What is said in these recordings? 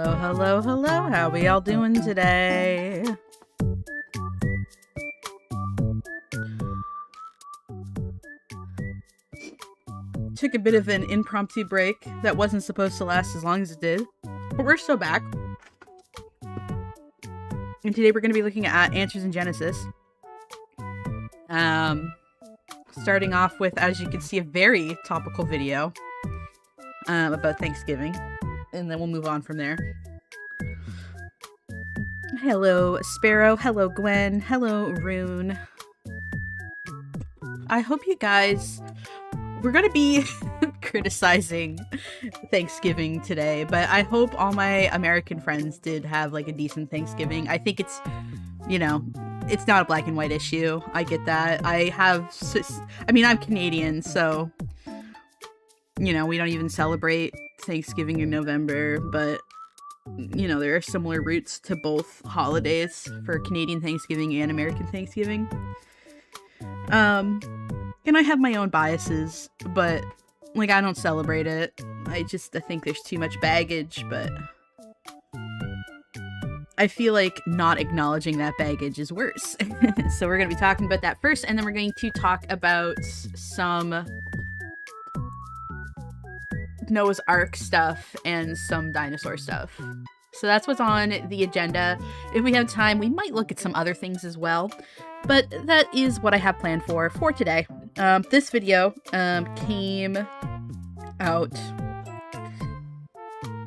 Hello, hello, hello. How we all doing today? Took a bit of an impromptu break that wasn't supposed to last as long as it did, but we're still back. And today we're going to be looking at Answers in Genesis. Starting off with, as you can see, a very topical video about Thanksgiving. And then we'll move on from there. Hello, Sparrow. Hello, Gwen. Hello, Rune. I hope you guys... We're going to be criticizing Thanksgiving today, but I hope all my American friends did have, like, a decent Thanksgiving. I think it's, you know, it's not a black and white issue. I get that. I'm Canadian, so, you know, we don't even celebrate Thanksgiving in November, but, you know, there are similar roots to both holidays for Canadian Thanksgiving and American Thanksgiving. And I have my own biases, but, like, I don't celebrate it. I think there's too much baggage, but I feel like not acknowledging that baggage is worse. So we're going to be talking about that first, and then we're going to talk about some Noah's Ark stuff and some dinosaur stuff. So that's what's on the agenda. If we have time, we might look at some other things as well. But that is what I have planned for today. This video came out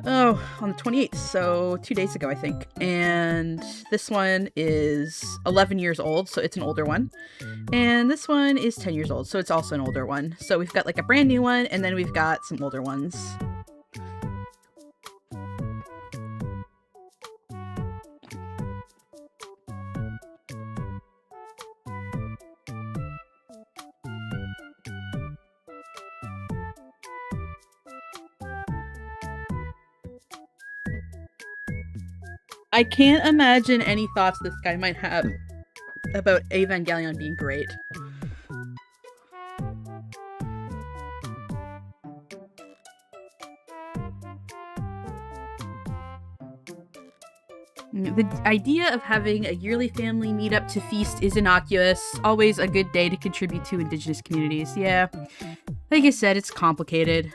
on the 28th, so 2 days ago, I think. And this one is 11 years old, so it's an older one. And this one is 10 years old, so it's also an older one. So we've got like a brand new one, and then we've got some older ones. I can't imagine any thoughts this guy might have about Evangelion being great. The idea of having a yearly family meetup to feast is innocuous. Always a good day to contribute to Indigenous communities. Yeah, like I said, it's complicated.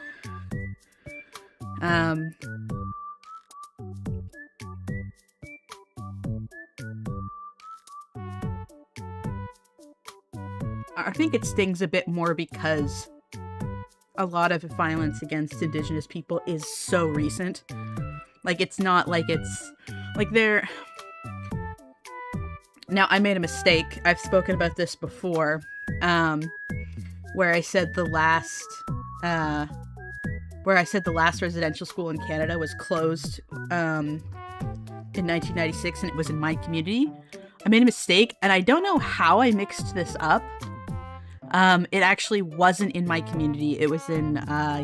I think it stings a bit more because a lot of violence against Indigenous people is so recent. Like, it's not like it's... Like, they're... Now, I made a mistake. I've spoken about this before, where I said the last residential school in Canada was closed in 1996, and it was in my community. I made a mistake, and I don't know how I mixed this up. It actually wasn't in my community. It was in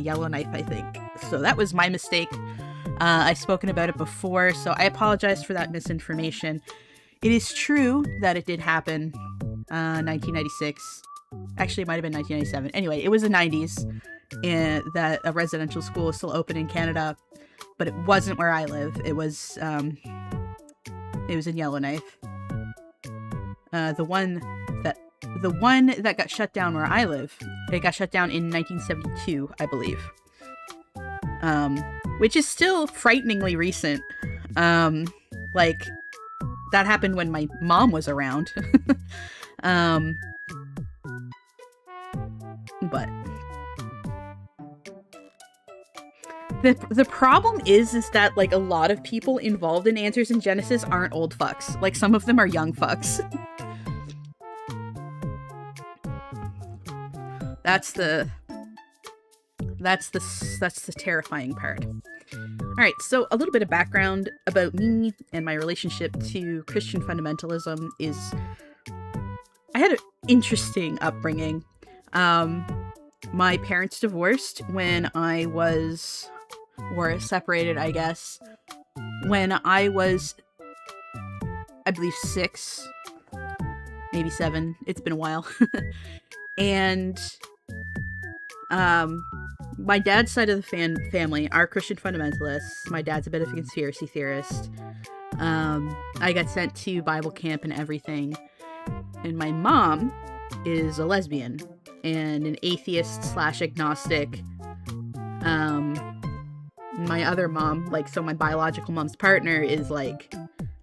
Yellowknife, I think. So that was my mistake. I've spoken about it before, so I apologize for that misinformation. It is true that it did happen 1996. Actually, it might have been 1997. Anyway, it was the 90s, and that a residential school is still open in Canada, but it wasn't where I live. It was in Yellowknife. The one that got shut down where I live, it got shut down in 1972, I believe. Which is still frighteningly recent. Like, that happened when my mom was around. But the problem is that, like, a lot of people involved in Answers in Genesis aren't old fucks. Like, some of them are young fucks. That's the terrifying part. Alright, so a little bit of background about me and my relationship to Christian fundamentalism is... I had an interesting upbringing. My parents divorced when or separated, I guess, when I was, I believe, 6, maybe 7. It's been a while. And my dad's side of the family are Christian fundamentalists. My dad's a bit of a conspiracy theorist. I got sent to Bible camp and everything. And my mom is a lesbian and an atheist / agnostic. My other mom, like, so my biological mom's partner is like,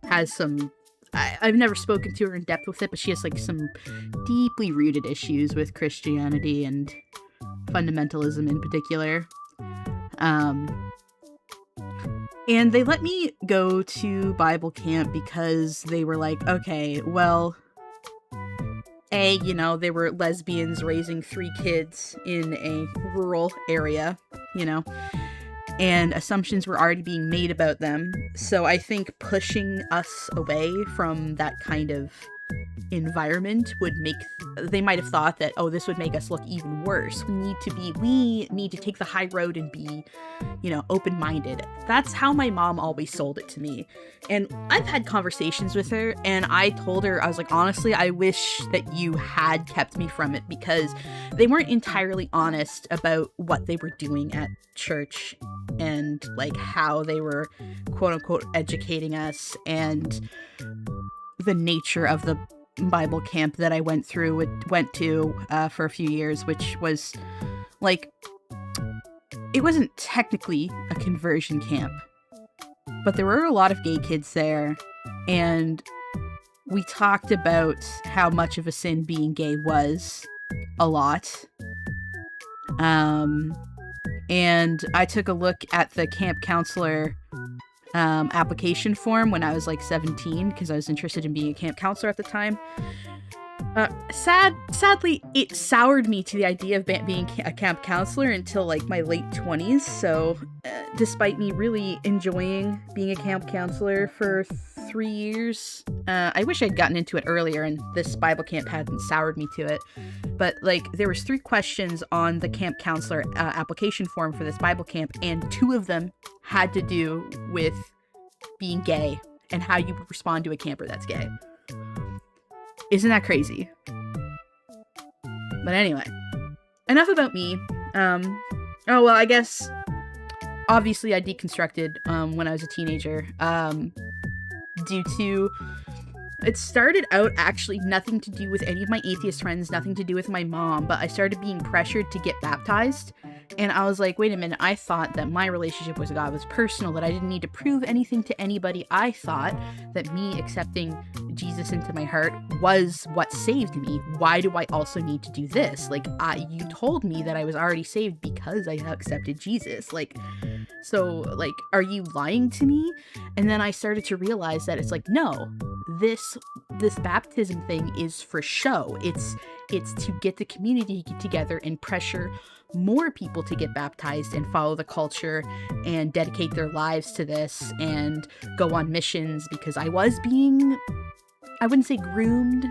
has some, I've never spoken to her in depth with it, but she has like some deeply rooted issues with Christianity and fundamentalism in particular. And they let me go to Bible camp because they were like, okay, well, you know, they were lesbians raising 3 kids in a rural area, you know, and assumptions were already being made about them. So I think pushing us away from that kind of environment would make, they might have thought that, oh, this would make us look even worse. We need to take the high road and be, you know, open-minded. That's how my mom always sold it to me. And I've had conversations with her, and I told her, I was like, honestly, I wish that you had kept me from it, because they weren't entirely honest about what they were doing at church and like how they were quote unquote educating us, and the nature of the Bible camp that I went to for a few years, which was like, it wasn't technically a conversion camp, but there were a lot of gay kids there, and we talked about how much of a sin being gay was, a lot. And I took a look at the camp counselor application form when I was like 17, because I was interested in being a camp counselor at the time. Sadly, it soured me to the idea of being a camp counselor until like my late 20s. So despite me really enjoying being a camp counselor for 3 years, I wish I'd gotten into it earlier and this Bible camp hadn't soured me to it. But like, there was 3 questions on the camp counselor application form for this Bible camp, and 2 of them had to do with being gay and how you respond to a camper that's gay. Isn't that crazy? But anyway, enough about me. Oh, well, I guess, obviously I deconstructed when I was a teenager, due to, it started out actually nothing to do with any of my atheist friends, nothing to do with my mom, but I started being pressured to get baptized. And I was like, wait a minute, I thought that my relationship with God was personal, that I didn't need to prove anything to anybody. I thought that me accepting Jesus into my heart was what saved me. Why do I also need to do this? Like, you told me that I was already saved because I accepted Jesus. Like, so, like, are you lying to me? And then I started to realize that it's like, no, this baptism thing is for show. It's to get the community together and pressure more people to get baptized and follow the culture and dedicate their lives to this and go on missions, because I was being, I wouldn't say groomed,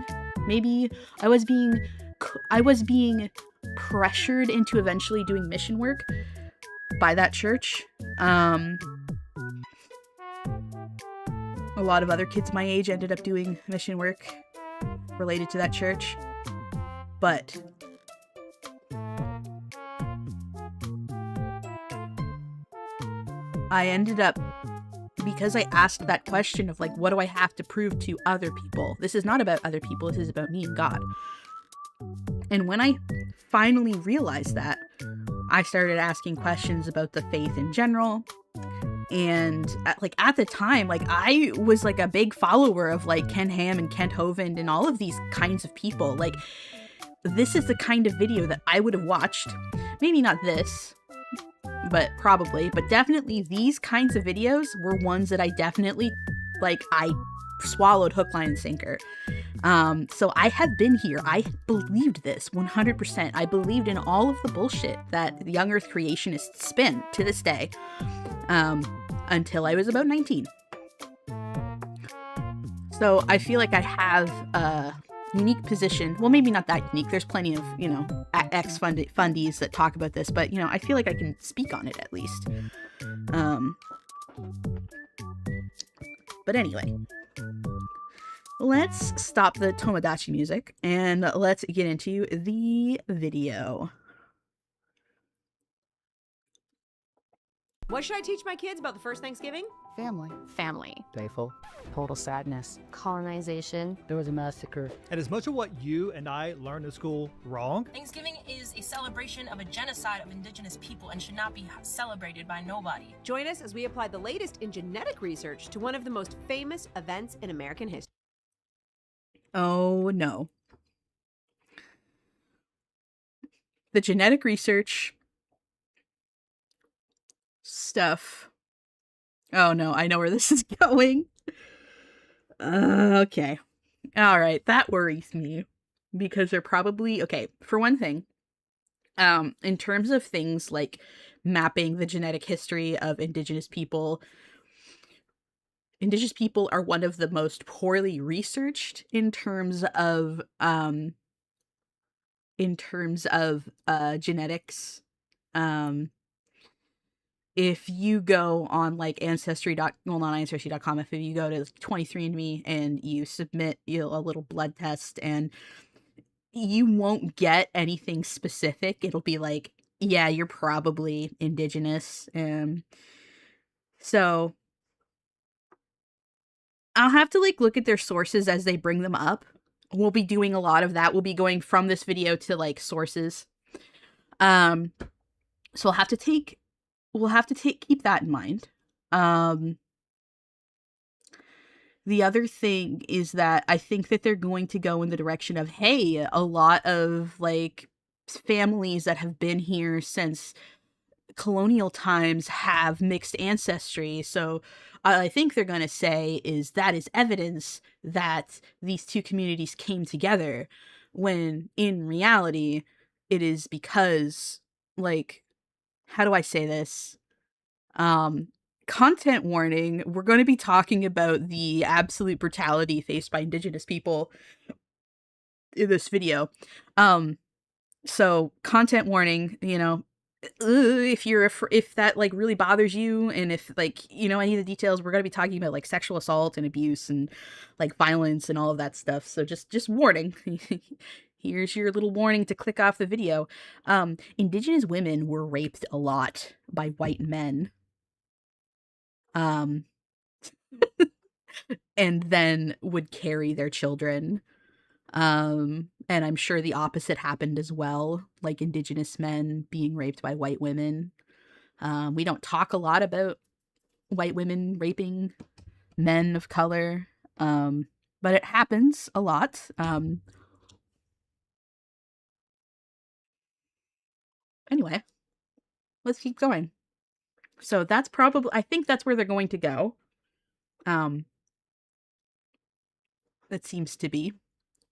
maybe I was being pressured into eventually doing mission work by that church. A lot of other kids my age ended up doing mission work related to that church, but I ended up, because I asked that question of like, what do I have to prove to other people? This is not about other people, this is about me and God. And when I finally realized that, I started asking questions about the faith in general. And at the time, like, I was like a big follower of like Ken Ham and Kent Hovind and all of these kinds of people. Like, this is the kind of video that I would have watched. Maybe not this, but definitely these kinds of videos were ones that I definitely, like, I swallowed hook, line, and sinker. So I have been here. I believed this 100%. I believed in all of the bullshit that the Young Earth Creationists spin to this day, until I was about 19. So I feel like I have a unique position. Well, maybe not that unique. There's plenty of, you know, ex-fundies that talk about this, but, you know, I feel like I can speak on it at least. But anyway, let's stop the Tomodachi music and let's get into the video. What should I teach my kids about the first Thanksgiving? Family. Playful. Total sadness. Colonization. There was a massacre. And as much of what you and I learned in school wrong, Thanksgiving is a celebration of a genocide of indigenous people and should not be celebrated by nobody. Join us as we apply the latest in genetic research to one of the most famous events in American history. Oh no. The genetic research stuff. Oh no, I know where this is going. Okay. All right, that worries me because they're probably okay. For one thing, in terms of things like mapping the genetic history of indigenous people are one of the most poorly researched in terms of genetics. If you go on like not ancestry.com, if you go to 23andMe and you submit a little blood test, and you won't get anything specific. It'll be like, yeah, you're probably indigenous. So I'll have to like look at their sources as they bring them up. We'll be doing a lot of that. We'll be going from this video to like sources. So we'll have to keep that in mind. The other thing is that I think that they're going to go in the direction of, hey, a lot of like families that have been here since colonial times have mixed ancestry. So I think they're going to say is that is evidence that these two communities came together, when in reality it is because, like, how do I say this? Content warning, we're going to be talking about the absolute brutality faced by indigenous people in this video. So content warning, you know, if that like really bothers you, and if like, you know, any of the details, we're going to be talking about like sexual assault and abuse and like violence and all of that stuff. So just warning. Here's your little warning to click off the video. Indigenous women were raped a lot by white men. And then would carry their children. And I'm sure the opposite happened as well, like indigenous men being raped by white women. We don't talk a lot about white women raping men of color, but it happens a lot. Anyway, let's keep going. So that's probably, I think that's where they're going to go. That seems to be,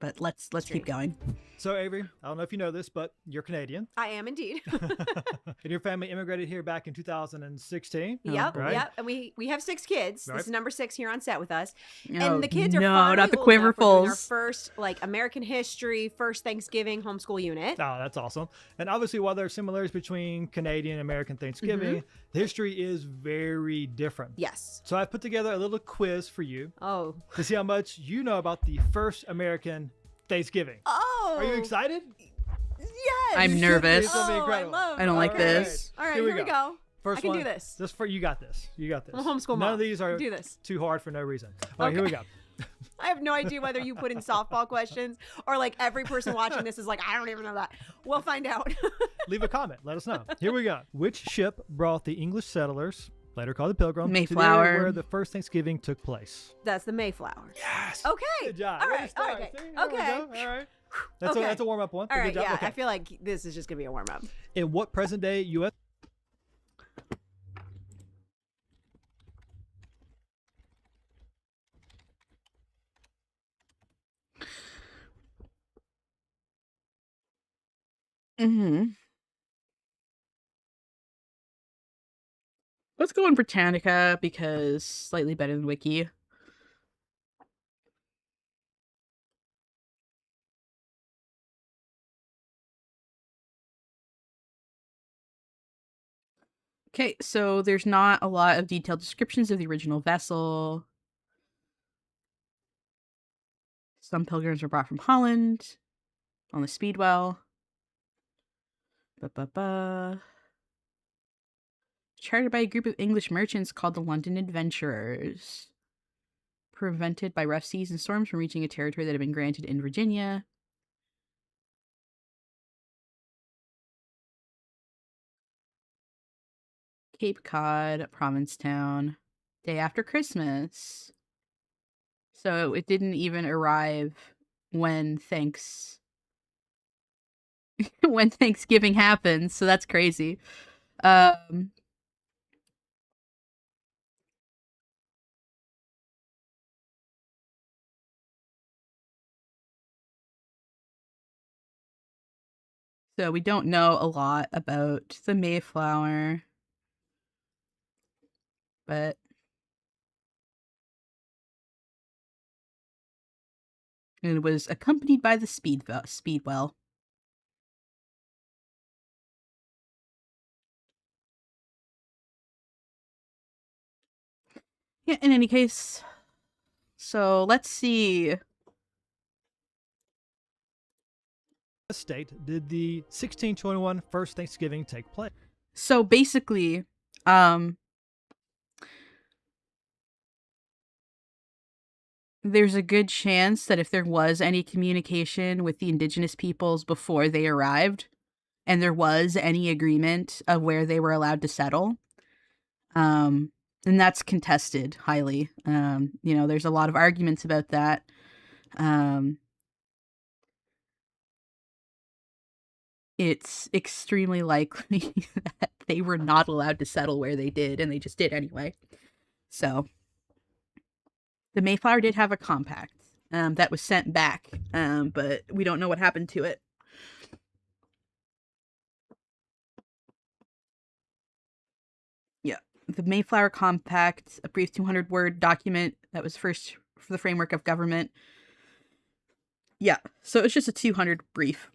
but let's keep going. so Avery, I don't know if you know this, but you're Canadian. I am indeed. And your family immigrated here back in 2016. Yep, right? yep. And we have 6 kids. Right. This is number 6 here on set with us. Oh, And the kids are no, finally not the old enough. We're doing our Quiverfuls. first like American history, first Thanksgiving homeschool unit. Oh, that's awesome. And obviously, while there are similarities between Canadian and American Thanksgiving, the history is very different. Yes. So I've put together a little quiz for you Oh. to see how much you know about the first American Thanksgiving. Oh. Are you excited? Yes. I'm You should be. nervous. It's gonna be Oh, I incredible. love I don't like All this. All right, here we go. First I can one. do this. Just for you got this. You got this. I'm a homeschool None mom. of these are Do this. too hard for no reason. All right, here we go. I have no idea whether you put in softball questions or like every person watching this is like, I don't even know that. We'll find out. Leave a comment. Let us know. Here we go. Which ship brought the English settlers, later called the Pilgrims, to the Mayflower. area where the first Thanksgiving took place? That's the Mayflower. Yes. Okay. Good job. All Way to right. start. Okay. See? There we Okay. go. All right. That's Okay. a warm-up one. All Good right. job. Yeah. Okay. I feel like this is just going to be a warm up. In what present-day U.S. Let's go in Britannica because slightly better than Wiki. Okay, so there's not a lot of detailed descriptions of the original vessel. Some pilgrims were brought from Holland on the Speedwell. chartered by a group of English merchants called the London Adventurers. Prevented by rough seas and storms from reaching a territory that had been granted in Virginia. Cape Cod, Provincetown, day after Christmas. So it didn't even arrive when when Thanksgiving happens. So that's crazy. So we don't know a lot about the Mayflower, but it was accompanied by the Speedwell. Yeah, in any case, so let's see. What state did the 1621 first Thanksgiving take place? So basically, there's a good chance that if there was any communication with the indigenous peoples before they arrived, and there was any agreement of where they were allowed to settle, and that's contested highly. There's a lot of arguments about that. It's extremely likely that they were not allowed to settle where they did, and they just did anyway. So, the Mayflower did have a compact that was sent back, but we don't know what happened to it. Yeah, the Mayflower Compact, a brief 200-word document that was first for the framework of government. Yeah, so it's just a 200 brief.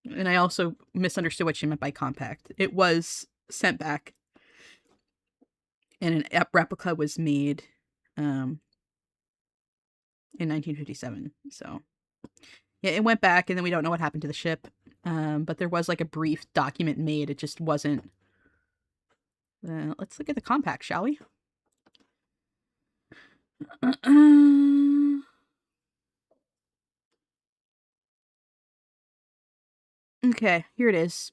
And I also misunderstood what she meant by compact. It was sent back, and an replica was made in 1957. So, yeah, it went back, and then we don't know what happened to the ship. But there was like a brief document made. It just wasn't. Let's look at the compact, shall we? Okay, here it is.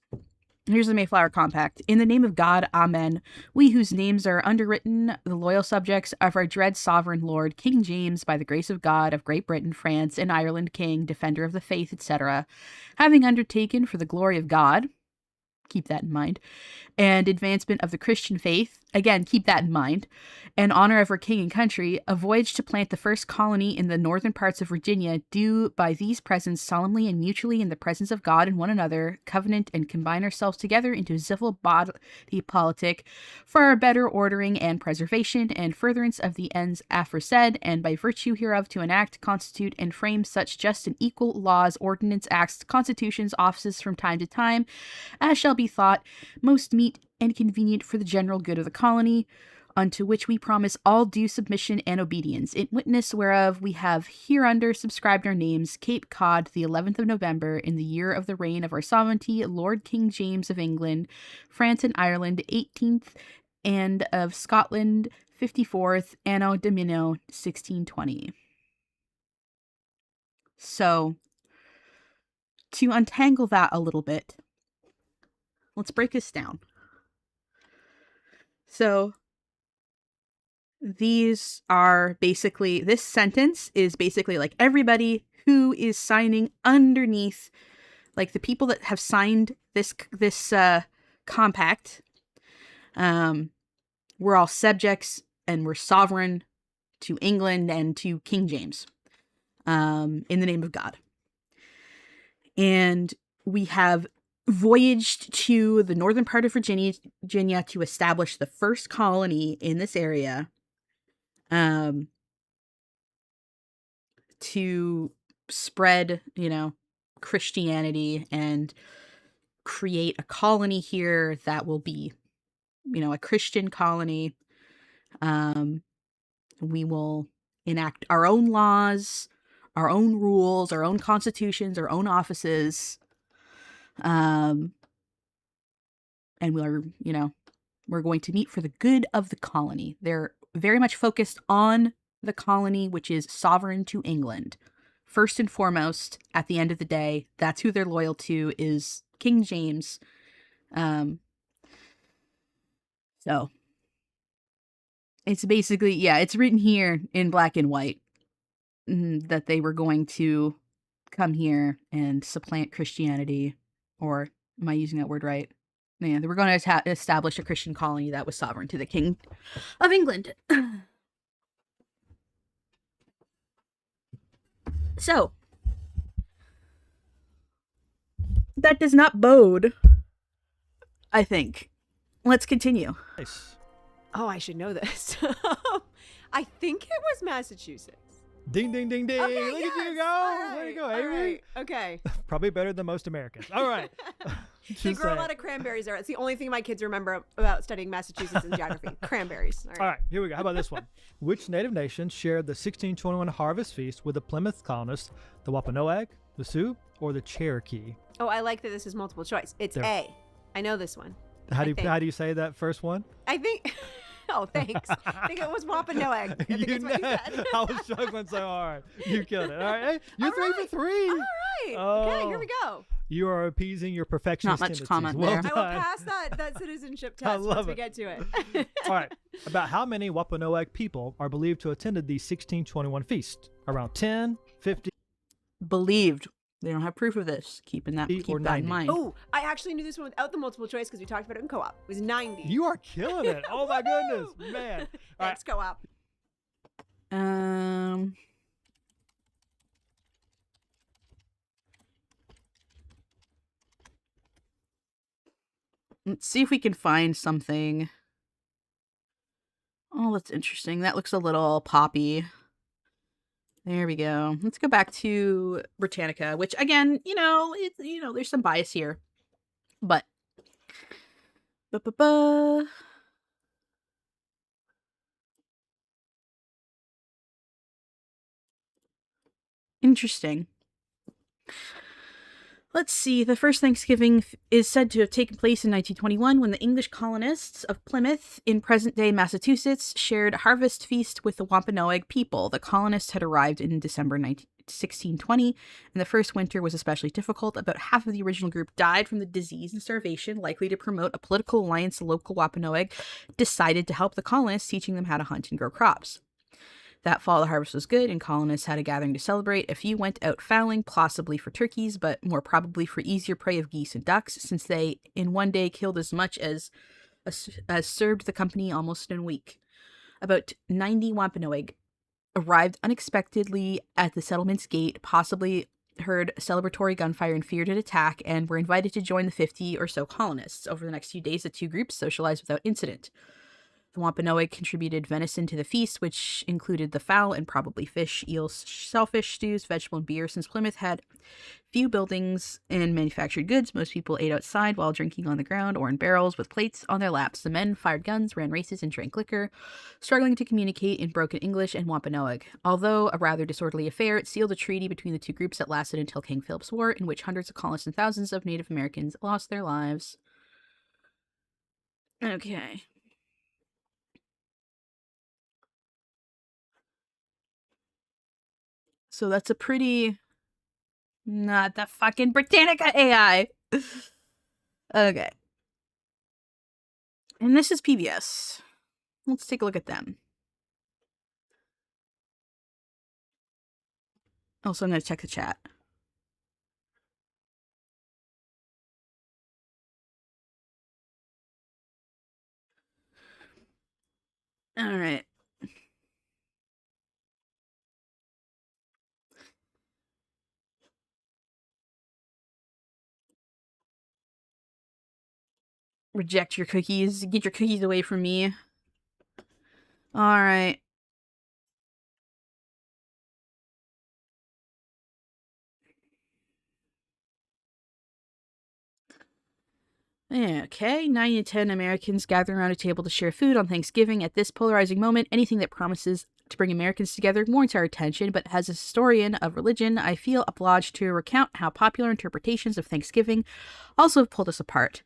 Here's the Mayflower Compact. In the name of God, amen. We whose names are underwritten, the loyal subjects of our dread sovereign lord, King James, by the grace of God, of Great Britain, France, and Ireland, King, defender of the faith, etc., having undertaken for the glory of God, keep that in mind, and advancement of the Christian faith, again, keep that in mind, and honor of our king and country, a voyage to plant the first colony in the northern parts of Virginia, do by these presents solemnly and mutually in the presence of God and one another, covenant and combine ourselves together into a civil body politic for our better ordering and preservation and furtherance of the ends aforesaid, and by virtue hereof to enact, constitute, and frame such just and equal laws, ordinance, acts, constitutions, offices from time to time, as shall be thought most meet and convenient for the general good of the colony, unto which we promise all due submission and obedience, in witness whereof we have hereunder subscribed our names, Cape Cod, the 11th of November, in the year of the reign of our sovereignty, Lord King James of England, France and Ireland, 18th, and of Scotland, 54th, Anno Domino, 1620. So, to untangle that a little bit, let's break this down. So, these are basically, this sentence is basically like everybody who is signing underneath, like the people that have signed this compact, we're all subjects and we're sovereign to England and to King James, in the name of God. And we have voyaged to the northern part of Virginia to establish the first colony in this area, to spread, Christianity and create a colony here that will be, a Christian colony. We will enact our own laws, our own rules, our own constitutions, our own offices. and we're going to meet for the good of the colony. They're very much focused on the colony, which is sovereign to England. First and foremost, at the end of the day, that's who they're loyal to, is King James. So it's basically, it's written here in black and white that they were going to come here and supplant Christianity, or am I using that word right? Yeah, they were going to establish a Christian colony that was sovereign to the King of England. So, that does not bode, I think. Let's continue. Nice. Oh, I should know this. I think it was Massachusetts. Ding, ding, ding, ding. Okay, Look yes. at you go. All There you go, all Avery. right. Okay. Probably better than most Americans. All right. They Just grow a saying. lot of cranberries there. It's the only thing my kids remember about studying Massachusetts and geography. Cranberries. All right, here we go. How about this one? Which native nation shared the 1621 harvest feast with the Plymouth colonists, the Wampanoag, the Sioux, or the Cherokee? Oh, I like that this is multiple choice. It's There. A. I know this one. How do think. you say that first one? I think. Oh, thanks. I think it was Wampanoag. I think it's what you said. I was struggling so hard. You killed it. All right, hey, you're All 3 for right. 3. All right. Okay, here we go. You are appeasing your perfectionist Not much tendencies. comment Well there. done. I will pass that citizenship I test love once we it. get to it. All right. About how many Wampanoag people are believed to have attended the 1621 feast? Around 10, 50, Believed. They don't have proof of this. Keep or that in 90. mind. Oh, I actually knew this one without the multiple choice because we talked about it in co-op. It was 90. You are killing it. Oh my goodness, man. All right. Thanks, co-op. Let's see if we can find something. Oh, that's interesting. That looks a little poppy. There we go. Let's go back to Britannica, which again, there's some bias here. But interesting. Let's see. The first Thanksgiving is said to have taken place in 1921 when the English colonists of Plymouth in present-day Massachusetts shared a harvest feast with the Wampanoag people. The colonists had arrived in December 1620, and the first winter was especially difficult. About half of the original group died from the disease and starvation. Likely to promote a political alliance, the local Wampanoag decided to help the colonists, teaching them how to hunt and grow crops. That fall, the harvest was good, and colonists had a gathering to celebrate. A few went out fowling, possibly for turkeys, but more probably for easier prey of geese and ducks, since they, in one day, killed as much as served the company almost in a week. About 90 Wampanoag arrived unexpectedly at the settlement's gate, possibly heard celebratory gunfire and feared an attack, and were invited to join the 50 or so colonists. Over the next few days, the two groups socialized without incident. The Wampanoag contributed venison to the feast, which included the fowl and probably fish, eels, shellfish, stews, vegetable, and beer. Since Plymouth had few buildings and manufactured goods, most people ate outside while drinking on the ground or in barrels with plates on their laps. The men fired guns, ran races, and drank liquor, struggling to communicate in broken English and Wampanoag. Although a rather disorderly affair, it sealed a treaty between the two groups that lasted until King Philip's War, in which hundreds of colonists and thousands of Native Americans lost their lives. Okay. So that's a pretty... Not the fucking Britannica AI. Okay. And this is PBS. Let's take a look at them. Also, I'm going to check the chat. All right. Reject your cookies. Get your cookies away from me. All right. Okay, 9 to 10 Americans gather around a table to share food on Thanksgiving. At this polarizing moment, anything that promises to bring Americans together warrants our attention, but as a historian of religion, I feel obliged to recount how popular interpretations of Thanksgiving also have pulled us apart.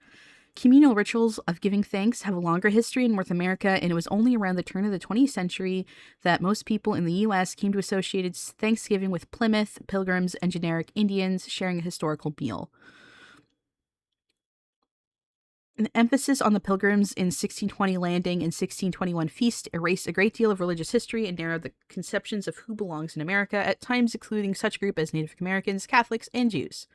Communal rituals of giving thanks have a longer history in North America, and it was only around the turn of the 20th century that most people in the U.S. came to associate Thanksgiving with Plymouth, Pilgrims, and generic Indians sharing a historical meal. An emphasis on the Pilgrims in 1620 landing and 1621 feast erased a great deal of religious history and narrowed the conceptions of who belongs in America, at times excluding such groups as Native Americans, Catholics, and Jews.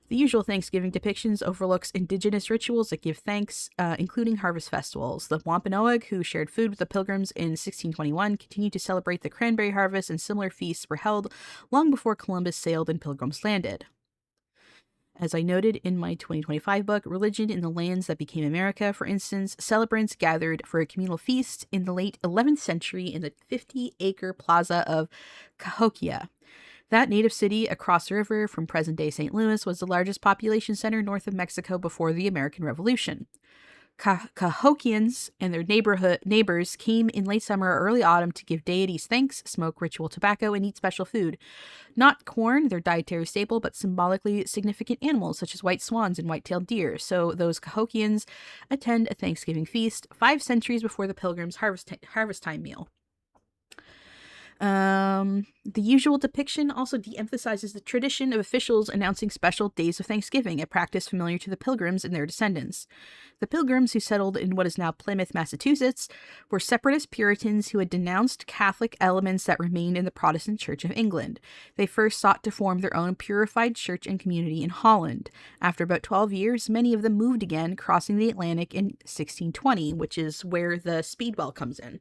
The usual Thanksgiving depictions overlooks indigenous rituals that give thanks, including harvest festivals. The Wampanoag, who shared food with the Pilgrims in 1621, continued to celebrate the cranberry harvest, and similar feasts were held long before Columbus sailed and Pilgrims landed. As I noted in my 2025 book, Religion in the Lands That Became America, for instance, celebrants gathered for a communal feast in the late 11th century in the 50-acre plaza of Cahokia. That native city across the river from present-day St. Louis was the largest population center north of Mexico before the American Revolution. Cahokians and their neighbors came in late summer or early autumn to give deities thanks, smoke ritual tobacco, and eat special food. Not corn, their dietary staple, but symbolically significant animals such as white swans and white-tailed deer. So those Cahokians attend a Thanksgiving feast 5 centuries before the Pilgrims' harvest time meal. The usual depiction also de-emphasizes the tradition of officials announcing special days of Thanksgiving, a practice familiar to the Pilgrims and their descendants. The Pilgrims, who settled in what is now Plymouth, Massachusetts, were separatist Puritans who had denounced Catholic elements that remained in the Protestant Church of England. They first sought to form their own purified church and community in Holland. After about 12 years, many of them moved again, crossing the Atlantic in 1620, which is where the Speedwell comes in.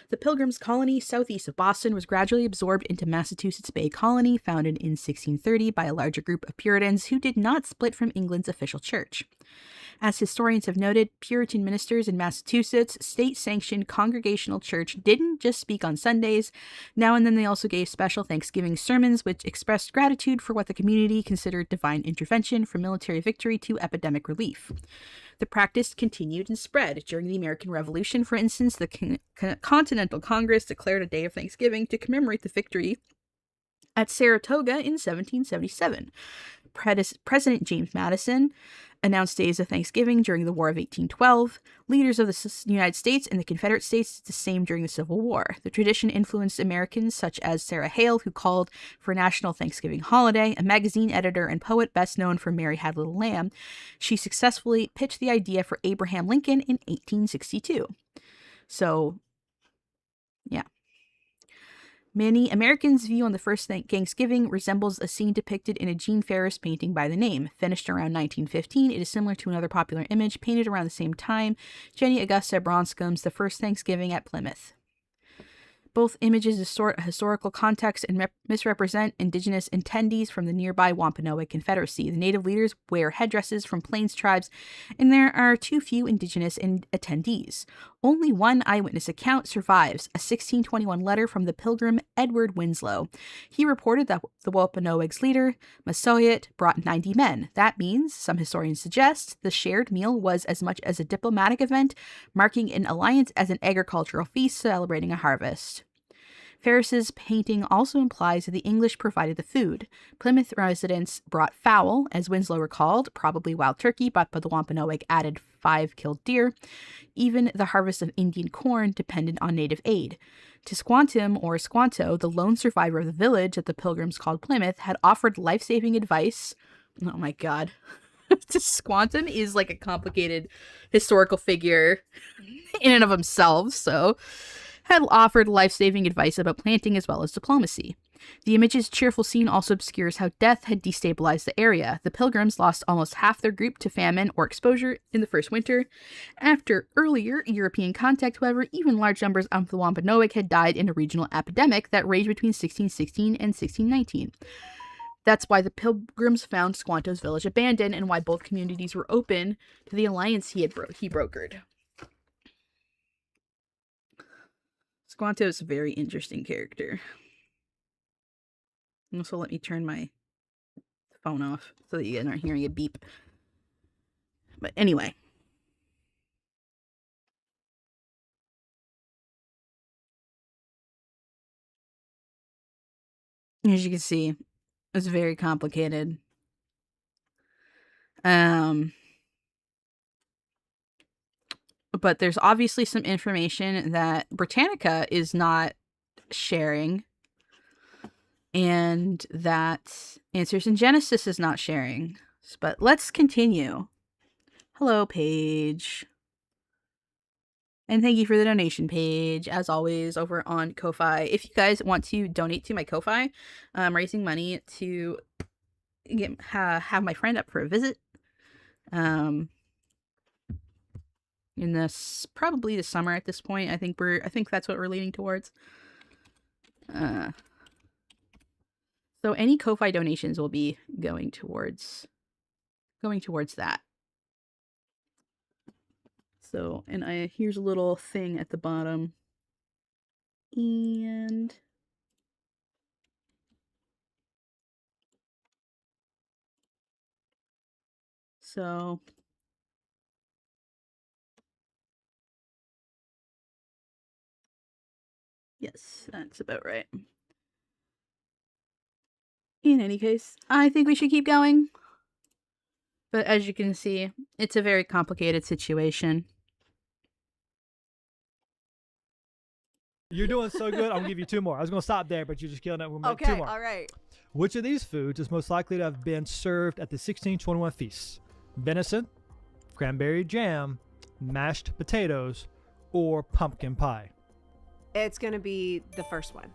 The Pilgrims' colony southeast of Boston was gradually absorbed into Massachusetts Bay Colony, founded in 1630 by a larger group of Puritans who did not split from England's official church. As historians have noted, Puritan ministers in Massachusetts' state-sanctioned congregational church didn't just speak on Sundays. Now and then they also gave special Thanksgiving sermons which expressed gratitude for what the community considered divine intervention, from military victory to epidemic relief. The practice continued and spread. During the American Revolution, for instance, the Continental Congress declared a day of Thanksgiving to commemorate the victory at Saratoga in 1777. President James Madison announced days of Thanksgiving during the War of 1812. Leaders of the United States and the Confederate States did the same during the Civil War. The tradition influenced Americans such as Sarah Hale, who called for a national Thanksgiving holiday, a magazine editor and poet best known for Mary Had Little Lamb. She successfully pitched the idea for Abraham Lincoln in 1862. So, yeah. Many Americans' view on the first Thanksgiving resembles a scene depicted in a Jean Ferris painting by the name. Finished around 1915, it is similar to another popular image painted around the same time, Jenny Augusta Bronscombe's The First Thanksgiving at Plymouth. Both images distort a historical context and misrepresent indigenous attendees from the nearby Wampanoag Confederacy. The native leaders wear headdresses from Plains tribes, and there are too few indigenous attendees. Only one eyewitness account survives, a 1621 letter from the pilgrim Edward Winslow. He reported that the Wampanoag's leader, Massasoit, brought 90 men. That means, some historians suggest, the shared meal was as much as a diplomatic event, marking an alliance as an agricultural feast celebrating a harvest. Ferris's painting also implies that the English provided the food. Plymouth residents brought fowl, as Winslow recalled, probably wild turkey, but the Wampanoag added 5 killed deer. Even the harvest of Indian corn depended on native aid. Tisquantum, or Squanto, the lone survivor of the village that the Pilgrims called Plymouth, had offered life-saving advice. Oh my god. Tisquantum is like a complicated historical figure in and of himself, so had offered life-saving advice about planting as well as diplomacy. The image's cheerful scene also obscures how death had destabilized the area. The Pilgrims lost almost half their group to famine or exposure in the first winter. After earlier European contact, however, even large numbers of the Wampanoag had died in a regional epidemic that raged between 1616 and 1619. That's why the Pilgrims found Squanto's village abandoned, and why both communities were open to the alliance he brokered. Squanto is a very interesting character. Also, let me turn my phone off so that you guys aren't hearing a beep. But anyway. As you can see, it's very complicated. but there's obviously some information that Britannica is not sharing, and that Answers in Genesis is not sharing. But let's continue. Hello, Paige. And thank you for the donation, Paige, as always, over on Ko-Fi. If you guys want to donate to my Ko-Fi, I'm raising money to have my friend up for a visit. In this, probably the summer at this point. I think that's what we're leaning towards. So any Ko-Fi donations will be going towards that. So, and here's a little thing at the bottom. And so yes, that's about right. In any case, I think we should keep going. But as you can see, it's a very complicated situation. You're doing so good. I'm gonna give you two more. I was gonna stop there, but you're just killing it. We'll make Okay, two more. all right. Which of these foods is most likely to have been served at the 1621 feast? Venison, cranberry jam, mashed potatoes, or pumpkin pie? It's going to be the first one,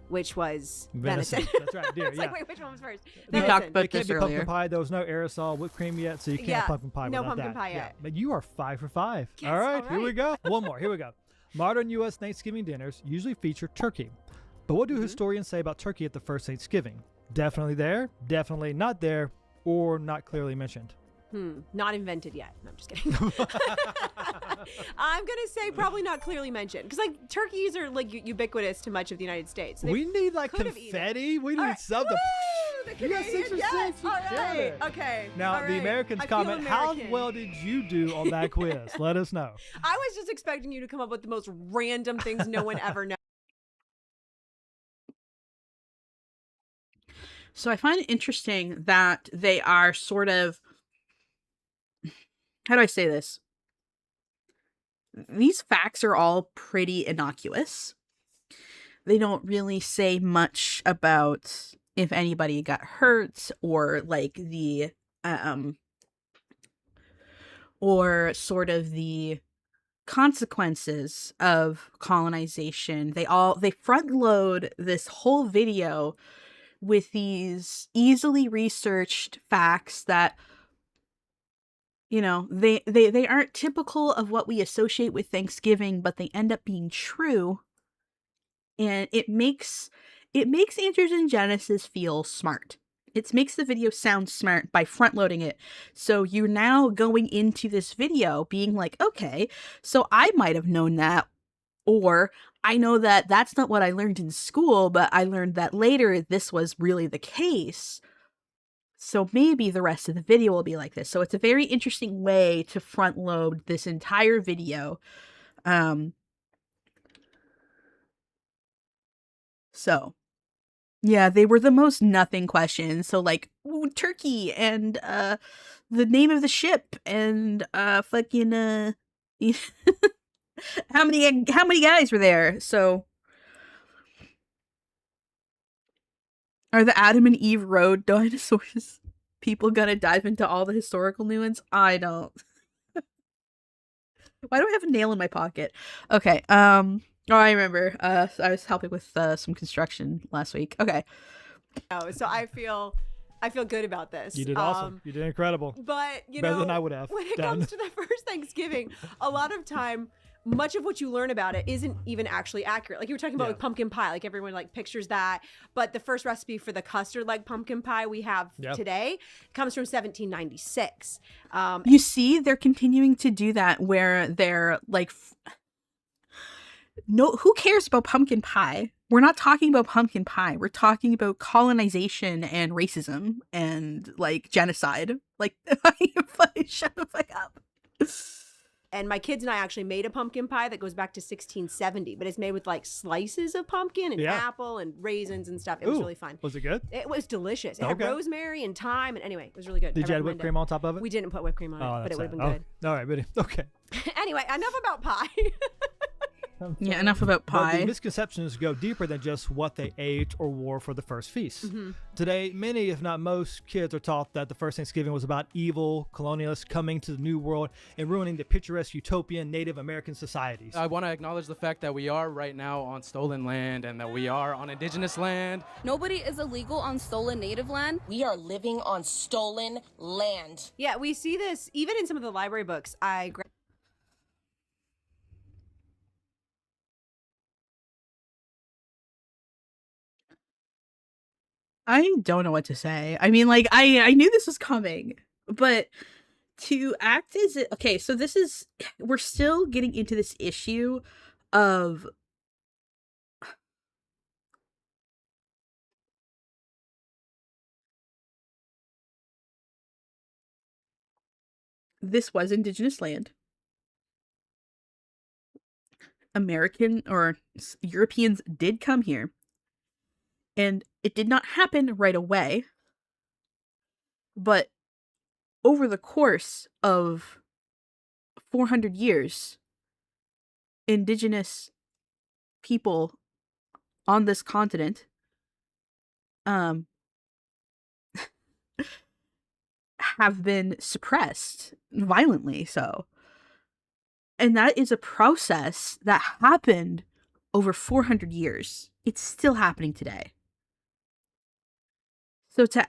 which was venison. That's right, dear. It's Yeah. like, wait, which one was first? We Venison. talked about It can't this be earlier. pumpkin pie. There was no aerosol whipped cream yet, so you can't Yeah, have pumpkin pie no without pumpkin that. pie Yeah. yet. But you are 5 for 5. Yes, all right, all here we right. go. One more. Here we go. Modern U.S. Thanksgiving dinners usually feature turkey. But what do historians say about turkey at the first Thanksgiving? Definitely there, definitely not there, or not clearly mentioned? Not invented yet. No, I'm just kidding. I'm going to say probably not clearly mentioned. Because, like, turkeys are, like, ubiquitous to much of the United States. So they We need, like, could have eaten. confetti. We need All right. something. Woo! The You got 6 for Canadian, yes! 6. You All killed right. it. Okay. Now, all the right. Americans I feel comment, how American. well did you do on that quiz? Let us know. I was just expecting you to come up with the most random things no one ever knows. So I find it interesting that they are sort of, how do I say this? These facts are all pretty innocuous. They don't really say much about if anybody got hurt or like the or sort of the consequences of colonization. They front load this whole video with these easily researched facts that, you know, they aren't typical of what we associate with Thanksgiving, but they end up being true. And it makes Answers in Genesis feel smart. It makes the video sound smart by front loading it. So you're now going into this video being like, okay, so I might have known that, or I know that that's not what I learned in school, but I learned that later this was really the case. So maybe the rest of the video will be like this. So it's a very interesting way to front load this entire video. So yeah, they were the most nothing questions. So like, ooh, turkey and the name of the ship and fucking how many guys were there? So are the Adam and Eve road dinosaurs people gonna dive into all the historical nuance? I don't. Why do I have a nail in my pocket? Okay. Oh, I remember. I was helping with some construction last week. Okay. So I feel good about this. You did awesome. You did incredible. But, you Better know, than I would have when it done. comes to the first Thanksgiving, a lot of time, much of what you learn about it isn't even actually accurate. Like you were talking about Yeah. with pumpkin pie, like everyone like pictures that. But the first recipe for the custard like pumpkin pie we have today comes from 1796. You see, they're continuing to do that where they're like, no, who cares about pumpkin pie? We're not talking about pumpkin pie. We're talking about colonization and racism and like genocide. Like, shut the fuck up. And my kids and I actually made a pumpkin pie that goes back to 1670, but it's made with like slices of pumpkin and apple and raisins and stuff. It was really fun. Was it good? It was delicious. It had rosemary and thyme, and anyway, it was really good. Did you add whipped cream on top of it? We didn't put whipped cream on it, but it would have been good. All right, buddy. Okay. Anyway, enough about pie. Yeah, enough about But pie. the misconceptions go deeper than just what they ate or wore for the first feast. Today, many, if not most, kids are taught that the first Thanksgiving was about evil colonialists coming to the New World and ruining the picturesque utopian Native American societies. I want to acknowledge the fact that we are right now on stolen land and that we are on indigenous land. Nobody is illegal on stolen native land. We are living on stolen land. Yeah, we see this even in some of the library books. I don't know what to say. I mean, like, I knew this was coming, but to act as it, okay, so we're still getting into this issue of this was indigenous land. American or Europeans did come here. And it did not happen right away, but over the course of 400 years, indigenous people on this continent have been suppressed, violently so. And that is a process that happened over 400 years. It's still happening today. So to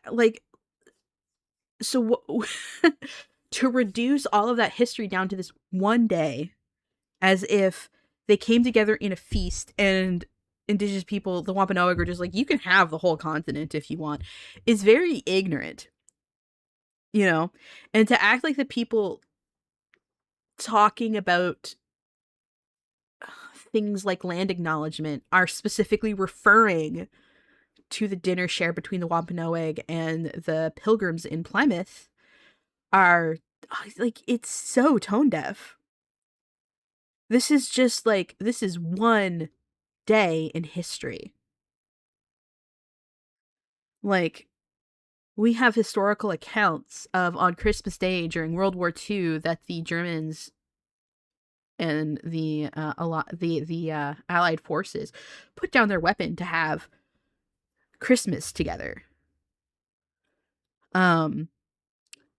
reduce all of that history down to this one day, as if they came together in a feast and indigenous people, the Wampanoag, are just like, you can have the whole continent if you want, is very ignorant, you know? And to act like the people talking about things like land acknowledgement are specifically referring to the dinner shared between the Wampanoag and the Pilgrims in Plymouth are, like, it's so tone deaf. This is just like, this is one day in history. Like, we have historical accounts of on Christmas Day during World War II that the Germans and the Allied forces put down their weapon to have Christmas together. That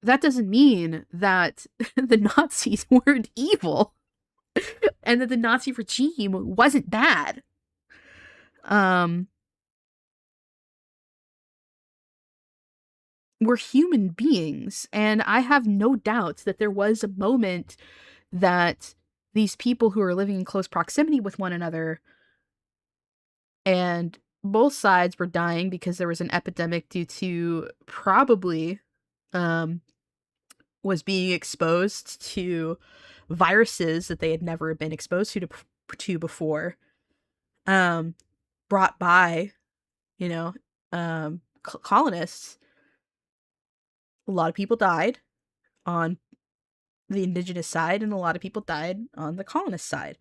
doesn't mean that the Nazis weren't evil and that the Nazi regime wasn't bad. We're human beings, and I have no doubts that there was a moment that these people who are living in close proximity with one another, and both sides were dying because there was an epidemic due to probably was being exposed to viruses that they had never been exposed to before, brought by, colonists. A lot of people died on the indigenous side, and a lot of people died on the colonist side.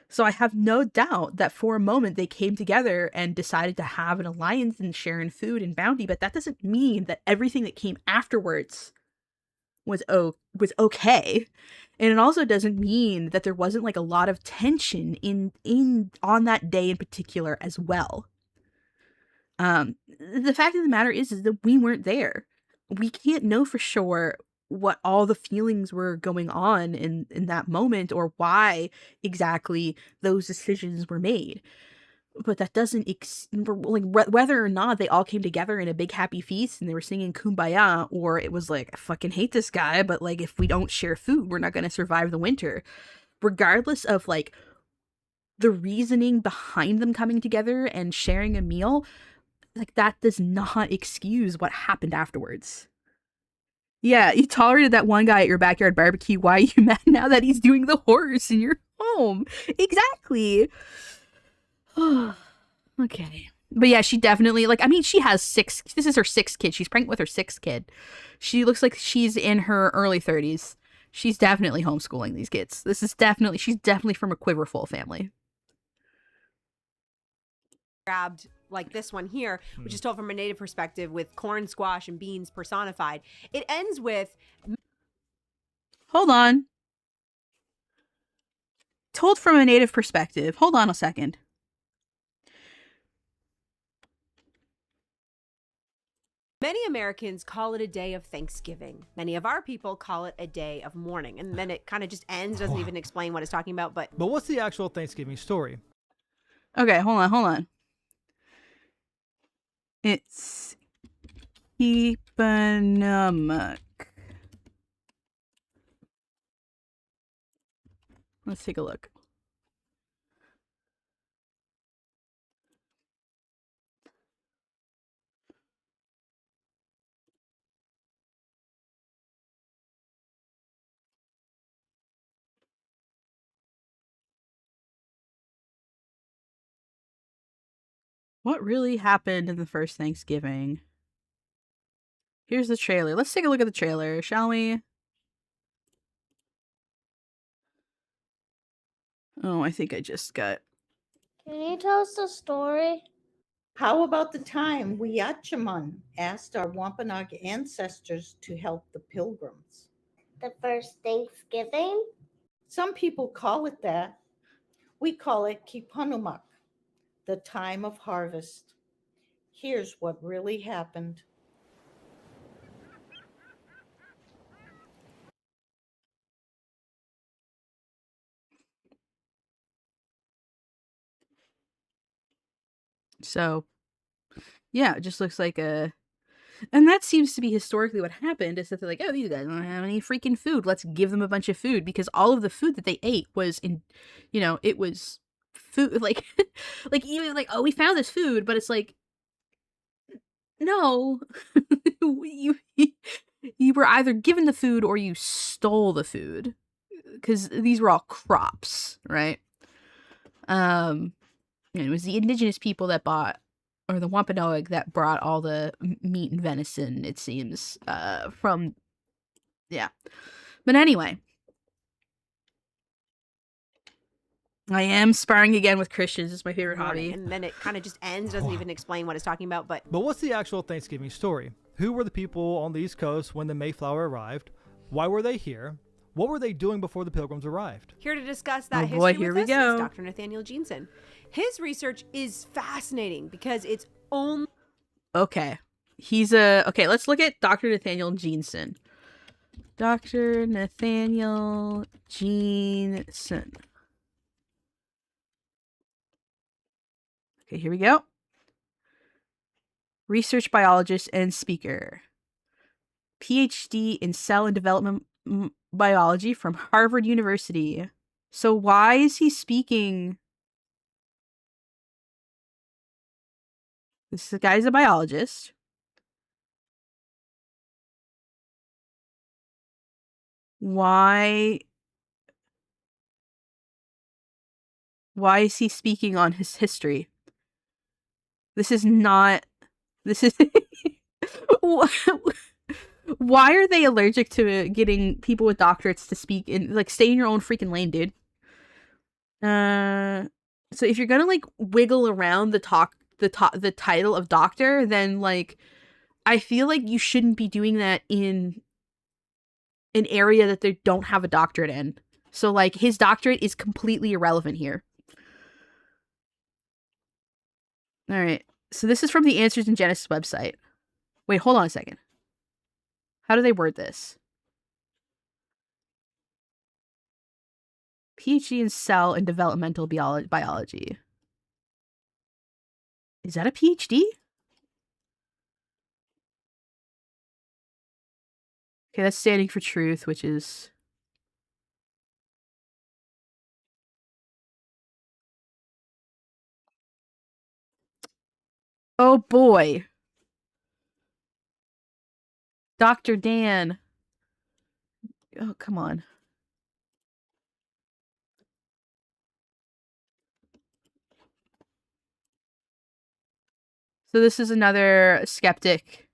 So I have no doubt that for a moment they came together and decided to have an alliance and share in food and bounty, but that doesn't mean that everything that came afterwards was okay. And it also doesn't mean that there wasn't like a lot of tension in on that day in particular as well. The fact of the matter is that we weren't there. We can't know for sure what all the feelings were going on in that moment, or why exactly those decisions were made. But that doesn't whether or not they all came together in a big happy feast and they were singing Kumbaya, or it was like, I fucking hate this guy, but like, if we don't share food, we're not going to survive the winter. Regardless of like the reasoning behind them coming together and sharing a meal, like, that does not excuse what happened afterwards. Yeah, you tolerated that one guy at your backyard barbecue. Why are you mad now that he's doing the horse in your home? Exactly. Okay. But yeah, she definitely, she has this is her sixth kid. She's pregnant with her sixth kid. She looks like she's in her early 30s. She's definitely homeschooling these kids. She's definitely from a quiverful family. Grabbed like this one here, which is told from a native perspective with corn, squash, and beans personified. It ends with, hold on. Told from a native perspective. Hold on a second. many Americans call it a day of Thanksgiving. Many of our people call it a day of mourning. And then it kind of just ends, doesn't even explain what it's talking about. But what's the actual Thanksgiving story? Okay, hold on. It's Epanomuk. Let's take a look. What really happened in the first Thanksgiving? Here's the trailer. Let's take a look at the trailer, shall we? Oh, I think I just got... Can you tell us the story? How about the time Wiachamun asked our Wampanoag ancestors to help the pilgrims? The first Thanksgiving? Some people call it that. We call it Kipanumak, the time of harvest. Here's what really happened. So, yeah, it just looks like a... And that seems to be historically what happened, is that they're like, oh, these guys don't have any freaking food. Let's give them a bunch of food, because all of the food that they ate was in, you know, it was food, like, like, even like, oh, we found this food, but it's like, no, you were either given the food or you stole the food, because these were all crops, right? And it was the indigenous people that bought, or the Wampanoag that brought all the meat and venison, it seems, from, yeah. But anyway, I am sparring again with Christians. It's my favorite hobby. And then it kind of just ends, doesn't even explain what it's talking about. But what's the actual Thanksgiving story? Who were the people on the East Coast when the Mayflower arrived? Why were they here? What were they doing before the Pilgrims arrived? Here to discuss that history here with we us go. is Dr. Nathaniel Jeanson. His research is fascinating because it's only... Okay. Okay, let's look at Dr. Nathaniel Jeanson. Dr. Nathaniel Jeanson. Okay, here we go. Research biologist and speaker. PhD in cell and development biology from Harvard University. So why is he speaking? This guy's a biologist. Why is he speaking on his history? This is why are they allergic to getting people with doctorates to speak in, like, stay in your own freaking lane, dude? So if you're gonna, like, wiggle around the title of doctor, then, like, I feel like you shouldn't be doing that in an area that they don't have a doctorate in. So, like, his doctorate is completely irrelevant here. All right. So this is from the Answers in Genesis website. Wait, hold on a second. How do they word this? PhD in cell and developmental biology. Is that a PhD? Okay, that's standing for truth, which is... Oh boy. Dr. Dan. Oh, come on. So this is another skeptic.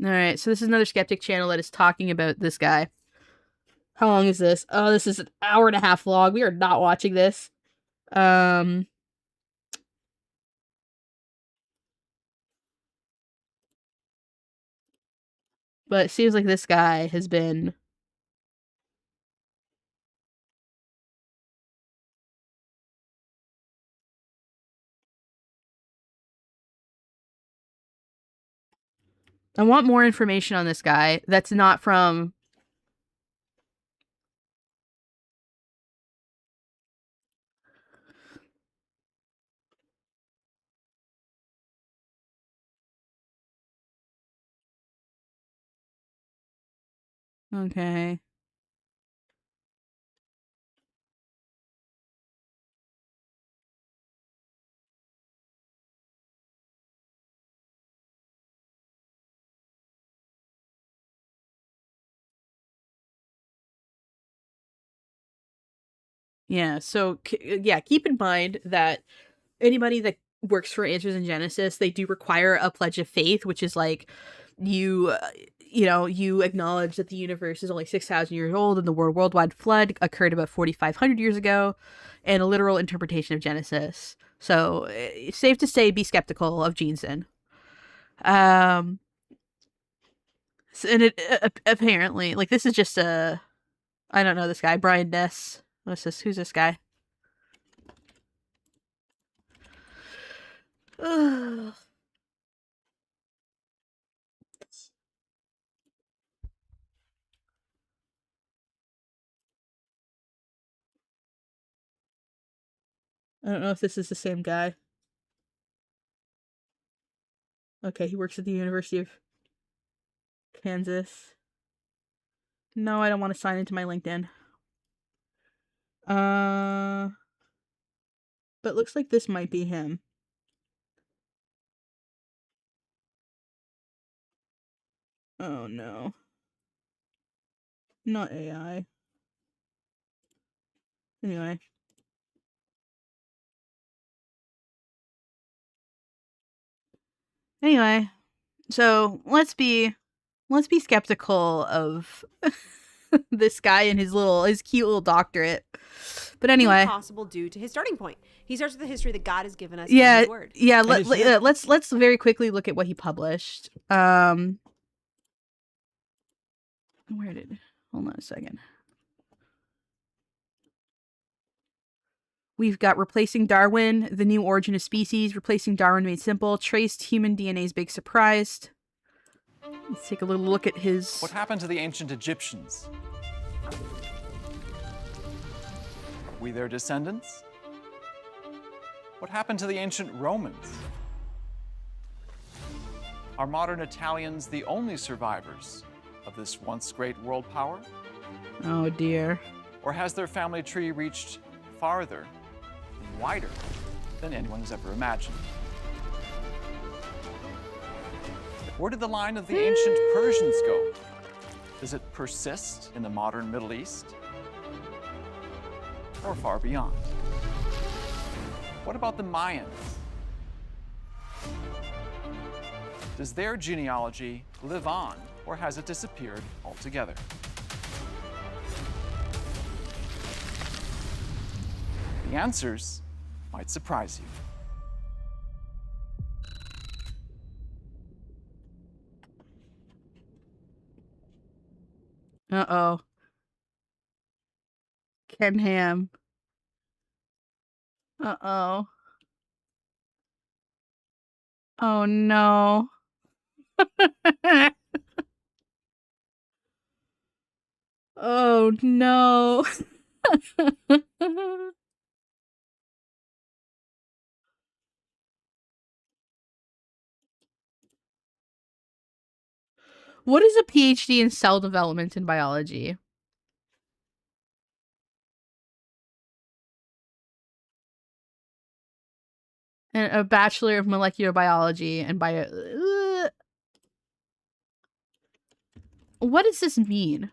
All right, so this is another skeptic channel that is talking about this guy. How long is this? Oh, this is an hour and a half long. We are not watching this. But it seems like this guy has been... I want more information on this guy that's not from... Okay. Yeah, so, yeah, keep in mind that anybody that works for Answers in Genesis, they do require a pledge of faith, which is like, you acknowledge that the universe is only 6,000 years old and the worldwide flood occurred about 4,500 years ago, and a literal interpretation of Genesis. So, it's safe to say, be skeptical of Jensen. So, and it apparently, like, this is just I don't know this guy, Brian Ness. What's this? Who's this guy? Ugh. I don't know if this is the same guy. Okay, he works at the University of Kansas. No, I don't want to sign into my LinkedIn. But looks like this might be him. Oh no. Not AI. Anyway. So let's be skeptical of this guy and his cute little doctorate. But anyway, Possible due to his starting point. He starts with the history that God has given us yeah, in His Word. yeah. Let's very quickly look at what he published. Hold on a second. We've got Replacing Darwin, The New Origin of Species, Replacing Darwin Made Simple, Traced Human DNA's Big Surprise. Let's take a little look at his... What happened to the ancient Egyptians? Are we their descendants? What happened to the ancient Romans? Are modern Italians the only survivors of this once great world power? Oh dear. Or has their family tree reached farther and wider than anyone has ever imagined? Where did the line of the ancient Persians go? Does it persist in the modern Middle East? Or far beyond? What about the Mayans? Does their genealogy live on, or has it disappeared altogether? The answers might surprise you. Uh-oh. Ken Ham. Uh-oh. Oh no. Oh no. What is a PhD in cell development in biology? And a Bachelor of Molecular Biology and Bio... What does this mean?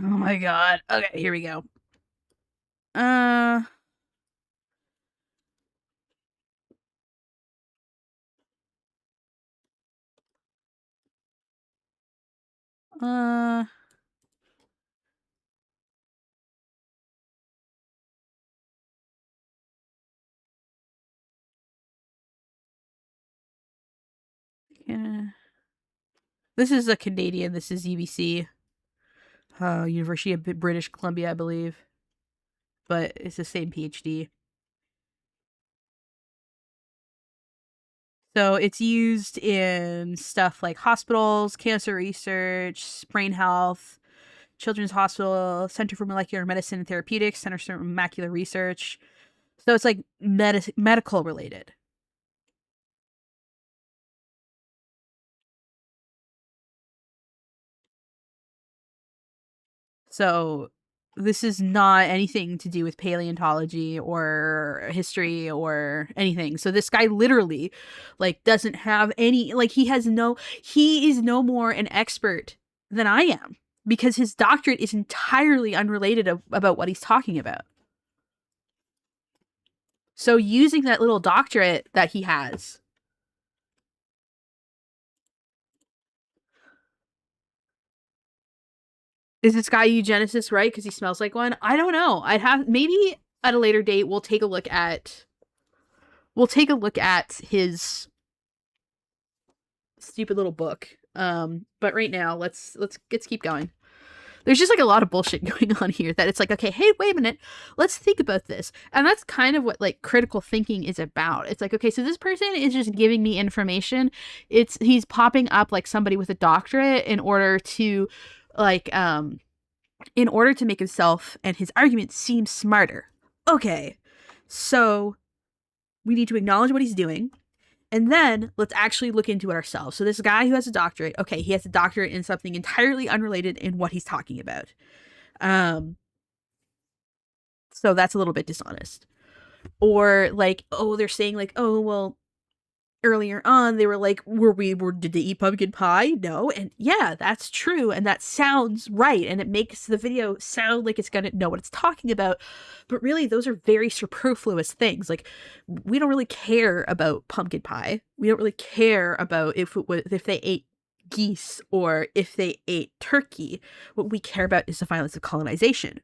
my god. Okay, here we go. Uh. Uh. Yeah. This is a Canadian. This is UBC. University of British Columbia, I believe. But it's the same PhD. So it's used in stuff like hospitals, cancer research, brain health, Children's Hospital, Center for Molecular Medicine and Therapeutics, Center for Macular Research. So it's like medical related. So this is not anything to do with paleontology or history or anything. So this guy literally like doesn't have any, like he is no more an expert than I am because his doctorate is entirely unrelated about what he's talking about. So using that little doctorate that he has. Is this guy eugenicist, right? Because he smells like one? I don't know. Maybe at a later date we'll take a look at his stupid little book. But right now let's keep going. There's just like a lot of bullshit going on here that it's like, okay, hey, wait a minute, let's think about this. And that's kind of what like critical thinking is about. It's like, okay, so this person is just giving me information. He's popping up like somebody with a doctorate in order to make himself and his argument seem smarter. Okay, so we need to acknowledge what he's doing. And then let's actually look into it ourselves. So this guy who has a doctorate, okay, he has a doctorate in something entirely unrelated in what he's talking about. So that's a little bit dishonest. Or like, oh, they're saying like, oh, well, earlier on they were like, did they eat pumpkin pie? No. And yeah, that's true. And that sounds right. And it makes the video sound like it's going to know what it's talking about. But really, those are very superfluous things. Like, we don't really care about pumpkin pie. We don't really care about if they ate geese or if they ate turkey. What we care about is the violence of colonization.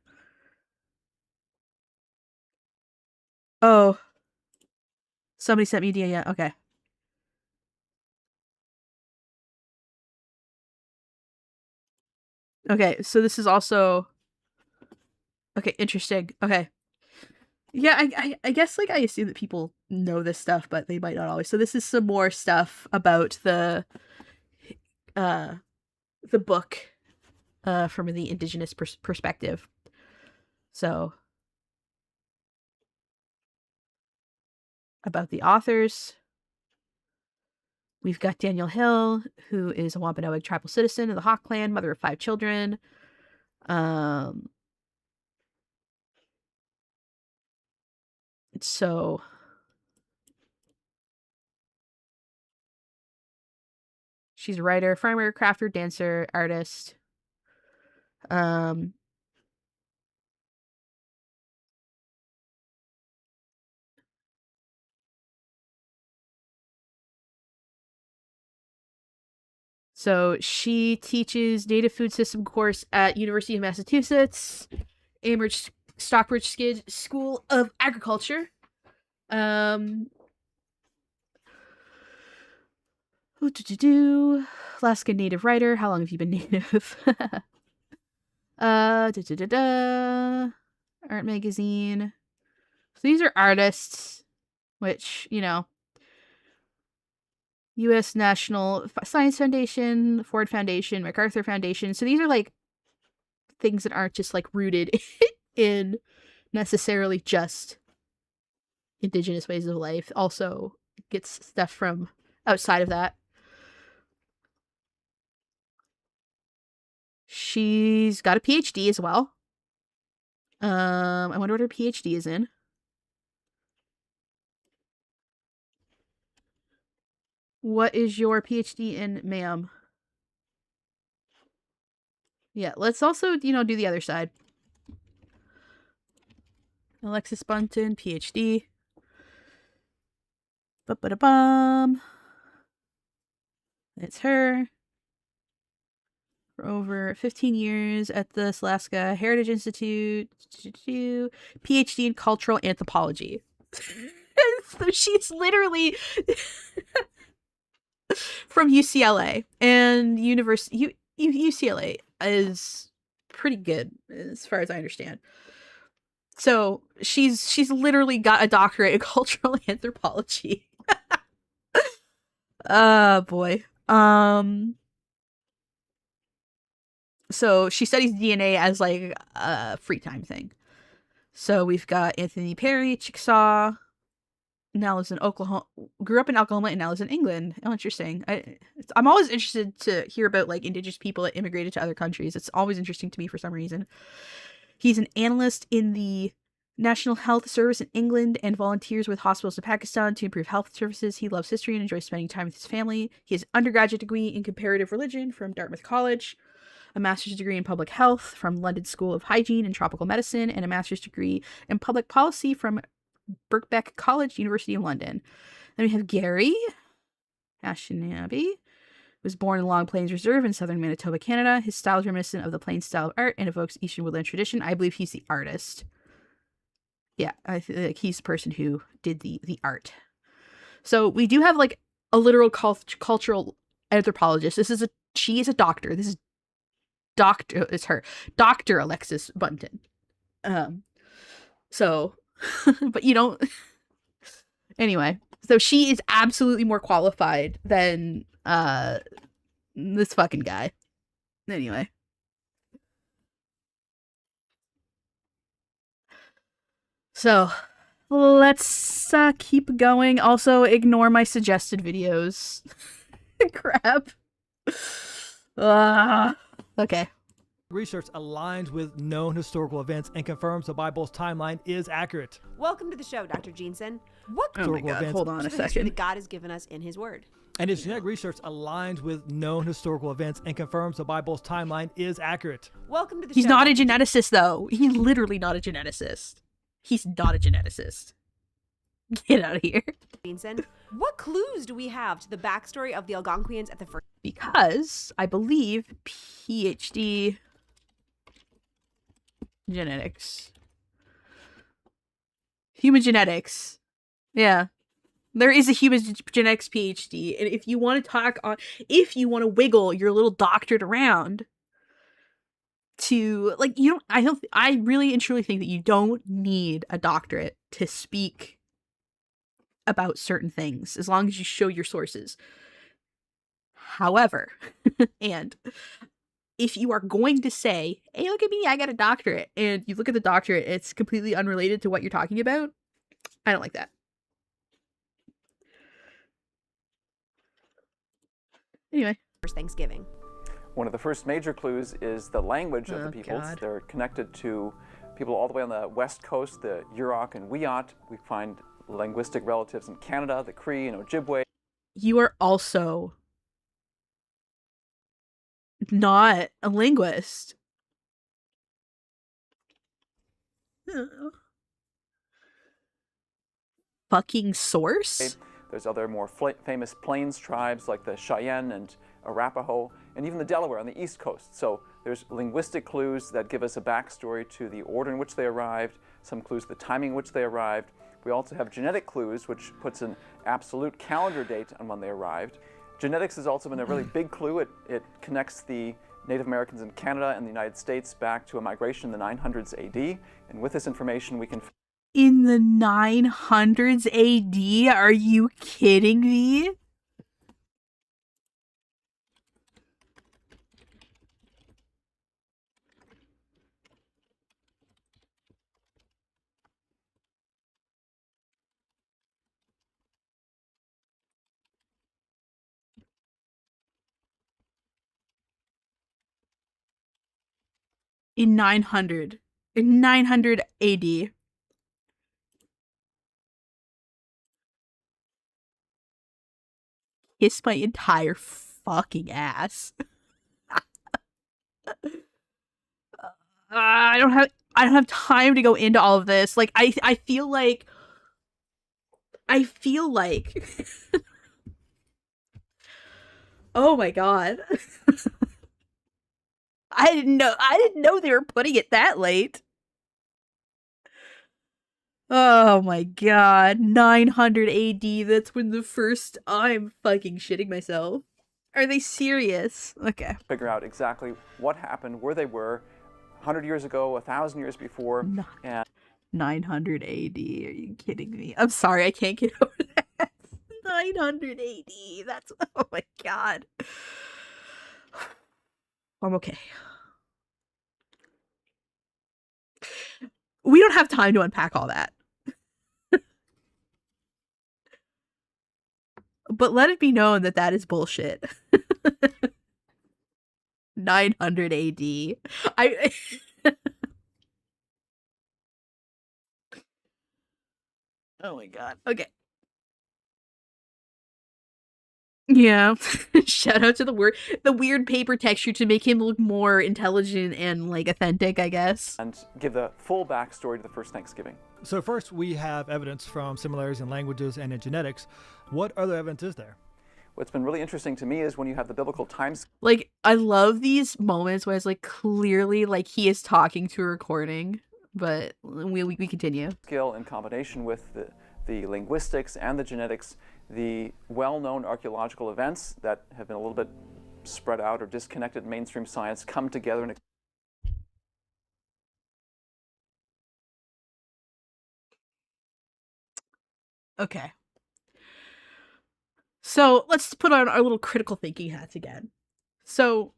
Oh, somebody sent me yeah. Okay. Okay, so this is also... Okay, interesting. Okay. Yeah, I guess, like, I assume that people know this stuff, but they might not always. So this is some more stuff about the book from the indigenous perspective. So, about the authors. We've got Daniel Hill, who is a Wampanoag tribal citizen of the Hawk Clan, mother of 5 children. So she's a writer, farmer, crafter, dancer, artist. So she teaches native food system course at University of Massachusetts, Stockbridge School of Agriculture. Alaska Native writer. How long have you been native? Art magazine. So these are artists, which, you know, U.S. National Science Foundation, Ford Foundation, MacArthur Foundation. So these are like things that aren't just like rooted in necessarily just indigenous ways of life. Also gets stuff from outside of that. She's got a PhD as well. I wonder what her PhD is in. What is your PhD in, ma'am? Yeah, let's also, do the other side. Alexis Bunton, PhD. Ba-ba-da-bum. It's her. For over 15 years at the Alaska Heritage Institute. PhD in cultural anthropology. So she's literally from UCLA. And UCLA is pretty good as far as I understand. So she's literally got a doctorate in cultural anthropology. Boy. So she studies DNA as like a free time thing. So we've got Anthony Perry, Chickasaw, now lives in Oklahoma, grew up in Oklahoma and now lives in England. Oh, interesting. I'm always interested to hear about like indigenous people that immigrated to other countries. It's always interesting to me for some reason. He's an analyst in the National Health Service in England and volunteers with hospitals in Pakistan to improve health services. He loves history and enjoys spending time with his family. He has an undergraduate degree in comparative religion from Dartmouth College, a master's degree in public health from London School of Hygiene and Tropical Medicine, and a master's degree in public policy from Birkbeck College, University of London. Then we have Gary Ashinabi, was born in Long Plains Reserve in southern Manitoba, Canada. His style is reminiscent of the Plains style of art and evokes Eastern woodland tradition. I believe he's the artist. Yeah, I think he's the person who did the art. So we do have like a literal cultural anthropologist. She is a doctor. This is it's her, Dr. Alexis Bunton. So, but you don't. Anyway, so she is absolutely more qualified than this fucking guy. Anyway. So, let's keep going. Also, ignore my suggested videos. Crap. Okay. Research aligns with known historical events and confirms the Bible's timeline is accurate. Welcome to the show, Dr. Jensen. What historical events? Hold on a history second. that God has given us in his word? And his genetic research aligns with known historical events and confirms the Bible's timeline is accurate. Welcome to the He's show. not a geneticist, though. He's literally not a geneticist. He's not a geneticist. Get out of here. Jensen, what clues do we have to the backstory of the Algonquians at the first? Because I believe PhD genetics. Human genetics. Yeah. There is a human genetics PhD. And if you want to wiggle your little doctorate around to, like, I really and truly think that you don't need a doctorate to speak about certain things as long as you show your sources. However, and if you are going to say, hey, look at me, I got a doctorate, and you look at the doctorate, it's completely unrelated to what you're talking about, I don't like that. Anyway. First Thanksgiving. One of the first major clues is the language of the peoples. God. They're connected to people all the way on the west coast, the Yurok and Wiyot. We find linguistic relatives in Canada, the Cree and Ojibwe. You are also not a linguist. Fucking source? There's other more famous plains tribes like the Cheyenne and Arapaho, and even the Delaware on the east coast. So there's linguistic clues that give us a backstory to the order in which they arrived, some clues to the timing in which they arrived. We also have genetic clues, which puts an absolute calendar date on when they arrived. Genetics has also been a really big clue. It connects the Native Americans in Canada and the United States back to a migration in the 900s AD. And with this information, we can... In the 900s AD? Are you kidding me? In 900 AD. Kiss my entire fucking ass. I don't have time to go into all of this. Like I feel like oh my god. I didn't know they were putting it that late. Oh my god. 900 AD. That's when the first I'm fucking shitting myself. Are they serious? Okay. Figure out exactly what happened, where they were 100 years ago, 1,000 years before, and 900 AD. Are you kidding me? I'm sorry, I can't get over that. 900 AD. That's, oh my god. I'm okay. We don't have time to unpack all that. But let it be known that that is bullshit. 900 AD. Oh my god. Okay. Yeah. Shout out to the weird paper texture to make him look more intelligent and like authentic, I guess. and give the full backstory to the first Thanksgiving. So first, we have evidence from similarities in languages and in genetics. What other evidence is there? What's been really interesting to me is when you have the biblical time Like, I love these moments where it's like clearly like he is talking to a recording, but we continue. scale in combination with the linguistics and the genetics, the well-known archaeological events that have been a little bit spread out or disconnected in mainstream science come together in a Okay. So let's put on our little critical thinking hats again. So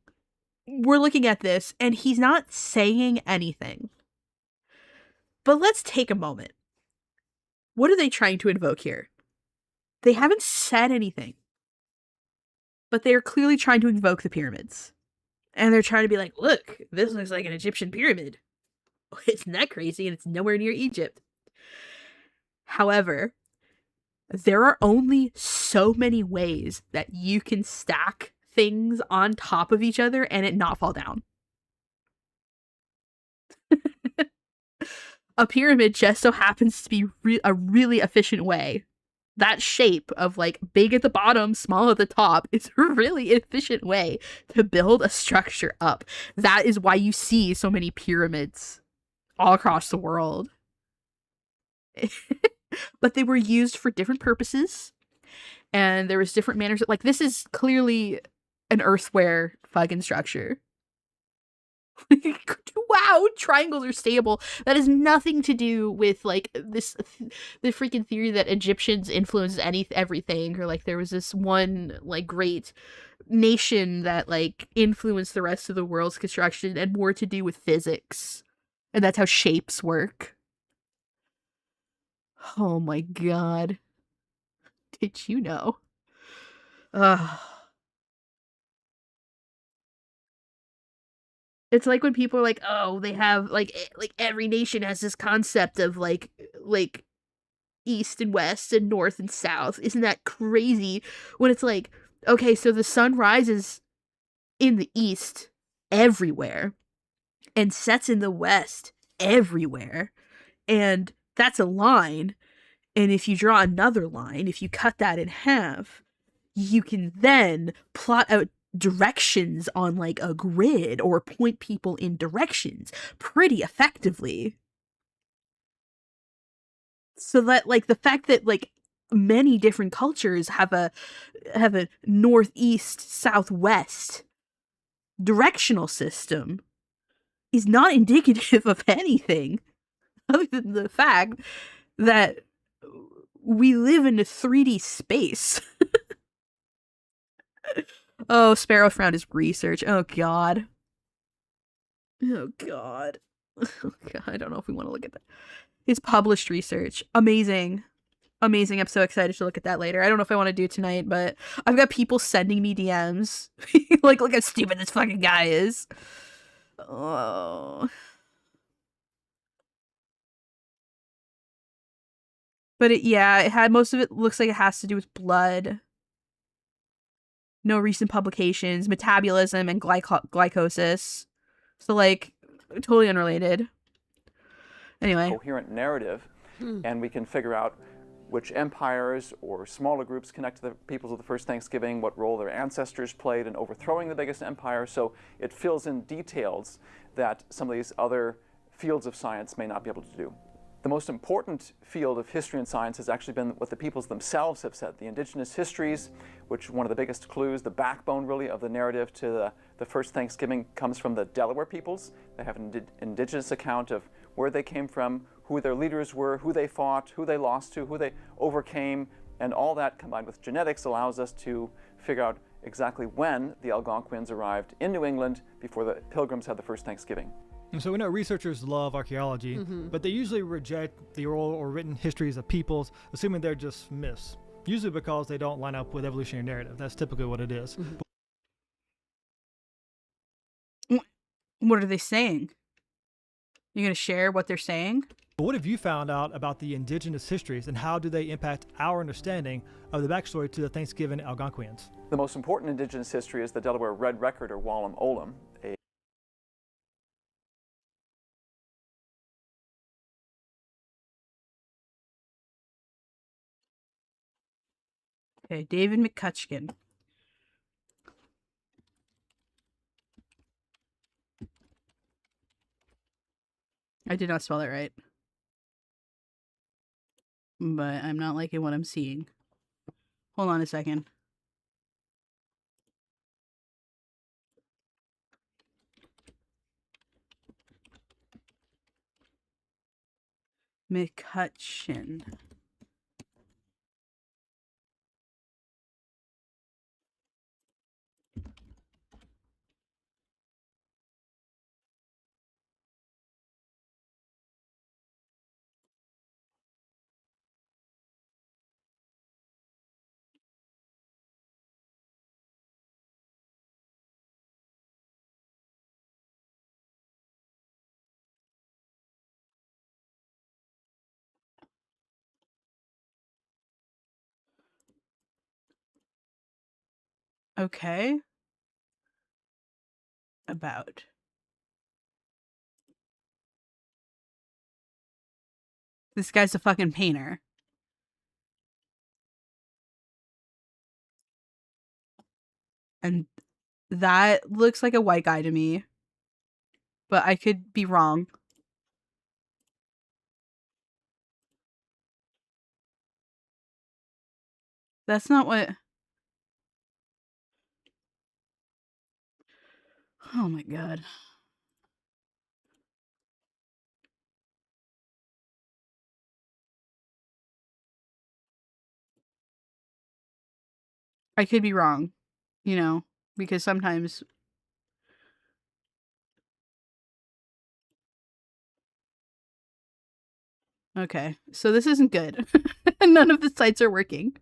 we're looking at this and he's not saying anything. But let's take a moment. What are they trying to invoke here? They haven't said anything. But they are clearly trying to invoke the pyramids. And they're trying to be like, look, this looks like an Egyptian pyramid. Isn't that crazy? And it's nowhere near Egypt. However, there are only so many ways that you can stack things on top of each other and it not fall down. A pyramid just so happens to be a really efficient way. That shape of like big at the bottom, small at the top is a really efficient way to build a structure up. That is why you see so many pyramids all across the world. But they were used for different purposes. And there was different manners. Like, this is clearly an earthware fucking structure. Wow, triangles are stable. That has nothing to do with like the freaking theory that Egyptians influenced everything, or like there was this one like great nation that like influenced the rest of the world's construction, and more to do with physics, and that's how shapes work. Oh my god. Did you know? It's like when people are like, oh, they have like every nation has this concept of like east and west and north and south. Isn't that crazy? When it's like, okay, so the sun rises in the east everywhere and sets in the west everywhere. And that's a line. And if you draw another line, if you cut that in half, you can then plot out directions on like a grid or point people in directions pretty effectively. So that like the fact that like many different cultures have a northeast southwest directional system is not indicative of anything other than the fact that we live in a 3D space. Oh, Sparrow found his research. Oh, God. Oh, God. Oh, God. I don't know if we want to look at that. His published research. Amazing. Amazing. I'm so excited to look at that later. I don't know if I want to do it tonight, but I've got people sending me DMs. Like, look how stupid this fucking guy is. Oh. But most of it looks like it has to do with blood. No recent publications, metabolism, and glycosis. So, like, totally unrelated. Anyway. Coherent narrative, and we can figure out which empires or smaller groups connect to the peoples of the first Thanksgiving, what role their ancestors played in overthrowing the biggest empire. So it fills in details that some of these other fields of science may not be able to do. The most important field of history and science has actually been what the peoples themselves have said. The indigenous histories, which one of the biggest clues, the backbone really of the narrative to the first Thanksgiving, comes from the Delaware peoples. They have an indigenous account of where they came from, who their leaders were, who they fought, who they lost to, who they overcame, and all that combined with genetics allows us to figure out exactly when the Algonquians arrived in New England before the Pilgrims had the first Thanksgiving. And so we know researchers love archaeology, but they usually reject the oral or written histories of peoples, assuming they're just myths, usually because they don't line up with evolutionary narrative. That's typically what it is. What are they saying? You gonna share what they're saying? But what have you found out about the indigenous histories, and how do they impact our understanding of the backstory to the Thanksgiving Algonquians? The most important indigenous history is the Delaware Red Record, or Wallem Olem. Okay, David McCutcheon. I did not spell that right. But I'm not liking what I'm seeing. Hold on a second. McCutcheon. Okay. About. This guy's a fucking painter. And that looks like a white guy to me. But I could be wrong. That's not what... Oh my god. I could be wrong, you know, because sometimes... Okay, so this isn't good. None of the sites are working.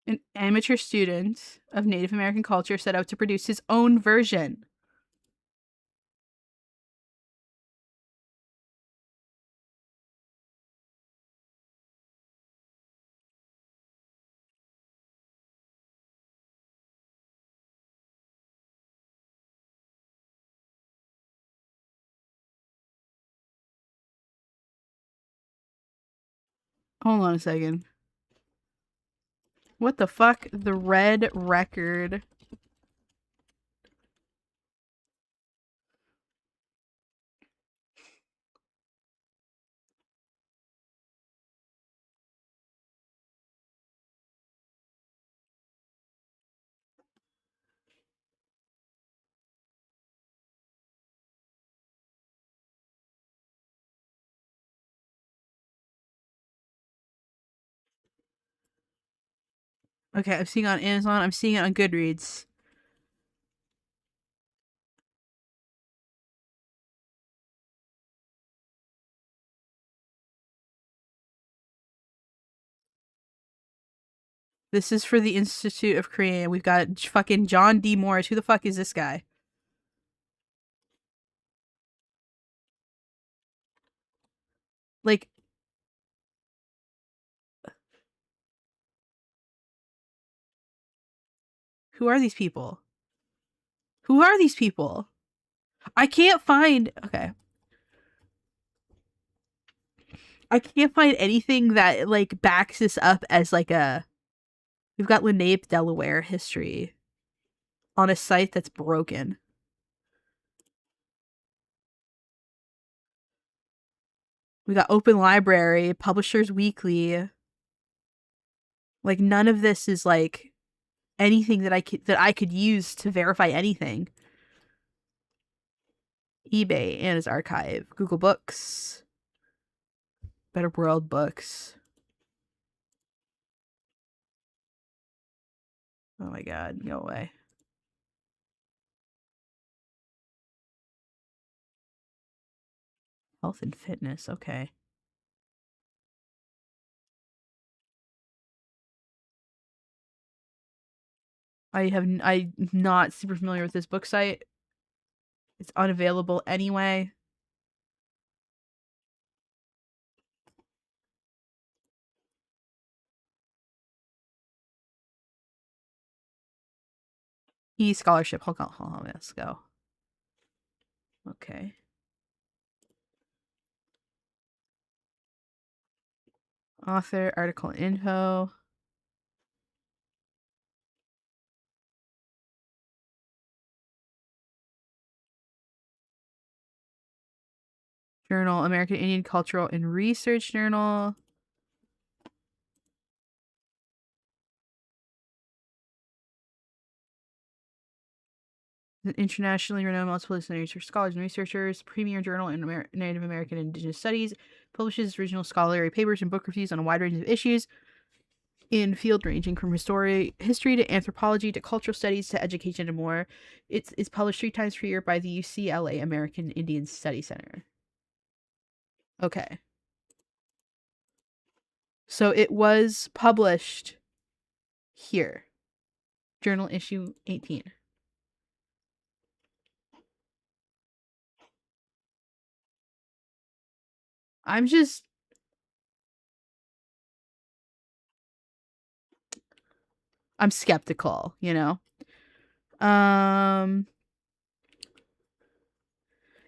An amateur student of Native American culture set out to produce his own version. Hold on a second. What the fuck? The Red Record. Okay, I'm seeing it on Amazon. I'm seeing it on Goodreads. This is for the Institute of Creating. We've got fucking John D. Morris. Who the fuck is this guy? Like, who are these people? Who are these people? I can't find... Okay. I can't find anything that, like, backs this up as, like, a... We've got Lenape, Delaware history on a site that's broken. We got Open Library, Publishers Weekly. Like, none of this is, like, anything that I could use to verify anything. eBay, Anna's Archive, Google Books, Better World Books. Oh my god, go away. Health and fitness, okay. I'm not super familiar with this book site. It's unavailable anyway. E-scholarship. Hold on, let's go. Okay. Author, article info. Journal, American Indian Cultural and Research Journal. An internationally renowned multidisciplinary research scholars and researchers, premier journal in Native American Indigenous Studies, publishes original scholarly papers and book reviews on a wide range of issues in field ranging from history to anthropology to cultural studies to education and more. It's published 3 times per year by the UCLA American Indian Study Center. Okay. So it was published here. Journal issue 18. I'm skeptical, you know?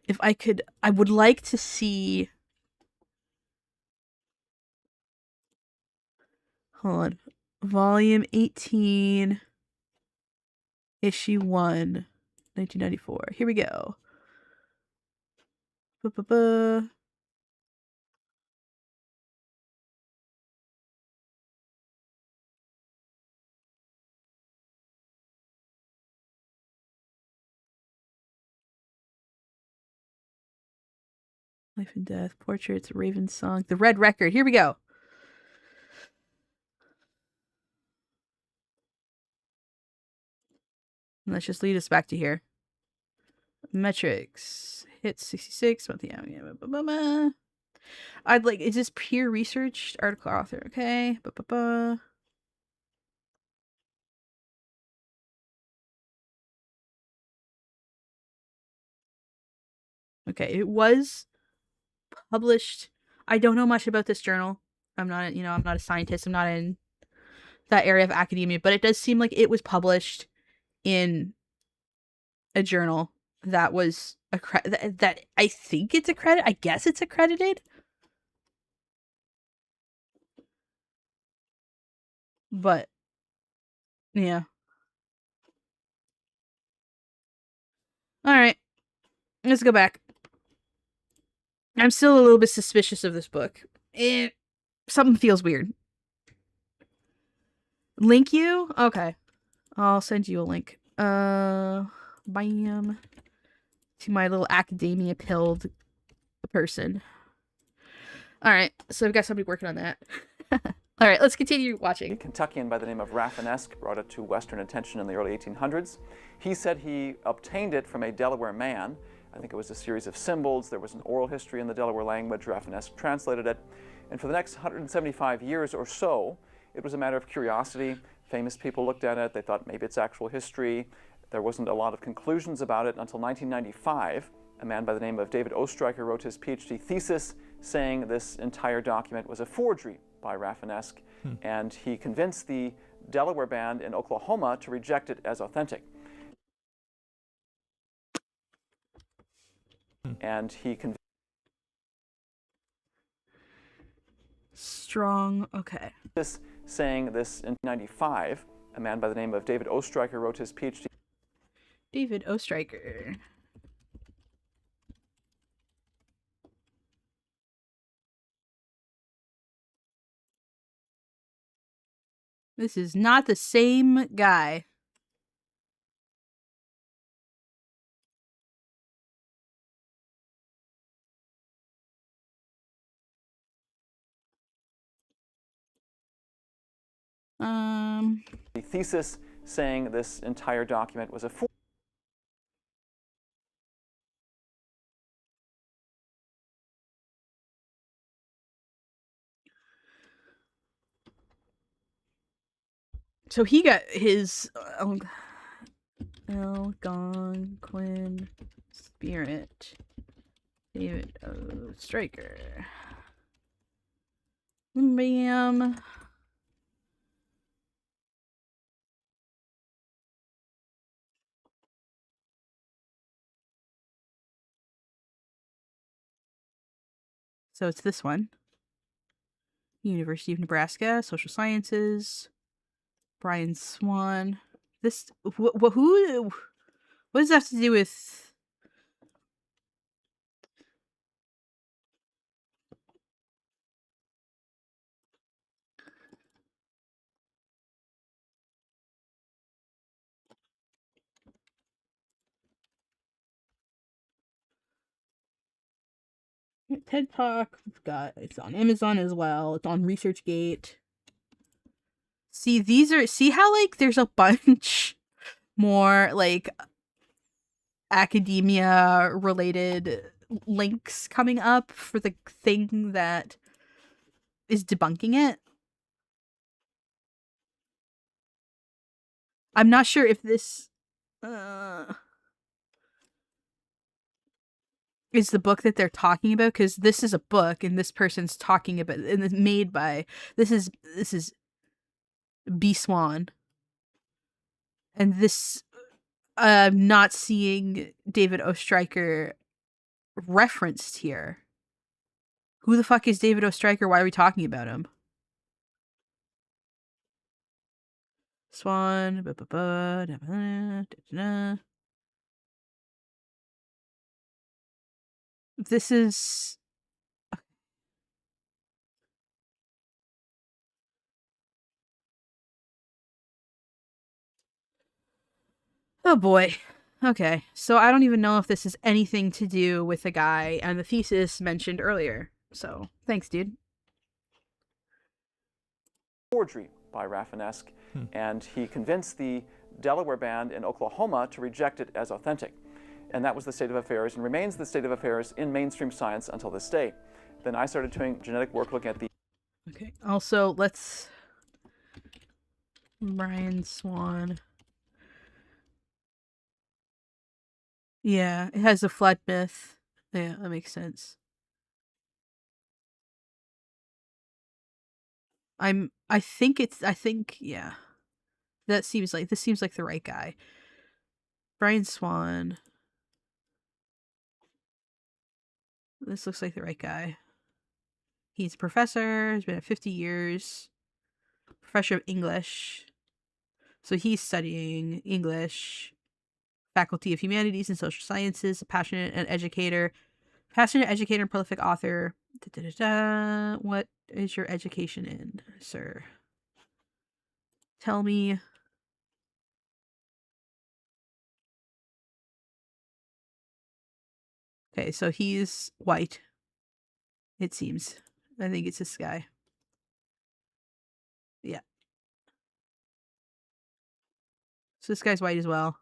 If I could, I would like to see... Hold on. Volume 18, issue 1, 1994. Here we go. Ba-ba-ba. Life and Death, Portraits, Raven Song, The Red Record. Here we go. Let's just lead us back to here. Metrics. Hit 66. I'd like, is this peer researched? Article author. Okay. Okay, it was published. I don't know much about this journal. I'm not, I'm not a scientist. I'm not in that area of academia, but it does seem like it was published in a journal that was that I think it's accredited. I guess it's accredited. But yeah. All right. Let's go back. I'm still a little bit suspicious of this book. Something feels weird. Link you? Okay. I'll send you a link. Bam. To my little academia pilled person. Alright, so I've got somebody working on that. Alright, let's continue watching. A Kentuckian by the name of Rafinesque brought it to Western attention in the early 1800s. He said he obtained it from a Delaware man. I think it was a series of symbols. There was an oral history in the Delaware language. Rafinesque translated it. And for the next 175 years or so, it was a matter of curiosity. Famous people looked at it. They thought maybe it's actual history. There wasn't a lot of conclusions about it until 1995. A man by the name of David Oestreicher wrote his PhD thesis saying this entire document was a forgery by Rafinesque, and he convinced the Delaware band in Oklahoma to reject it as authentic. And he Strong. Okay. saying this in 1995, a man by the name of David Ostreicher wrote his PhD. David Ostreicher. This is not the same guy. The thesis saying this entire document was a So he got his Algonquin spirit. David Ostreicher. Bam. So it's this one. University of Nebraska, Social Sciences. Brian Swan. This who? What does that have to do with? TED Talk. It's on Amazon as well. It's on ResearchGate. See how like there's a bunch more like academia related links coming up for the thing that is debunking it. I'm not sure if this is the book that they're talking about, because this is a book and this person's talking about, and it's made by this is B Swan, and this I'm not seeing David Ostreicher referenced here. Who the fuck is David Ostreicher? Why are we talking about him? Swan. This is. Oh boy. Okay, so I don't even know if this has anything to do with the guy and the thesis mentioned earlier. So, thanks, dude. Forgery by Rafinesque, and he convinced the Delaware band in Oklahoma to reject it as authentic. And that was the state of affairs and remains the state of affairs in mainstream science until this day. Then I started doing genetic work looking at the... Okay, also, let's... Brian Swan. Yeah, it has a flood myth. Yeah, that makes sense. I think, yeah. This seems like the right guy. Brian Swan. This looks like the right guy. He's a professor. He's been at 50 years. Professor of English. So he's studying English. Faculty of Humanities and Social Sciences. A passionate educator and prolific author. What is your education in, sir? Tell me. Okay, so he's white. It seems. I think it's this guy. Yeah. So this guy's white as well.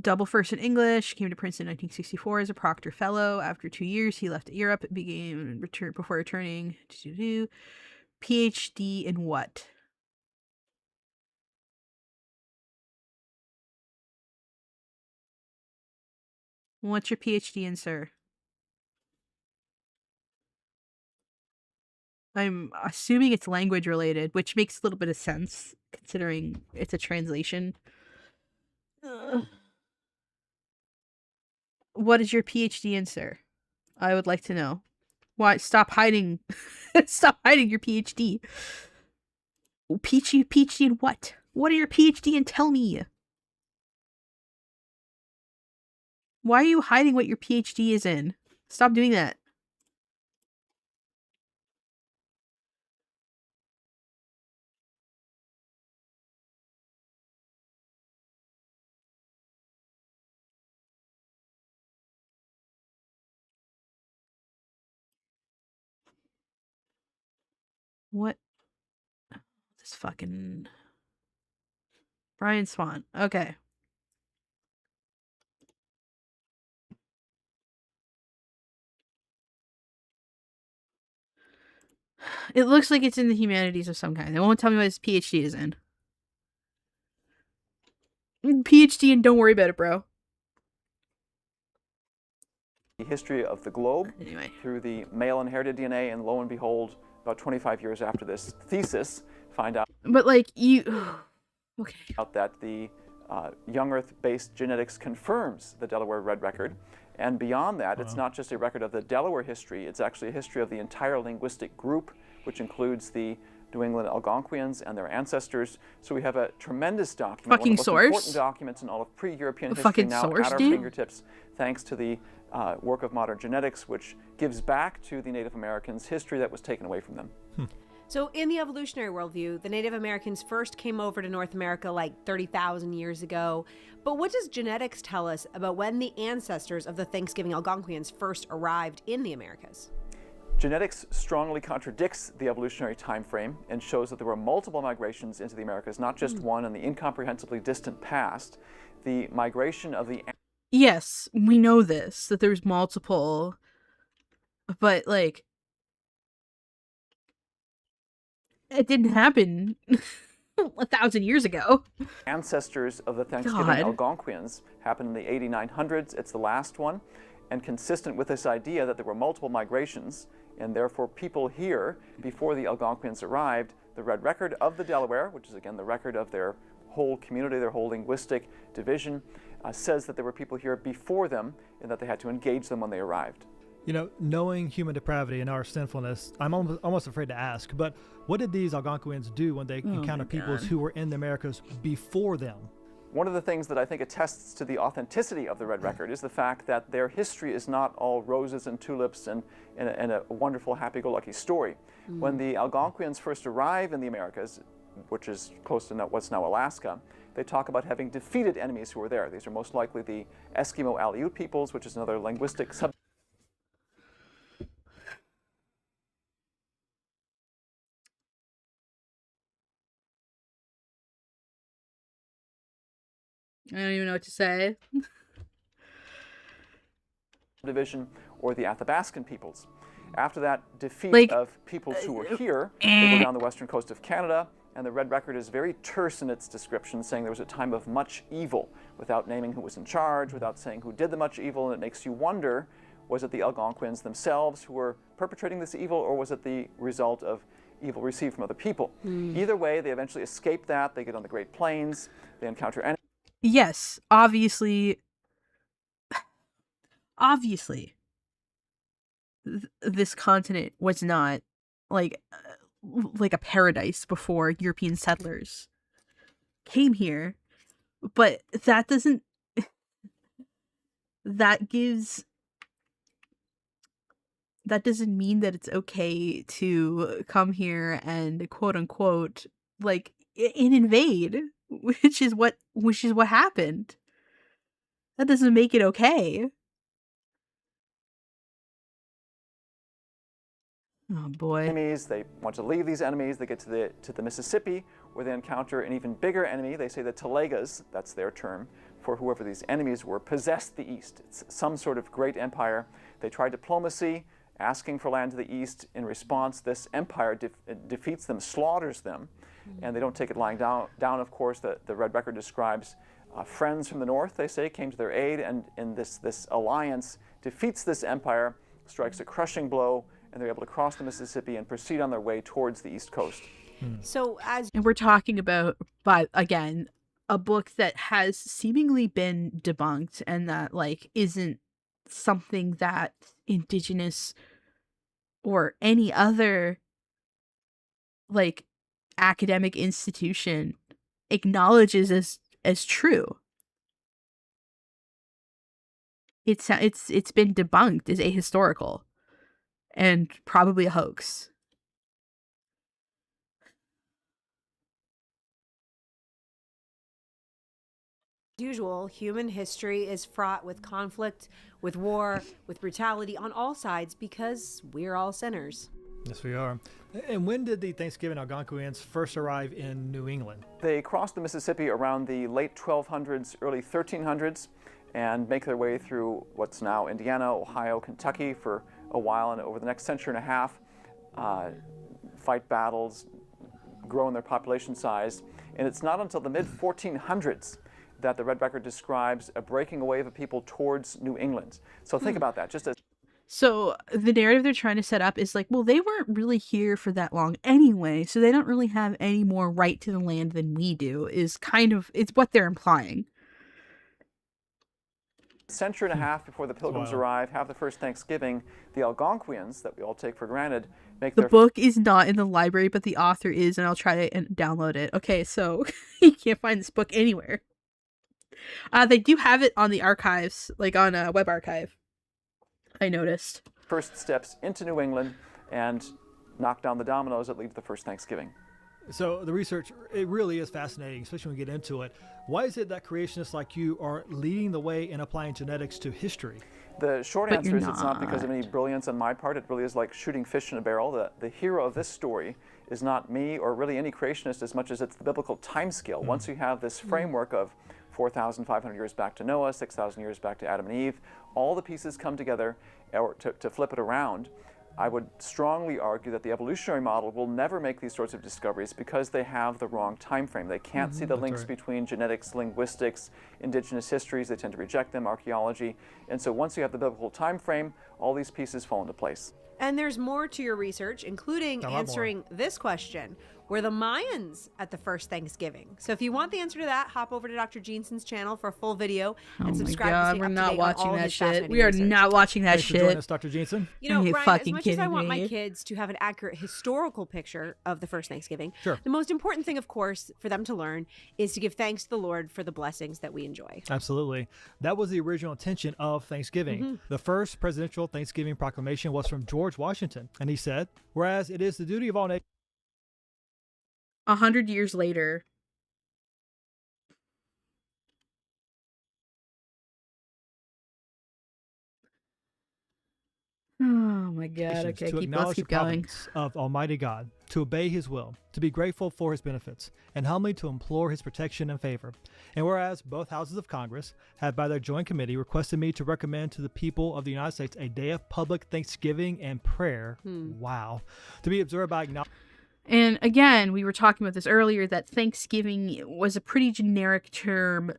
Double first in English. Came to Princeton in 1964 as a Proctor Fellow. After 2 years, he left Europe. Before returning to do PhD in what? What's your PhD in, sir? I'm assuming it's language related, which makes a little bit of sense considering it's a translation. What is your PhD in, sir? I would like to know. Why? Stop hiding. Stop hiding your PhD. PhD in what? What are your PhD in? Tell me. Why are you hiding what your PhD is in? Stop doing that. What? This fucking... Brian Swan. Okay. It looks like it's in the humanities of some kind. They won't tell me what his PhD is in. PhD and don't worry about it, bro. The history of the globe Anyway. through the male inherited DNA, and lo and behold, about 25 years after this thesis, find out But like you... Okay. that the Young Earth-based genetics confirms the Delaware Red Record. And beyond that, it's not just a record of the Delaware history, it's actually a history of the entire linguistic group, which includes the New England Algonquians and their ancestors. So we have a tremendous document, Fucking one of the most source? important documents in all of pre-European history Fucking now source, at our dude? fingertips, thanks to the work of modern genetics, which gives back to the Native Americans history that was taken away from them. So in the evolutionary worldview, the Native Americans first came over to North America like 30,000 years ago. But what does genetics tell us about when the ancestors of the Thanksgiving Algonquians first arrived in the Americas? Genetics strongly contradicts the evolutionary time frame and shows that there were multiple migrations into the Americas, not just one in the incomprehensibly distant past. The migration of the... Yes, we know this, that there's multiple, but like, it didn't happen 1,000 years ago. ancestors of the Thanksgiving God. Algonquians happened in the 8900s. It's the last one. And consistent with this idea that there were multiple migrations, and therefore people here, before the Algonquians arrived, the Red Record of the Delaware, which is again the record of their whole community, their whole linguistic division, says that there were people here before them and that they had to engage them when they arrived. You know, knowing human depravity and our sinfulness, I'm almost afraid to ask, but what did these Algonquins do when they encountered peoples who were in the Americas before them? One of the things that I think attests to the authenticity of the Red Record is the fact that their history is not all roses and tulips and a wonderful happy-go-lucky story. When the Algonquians first arrive in the Americas, which is close to what's now Alaska, they talk about having defeated enemies who were there. These are most likely the Eskimo Aleut peoples, which is another linguistic sub. I don't even know what to say. Division, or the Athabascan peoples. After that defeat of peoples who were here, they go down the western coast of Canada, and the Red Record is very terse in its description, saying there was a time of much evil, without naming who was in charge, without saying who did the much evil, and it makes you wonder, was it the Algonquins themselves who were perpetrating this evil, or was it the result of evil received from other people? Either way, they eventually escape that, they get on the Great Plains, they encounter enemies. Yes, obviously, this continent was not like a paradise before European settlers came here, but that doesn't mean that it's okay to come here and quote unquote like invade, which is what happened. That doesn't make it okay. Oh boy. Enemies, they want to leave these enemies, they get to the Mississippi, where they encounter an even bigger enemy. They say the Telegas, that's their term, for whoever these enemies were, possessed the East. It's some sort of great empire. They try diplomacy, asking for land to the East. In response, this empire defeats them, slaughters them, and they don't take it lying down. Of course, the Red Record describes friends from the north, they say, came to their aid, and this alliance defeats this empire, strikes a crushing blow, and they're able to cross the Mississippi and proceed on their way towards the East Coast. So And we're talking about, but again, a book that has seemingly been debunked and that like isn't something that Indigenous or any other like academic institution acknowledges as true. It's been debunked as ahistorical and probably a hoax. usual, human history is fraught with conflict, with war, with brutality on all sides because we're all sinners. Yes, we are. And when did the Thanksgiving Algonquians first arrive in New England? They crossed the Mississippi around the late 1200s, early 1300s, and make their way through what's now Indiana, Ohio, Kentucky for a while, and over the next century and a half, fight battles, grow in their population size. And it's not until the mid-1400s that the Red Record describes a breaking away of a people towards New England. So think about that. Just as So the narrative they're trying to set up is like, well, they weren't really here for that long anyway, so they don't really have any more right to the land than we do, is kind of, it's what they're implying. century and a half before the Pilgrims arrive, have the first Thanksgiving, the Algonquians, that we all take for granted, make The their book is not in the library, but the author is, and I'll try to download it. Okay, so you can't find this book anywhere. They do have it on the archives, like on a web archive, I noticed. first steps into New England and knock down the dominoes that lead to the first Thanksgiving. So the research, it really is fascinating, especially when we get into it. Why is it that creationists like you are leading the way in applying genetics to history? The short But answer you're is it's not because of not. any brilliance on my part. It really is like shooting fish in a barrel. The hero of this story is not me or really any creationist as much as it's the biblical timescale. Once you have this framework of 4,500 years back to Noah, 6,000 years back to Adam and Eve, all the pieces come together, or to flip it around. I would strongly argue that the evolutionary model will never make these sorts of discoveries because they have the wrong time frame. They can't see the links between genetics, linguistics, indigenous histories. They tend to reject them, archaeology. And so once you have the biblical time frame, all these pieces fall into place. And there's more to your research, including answering this question. Were the Mayans at the first Thanksgiving? So if you want the answer to that, hop over to Dr. Jeanson's channel for a full video and subscribe to stay we're up to not date on watching all that his shit. fascinating We are research. not watching that Thanks for joining shit. us, Dr. Jeanson. You know, Are you Ryan, as fucking much as I kidding want my me? kids to have an accurate historical picture of the first Thanksgiving, Sure. the most important thing, of course, for them to learn is to give thanks to the Lord for the blessings that we enjoy. Absolutely. That was the original intention of Thanksgiving. The first presidential Thanksgiving proclamation was from George Washington, and he said, whereas it is the duty of all nations 100 years later. Oh my god, okay, to let's acknowledge keep the going. providence of Almighty God, to obey His will, to be grateful for His benefits, and humbly to implore His protection and favor. And whereas both houses of Congress have by their joint committee requested me to recommend to the people of the United States a day of public thanksgiving and prayer, wow, to be observed by And again, we were talking about this earlier, that Thanksgiving was a pretty generic term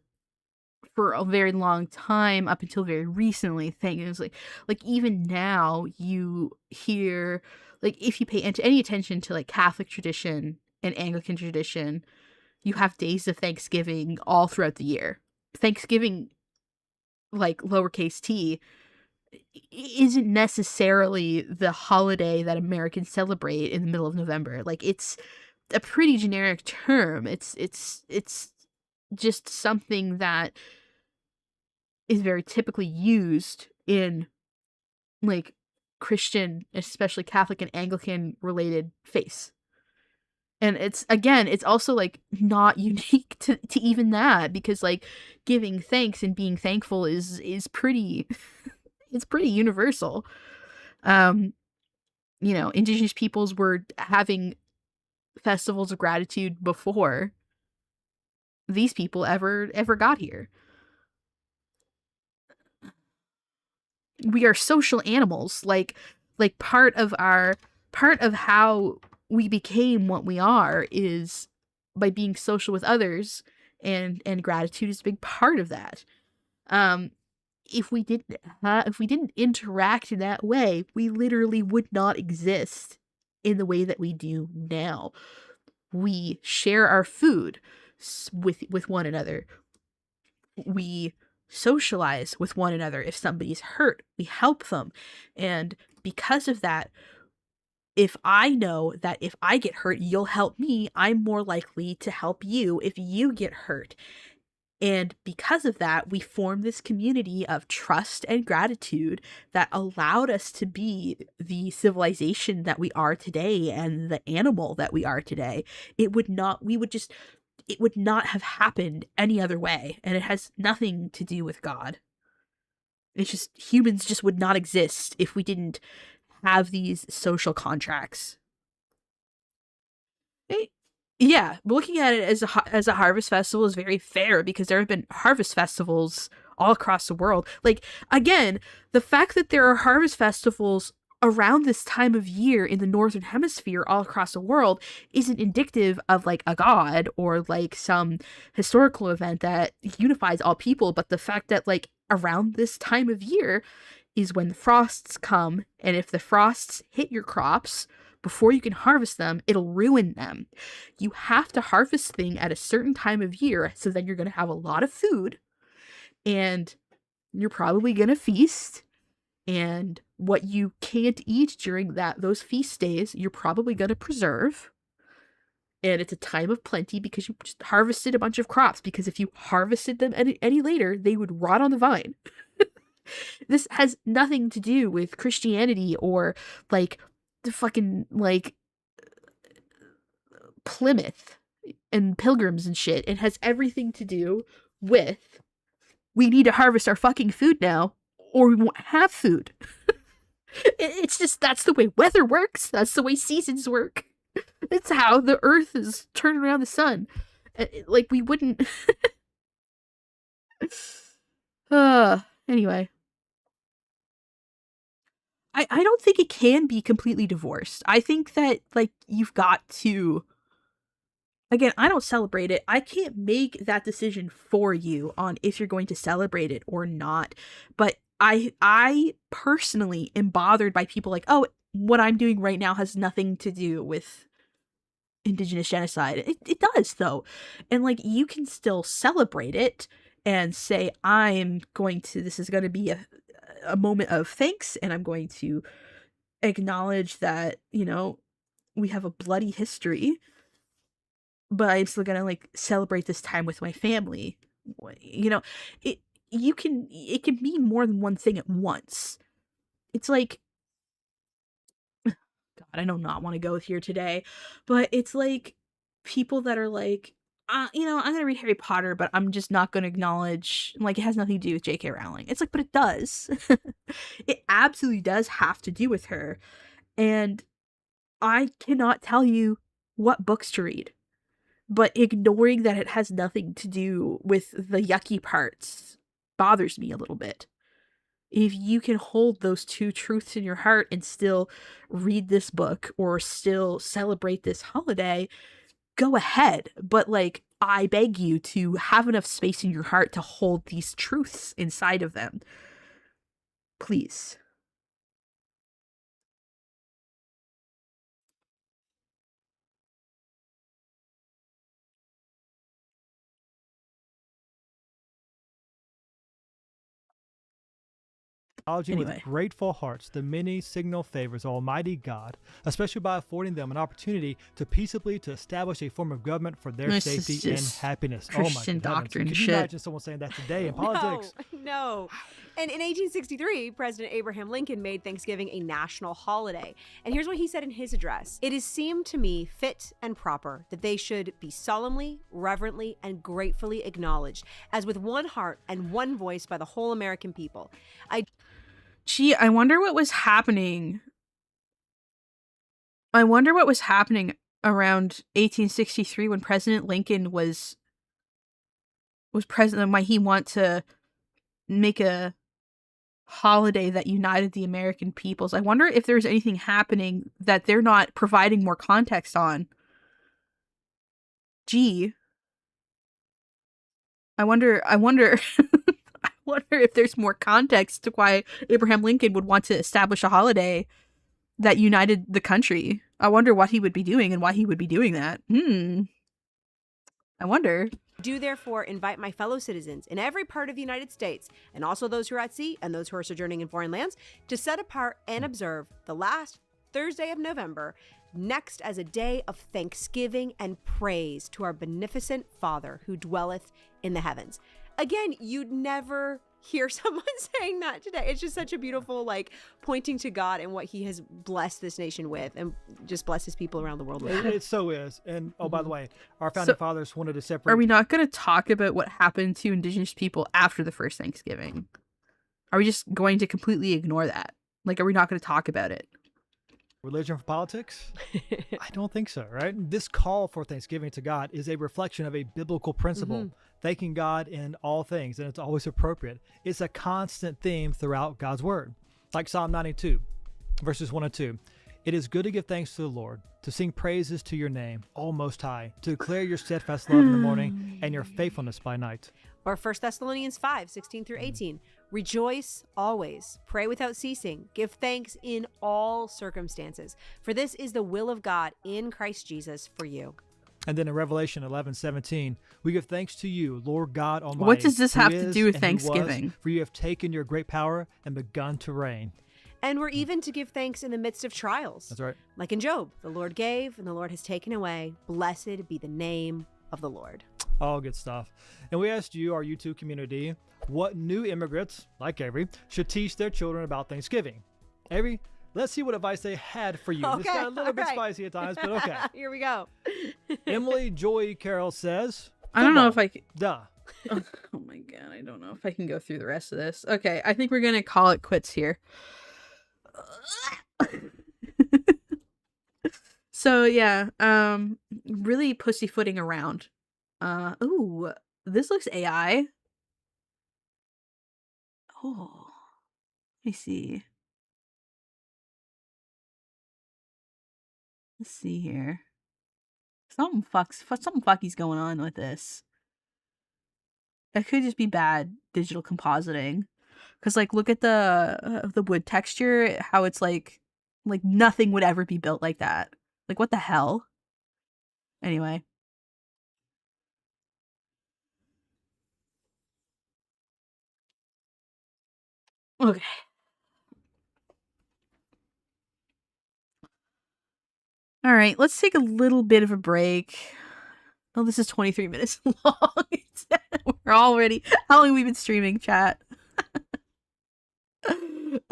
for a very long time, up until very recently. Things like even now you hear, like if you pay any attention to like Catholic tradition and Anglican tradition, you have days of Thanksgiving all throughout the year. Thanksgiving, like lowercase t, isn't necessarily the holiday that Americans celebrate in the middle of November. Like it's a pretty generic term. It's just something that is very typically used in like Christian, especially Catholic and Anglican related faiths. And it's also like not unique to even that, because like giving thanks and being thankful is pretty it's pretty universal. You know, indigenous peoples were having festivals of gratitude before these people ever got here. We are social animals. Like part of how we became what we are is by being social with others, and gratitude is a big part of that. if we didn't interact in that way, we literally would not exist in the way that we do now. We share our food with one another. We socialize with one another. If somebody's hurt, we help them. And because of that, if I know that if I get hurt, you'll help me, I'm more likely to help you if you get hurt. And because of that, we formed this community of trust and gratitude that allowed us to be the civilization that we are today and the animal that we are today. It would not have happened any other way. And it has nothing to do with God. It's just, humans just would not exist if we didn't have these social contracts. Yeah, looking at it as a harvest festival is very fair because there have been harvest festivals all across the world. Like, again, the fact that there are harvest festivals around this time of year in the Northern Hemisphere all across the world isn't indicative of like a god or like some historical event that unifies all people, but the fact that like around this time of year is when the frosts come, and if the frosts hit your crops before you can harvest them, it'll ruin them. You have to harvest things at a certain time of year, so then you're going to have a lot of food, and you're probably going to feast, and what you can't eat during those feast days, you're probably going to preserve. And it's a time of plenty because you just harvested a bunch of crops, because if you harvested them any later, they would rot on the vine. This has nothing to do with Christianity or like the fucking like Plymouth and pilgrims and shit. It has everything to do with we need to harvest our fucking food now or we won't have food. It's just, that's the way weather works. That's the way seasons work. It's how the earth is turning around the sun. Like, we wouldn't... Anyway. I don't think it can be completely divorced. I think that, like, you've got to... Again, I don't celebrate it. I can't make that decision for you on if you're going to celebrate it or not. But I personally am bothered by people like, oh, what I'm doing right now has nothing to do with Indigenous genocide. It does, though. And, like, you can still celebrate it and say, this is going to be a moment of thanks, and I'm going to acknowledge that, you know, we have a bloody history, but I'm still going to, like, celebrate this time with my family. You know, it can mean more than one thing at once. It's like, God, I do not want to go here today, but it's like people that are like, you know, I'm going to read Harry Potter, but I'm just not going to acknowledge, like, it has nothing to do with J.K. Rowling. It's like, but it does. It absolutely does have to do with her. And I cannot tell you what books to read, but ignoring that it has nothing to do with the yucky parts bothers me a little bit. If you can hold those two truths in your heart and still read this book or still celebrate this holiday, go ahead. But, like, I beg you to have enough space in your heart to hold these truths inside of them. Please. Acknowledging Anyway. with grateful hearts the many signal favors of Almighty God, especially by affording them an opportunity to peaceably to establish a form of government for their This is safety and just happiness. Christian oh my doctrine Could you shit. imagine someone saying that today in politics? No. And in 1863, President Abraham Lincoln made Thanksgiving a national holiday. And here's what he said in his address. "It has seemed to me fit and proper that they should be solemnly, reverently, and gratefully acknowledged, as with one heart and one voice by the whole American people. Gee, I wonder what was happening. I wonder what was happening around 1863 when President Lincoln was president, and why he wanted to make a holiday that united the American peoples. I wonder if there's anything happening that they're not providing more context on. Gee. I wonder wonder if there's more context to why Abraham Lincoln would want to establish a holiday that united the country. I wonder what he would be doing and why he would be doing that. I wonder. Do therefore invite my fellow citizens in every part of the United States, and also those who are at sea and those who are sojourning in foreign lands, to set apart and observe the last Thursday of November next as a day of thanksgiving and praise to our beneficent Father who dwelleth in the heavens. Again, you'd never hear someone saying that today. It's just such a beautiful, like, pointing to God and what he has blessed this nation with and just blessed his people around the world with. It so is. And oh, by the way, our founding fathers wanted to separate. Are we not going to talk about what happened to indigenous people after the first Thanksgiving? Are we just going to completely ignore that? Like, are we not going to talk about it? Religion for politics? I don't think so, right? This call for thanksgiving to God is a reflection of a biblical principle, thanking God in all things, and it's always appropriate. It's a constant theme throughout God's word. Like Psalm 92, verses 1 and 2. It is good to give thanks to the Lord, to sing praises to your name, O Most High, to declare your steadfast love in the morning and your faithfulness by night. Or 1 Thessalonians 5, 16 through 18. Rejoice always, pray without ceasing, give thanks in all circumstances, for this is the will of God in Christ Jesus for you. And then in Revelation 11:17, we give thanks to you, Lord God Almighty. What does this who have to is do with and who was, Thanksgiving? for you have taken your great power and begun to reign. And we're even to give thanks in the midst of trials. That's right. Like in Job, the Lord gave and the Lord has taken away. Blessed be the name of the Lord. All good stuff. And we asked you, our YouTube community, what new immigrants, like Avery, should teach their children about Thanksgiving. Avery, let's see what advice they had for you. This got a little bit spicy at times, but okay. Here we go. Emily Joy Carroll says, I don't know if I can. Duh. Oh my God, I don't know if I can go through the rest of this. Okay, I think we're going to call it quits here. So yeah, really pussyfooting around. Ooh, this looks AI. Oh, let me see. Let's see here. Something fucky's going on with this. That could just be bad digital compositing. Cause like, look at the wood texture, how it's like nothing would ever be built like that. Like, what the hell? Anyway. Okay. All right, let's take a little bit of a break. Oh, this is 23 minutes long. We're already... How long have we been streaming, chat?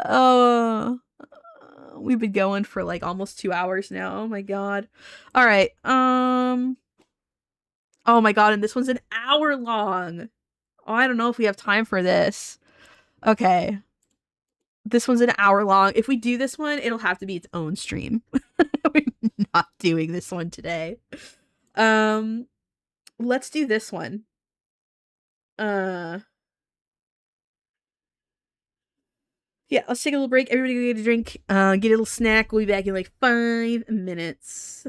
Oh... We've been going for like almost 2 hours now. Oh my God. All right. Oh my God. And this one's an hour long. Oh, I don't know if we have time for this. Okay. This one's an hour long. If we do this one, it'll have to be its own stream. We're not doing this one today. Let's do this one. Yeah, let's take a little break. Everybody go get a drink, get a little snack. We'll be back in like 5 minutes.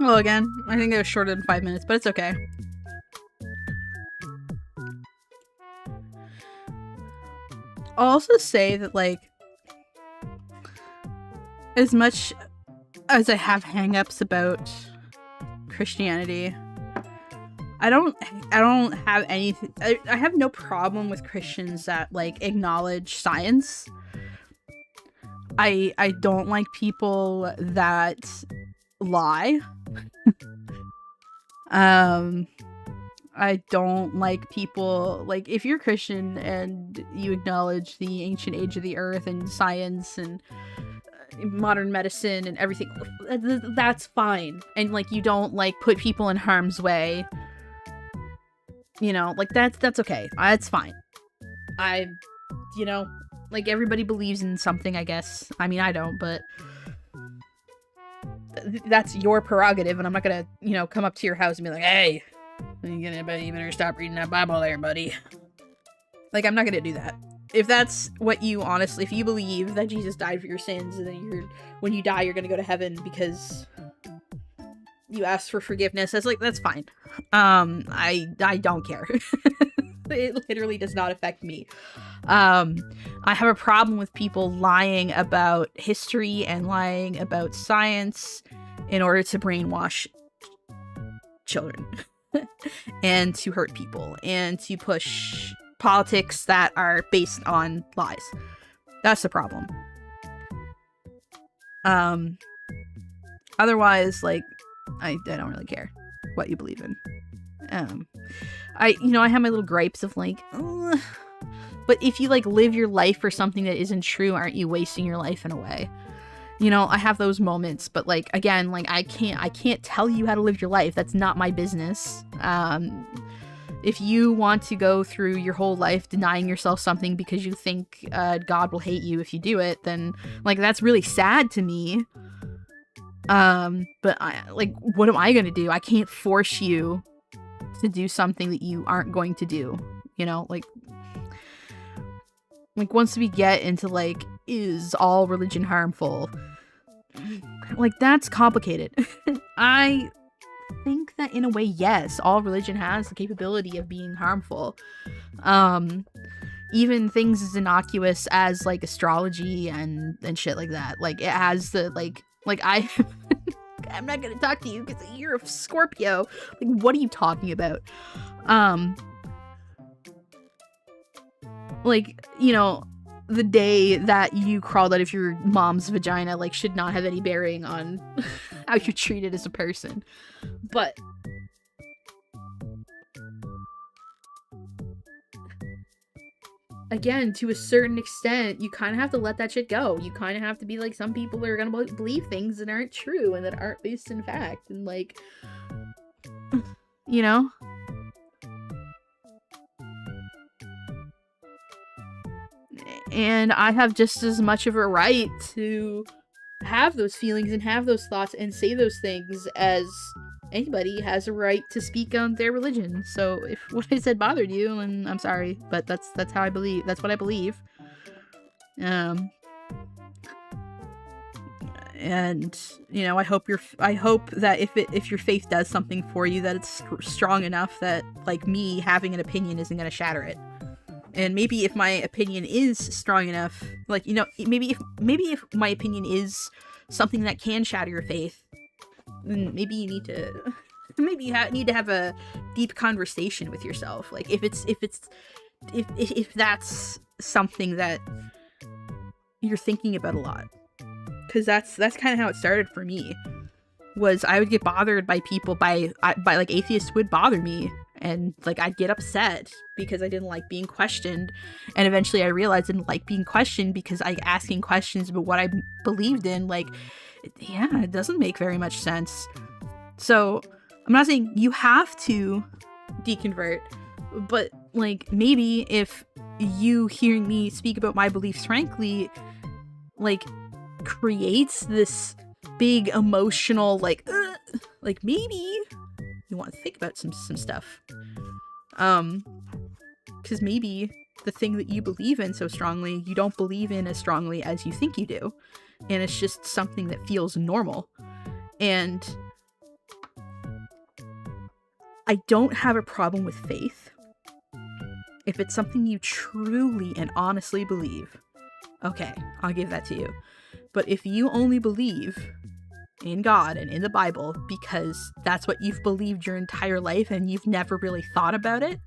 Well, again, I think it was shorter than 5 minutes, but it's okay. I'll also say that, like, as much as I have hang-ups about Christianity, I don't have anything. I have no problem with Christians that, like, acknowledge science. I don't like people that lie. I don't like people, like, if you're Christian and you acknowledge the ancient age of the earth and science and modern medicine and everything, that's fine. And, like, you don't, like, put people in harm's way, you know, like, that's okay. That's fine. You know, like, everybody believes in something, I guess. I mean, I don't, but that's your prerogative, and I'm not gonna, you know, come up to your house and be like, hey, you better stop reading that Bible there, buddy. Like, I'm not gonna do that. If that's what you honestly, if you believe that Jesus died for your sins and then when you die, you're gonna go to heaven because you asked for forgiveness, that's fine. I don't care. It literally does not affect me. I have a problem with people lying about history and lying about science in order to brainwash children and to hurt people and to push politics that are based on lies. That's the problem. Otherwise, like, I don't really care what you believe in. I have my little gripes of, like, ugh. But if you, like, live your life for something that isn't true, aren't you wasting your life in a way? You know, I have those moments, but, like, again, like, I can't tell you how to live your life. That's not my business. If you want to go through your whole life denying yourself something because you think God will hate you if you do it, then, like, that's really sad to me. But what am I gonna do? I can't force you to do something that you aren't going to do, you know? Like once we get into, like, is all religion harmful? Like, that's complicated. I think that in a way, yes, all religion has the capability of being harmful. Even things as innocuous as, like, astrology and shit like that. Like, it has the, like I'm not gonna talk to you because you're a Scorpio. Like, what are you talking about? Like, you know, the day that you crawled out of your mom's vagina, like, should not have any bearing on how you're treated as a person. But again, to a certain extent, you kind of have to let that shit go. You kind of have to be like, some people are gonna believe things that aren't true and that aren't based in fact, and, like, you know? And I have just as much of a right to have those feelings and have those thoughts and say those things as anybody has a right to speak on their religion. So if what I said bothered you, then I'm sorry, but that's how I believe. That's what I believe. And, you know, I hope that if your faith does something for you, that it's strong enough that, like, me having an opinion isn't going to shatter it. And maybe if my opinion is strong enough, like, you know, maybe if my opinion is something that can shatter your faith, then maybe you need to need to have a deep conversation with yourself. Like, if that's something that you're thinking about a lot, because that's kind of how it started for me. Was I would get bothered by people, by like, atheists would bother me, and, like, I'd get upset because I didn't like being questioned, and eventually I realized I didn't like being questioned because asking questions about what I believed in, like, it doesn't make very much sense. So I'm not saying you have to deconvert, but, like, maybe if you hearing me speak about my beliefs frankly, like, creates this big emotional, like maybe you want to think about some stuff, because maybe the thing that you believe in so strongly, you don't believe in as strongly as you think you do, and it's just something that feels normal. And I don't have a problem with faith. If it's something you truly and honestly believe, okay, I'll give that to you. But if you only believe in God and in the Bible because that's what you've believed your entire life and you've never really thought about it,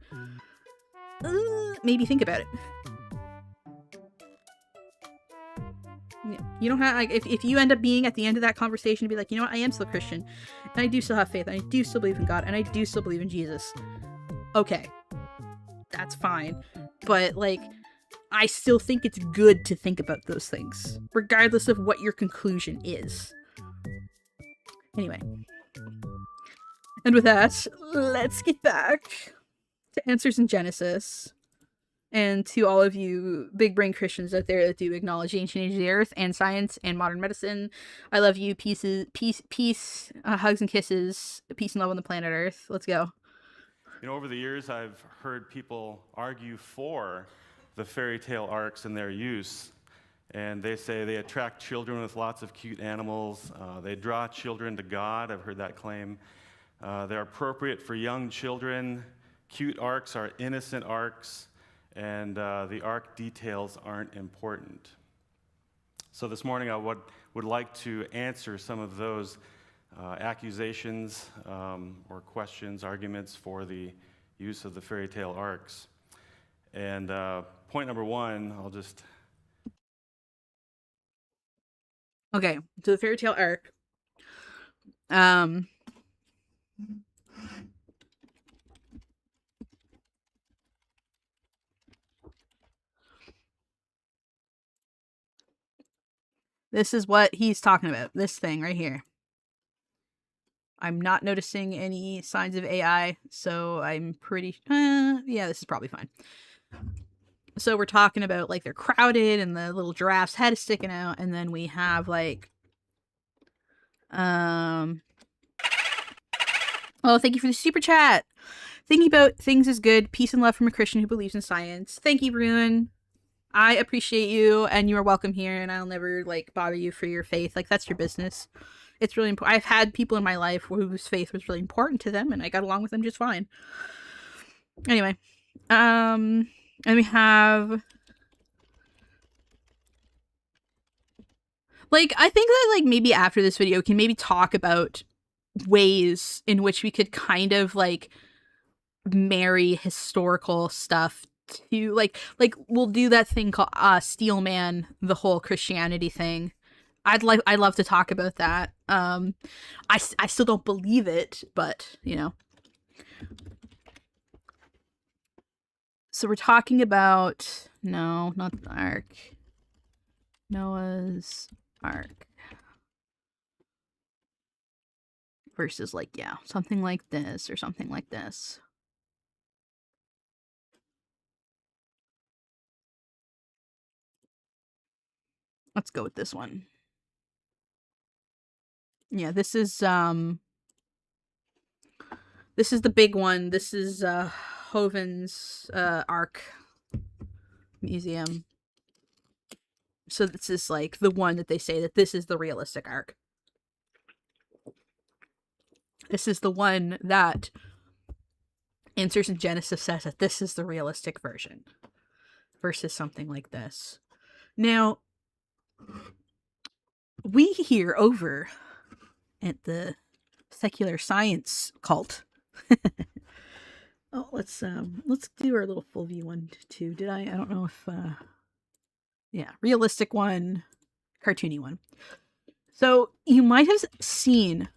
maybe think about it. Yeah, you don't have, like, if you end up being at the end of that conversation to be like, you know what, I am still Christian, and I do still have faith, and I do still believe in God, and I do still believe in Jesus. Okay, that's fine. But, like, I still think it's good to think about those things, regardless of what your conclusion is. Anyway. And with that, let's get back to Answers in Genesis. And to all of you big brain Christians out there that do acknowledge the ancient age of the earth and science and modern medicine, I love you. Peace, hugs and kisses, peace and love on the planet Earth. Let's go. You know, over the years, I've heard people argue for the fairy tale arcs and their use. And they say they attract children with lots of cute animals. They draw children to God. I've heard that claim. They're appropriate for young children. Cute arcs are innocent arcs. And the arc details aren't important. So this morning I would like to answer some of those accusations or questions, arguments for the use of the fairy tale arcs. And point number one, I'll just... Okay, to the fairy tale arc. This is what he's talking about. This thing right here. I'm not noticing any signs of AI, so I'm pretty... yeah, this is probably fine. So we're talking about, like, they're crowded and the little giraffe's head is sticking out, and then we have, like... Oh, thank you for the super chat! Thinking about things is good. Peace and love from a Christian who believes in science. Thank you, Bruin. I appreciate you, and you are welcome here, and I'll never, like, bother you for your faith. Like, that's your business. It's really important. I've had people in my life whose faith was really important to them, and I got along with them just fine. Anyway. And we have... Like, I think that, like, maybe after this video, we can maybe talk about ways in which we could kind of, like, marry historical stuff to, like we'll do that thing called Steelman, the whole Christianity thing. I'd love to talk about that. I still don't believe it, but, you know. So we're talking about, no, not the Ark. Noah's Ark. Versus, like, yeah, something like this or something like this. Let's go with this one. Yeah, this is the big one. This is Hoven's Ark Museum. So this is, like, the one that they say that this is the realistic Ark. This is the one that Answers in Genesis says that this is the realistic version versus something like this. Now, we here over at the secular science cult. Oh, let's do our little full view one too. Did I don't know if yeah, realistic one, cartoony one. So you might have seen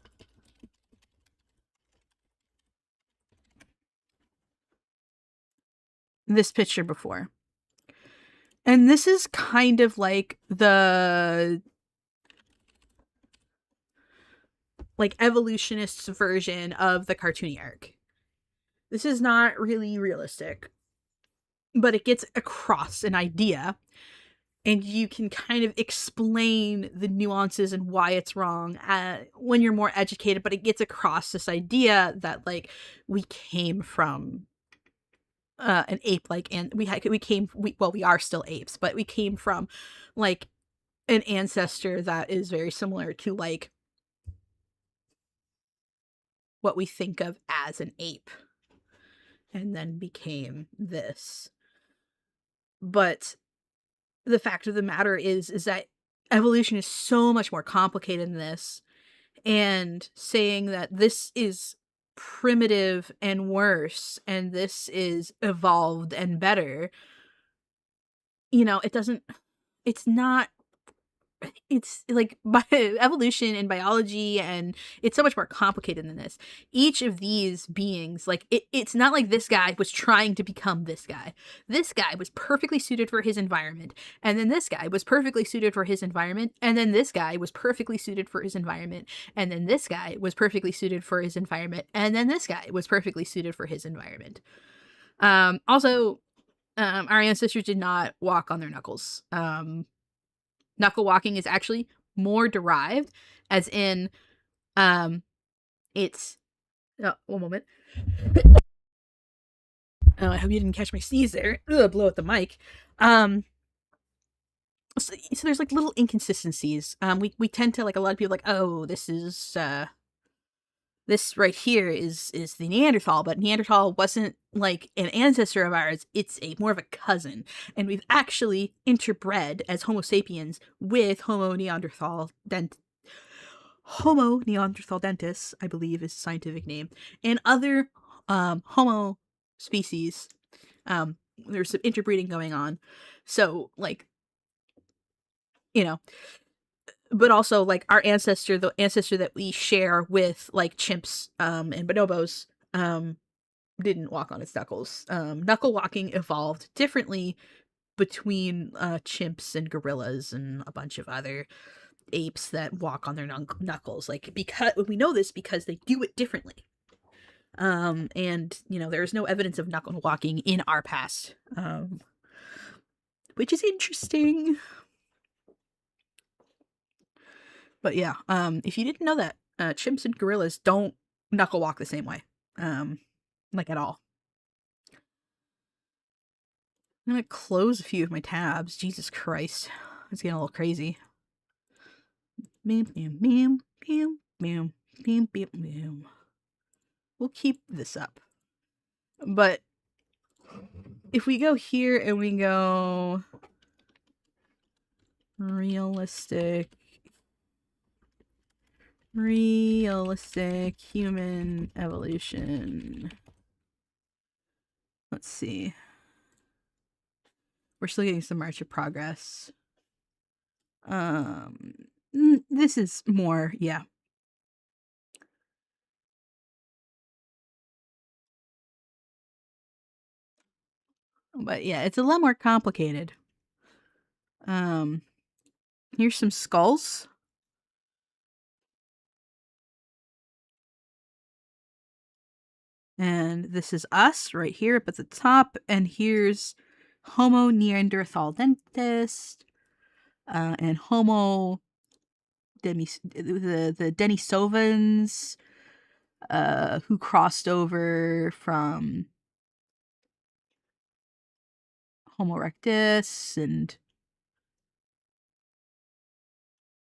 this picture before. And this is kind of like the, like, evolutionists' version of the cartoony arc. This is not really realistic, but it gets across an idea, and you can kind of explain the nuances and why it's wrong when you're more educated, but it gets across this idea that, like, we came from an ape-like, and we are still apes, but we came from, like, an ancestor that is very similar to, like, what we think of as an ape and then became this. But the fact of the matter is that evolution is so much more complicated than this, and saying that this is primitive and worse and this is evolved and better, you know, it's like evolution and biology, and it's so much more complicated than this. Each of these beings, like it's not like this guy was trying to become this guy. This guy was perfectly suited for his environment, and then this guy was perfectly suited for his environment, and then this guy was perfectly suited for his environment, and then this guy was perfectly suited for his environment, and then this guy was perfectly suited for his environment. Also, our ancestors did not walk on their knuckles. Knuckle walking is actually more derived, as in, it's, oh, one moment. Oh, I hope you didn't catch my sneeze there. Ugh, blow out the mic. So there's like little inconsistencies. We tend to, like, a lot of people like, oh, this is, this right here is the Neanderthal, but Neanderthal wasn't like an ancestor of ours. It's more of a cousin. And we've actually interbred as Homo sapiens with Homo neanderthalensis, I believe is the scientific name, and other Homo species. There's some interbreeding going on. So, like, you know, but also, like, our ancestor, the ancestor that we share with, like, chimps and bonobos, didn't walk on its knuckles. Knuckle walking evolved differently between chimps and gorillas and a bunch of other apes that walk on their knuckles. Like, because we know this because they do it differently. And, you know, there is no evidence of knuckle walking in our past, which is interesting. But yeah, if you didn't know that, chimps and gorillas don't knuckle walk the same way, like, at all. I'm gonna close a few of my tabs. Jesus Christ, it's getting a little crazy. We'll keep this up. But if we go here and we go realistic human evolution. Let's see. We're still getting some March of Progress. This is more, yeah. But yeah, it's a lot more complicated. Here's some skulls. And this is us right here up at the top. And here's Homo neanderthalensis and Homo the Denisovans, who crossed over from Homo erectus, and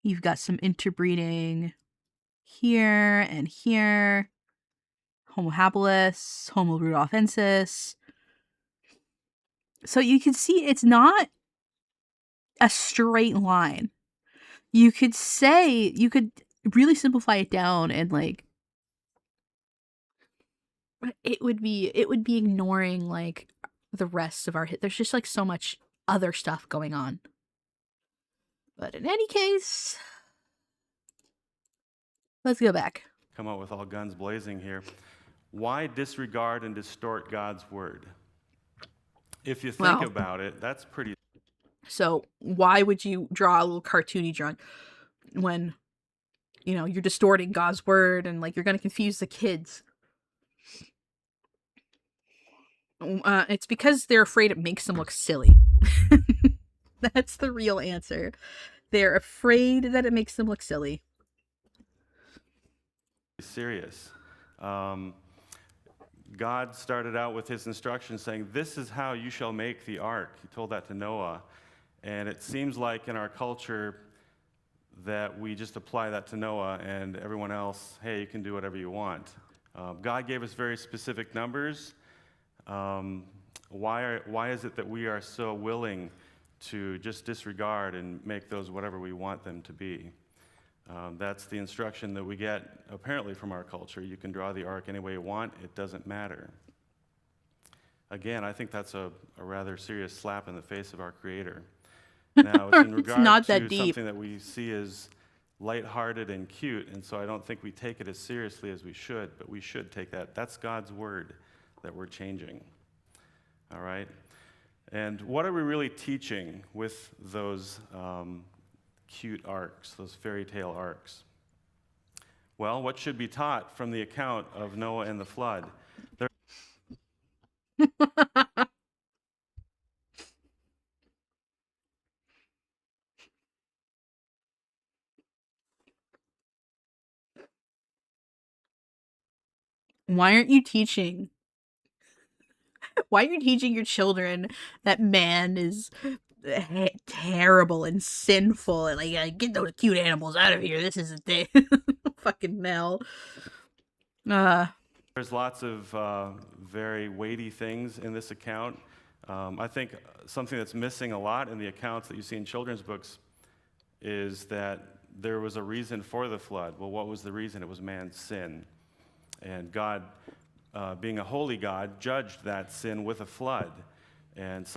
you've got some interbreeding here and here. Homo habilis, Homo rudolfensis. So you can see it's not a straight line. You could really simplify it down, and, like, it would be ignoring, like, the rest of our there's just, like, so much other stuff going on. But in any case, let's go back. Come out with all guns blazing here. Why disregard and distort God's word? If you think about it, that's pretty. So why would you draw a little cartoony drawing when, you know, you're distorting God's word and, like, you're going to confuse the kids? It's because they're afraid it makes them look silly. That's the real answer. They're afraid that it makes them look silly. Serious. God started out with his instructions saying, this is how you shall make the ark. He told that to Noah. And it seems like in our culture that we just apply that to Noah, and everyone else, hey, you can do whatever you want. God gave us very specific numbers. Why is it that we are so willing to just disregard and make those whatever we want them to be? That's the instruction that we get apparently from our culture. You can draw the ark any way you want, it doesn't matter. Again, I think that's a rather serious slap in the face of our Creator. Now, it's in regard not to that deep. something that we see as lighthearted and cute, and so I don't think we take it as seriously as we should, but we should take that. That's God's word that we're changing. All right? And what are we really teaching with those cute arcs, those fairy tale arcs? Well, what should be taught from the account of Noah and the flood? Why aren't you teaching? Why are you teaching your children that man is terrible and sinful and like get those cute animals out of here? This is a thing. Fucking hell. There's lots of very weighty things in this account. I think something that's missing a lot in the accounts that you see in children's books is that there was a reason for the flood. Well, what was the reason? It was man's sin. And God, being a holy God, judged that sin with a flood. And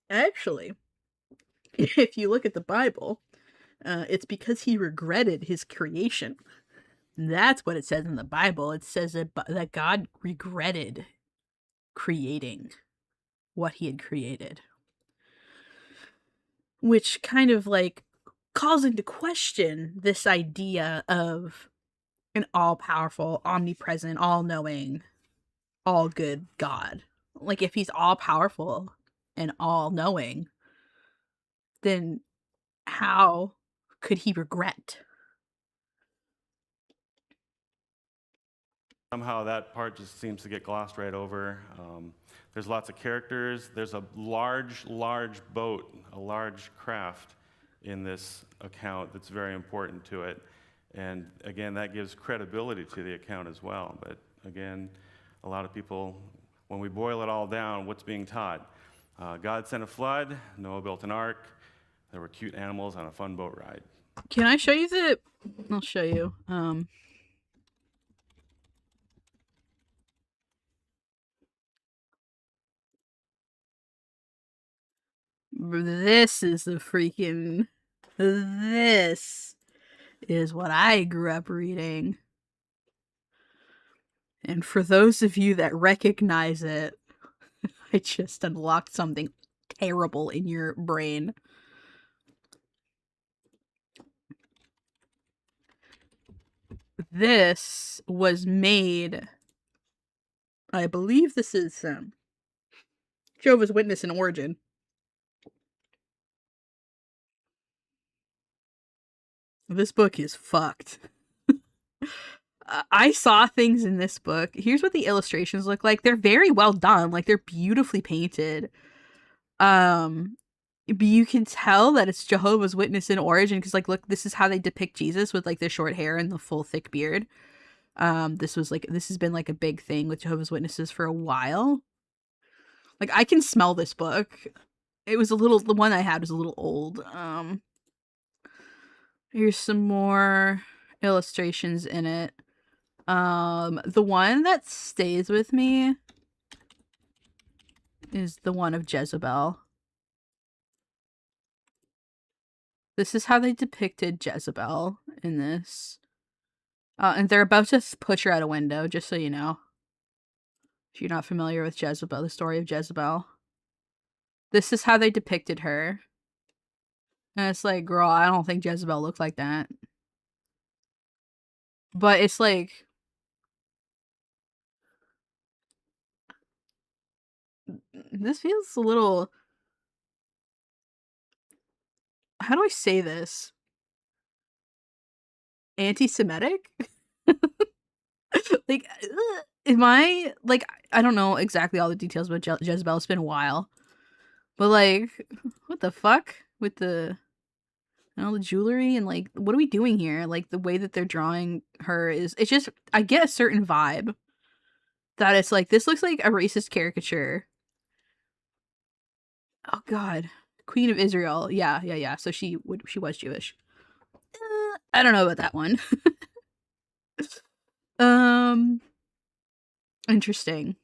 Actually, if you look at the Bible, it's because he regretted his creation. That's what it says in the Bible. It says that God regretted creating what he had created. Which kind of like calls into question this idea of an all-powerful, omnipresent, all-knowing, all-good God. Like, if he's all-powerful and all-knowing, then how could he regret? somehow that part just seems to get glossed right over. There's lots of characters. There's a large boat, a large craft in this account that's very important to it. And again, that gives credibility to the account as well. But again, a lot of people, when we boil it all down, what's being taught? God sent a flood, Noah built an ark, there were cute animals on a fun boat ride. Can I show you the... I'll show you. This is the freaking... This is what I grew up reading. And for those of you that recognize it, I just unlocked something terrible in your brain. This was made, I believe this is Jehovah's Witness in origin. This book is fucked. I saw things in this book. Here's what the illustrations look like. They're very well done. Like, they're beautifully painted. But you can tell that it's Jehovah's Witness in origin because, like, look, this is how they depict Jesus with, like, the short hair and the full thick beard. This has been, like, a big thing with Jehovah's Witnesses for a while. Like, I can smell this book. The one I had was a little old. Here's some more illustrations in it. The one that stays with me is the one of Jezebel. This is how they depicted Jezebel in this. And they're about to push her out a window, just so you know. If you're not familiar with Jezebel, the story of Jezebel. This is how they depicted her. And it's like, girl, I don't think Jezebel looked like that. But it's like... This feels a little... How do I say this? Anti-Semitic? Like, am I... Like, I don't know exactly all the details about Jezebel. It's been a while. But, like, what the fuck? With the And all the jewelry and like, what are we doing here? Like the way that they're drawing her it's just, I get a certain vibe that it's like, this looks like a racist caricature. Oh God, Queen of Israel. Yeah. So she was Jewish. I don't know about that one. Interesting.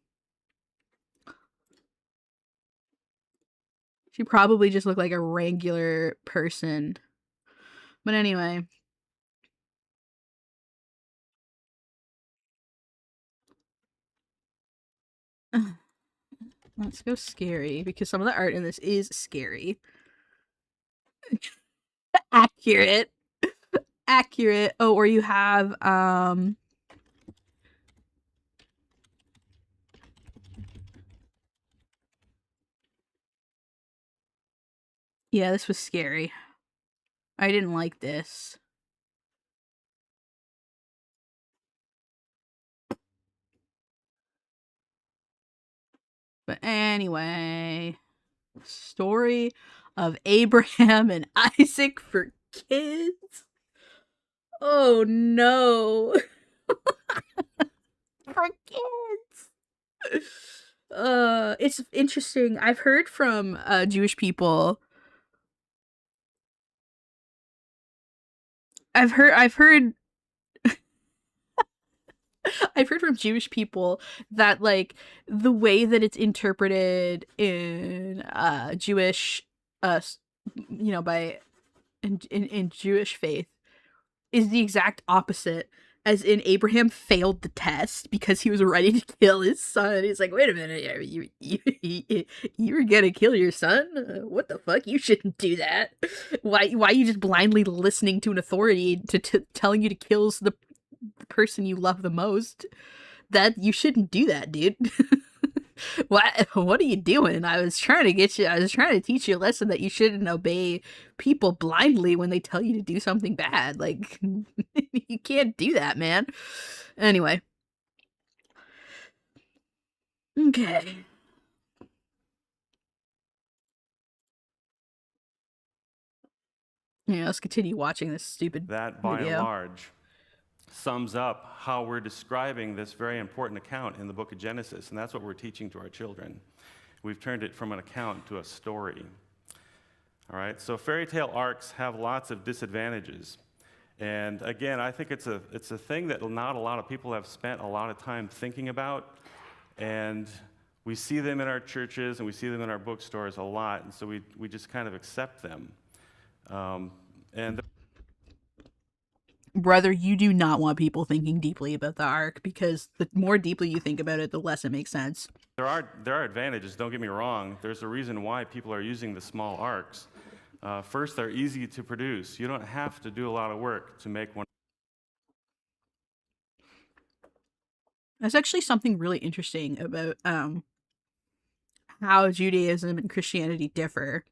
She probably just looked like a regular person. But anyway. Let's go scary, because some of the art in this is scary. Accurate. Accurate. Oh, or you have, yeah, this was scary. I didn't like this. But anyway, story of Abraham and Isaac for kids. Oh no. For kids. It's interesting. I've heard from Jewish people. I've heard I've heard from Jewish people that like the way that it's interpreted in Jewish by in Jewish faith is the exact opposite, as in Abraham failed the test because he was ready to kill his son. He's like, wait a minute, you were gonna kill your son? What the fuck? You shouldn't do that. Why are you just blindly listening to an authority to telling you to kill the person you love the most? That you shouldn't do that, dude. What are you doing? I was trying to teach you a lesson that you shouldn't obey people blindly when they tell you to do something bad. Like, you can't do that, man. Anyway. Okay. Yeah, let's continue watching this stupid That, by video. and large, sums up how we're describing this very important account in the book of Genesis, and that's what we're teaching to our children. We've turned it from an account to a story. All right, so fairy tale arcs have lots of disadvantages. And again, I think it's a thing that not a lot of people have spent a lot of time thinking about. And we see them in our churches and we see them in our bookstores a lot, and so we just kind of accept them. Brother, you do not want people thinking deeply about the arc, because the more deeply you think about it, the less it makes sense. There are advantages, don't get me wrong. There's a reason why people are using the small arcs. First, they're easy to produce. You don't have to do a lot of work to make one. That's actually something really interesting about how Judaism and Christianity differ.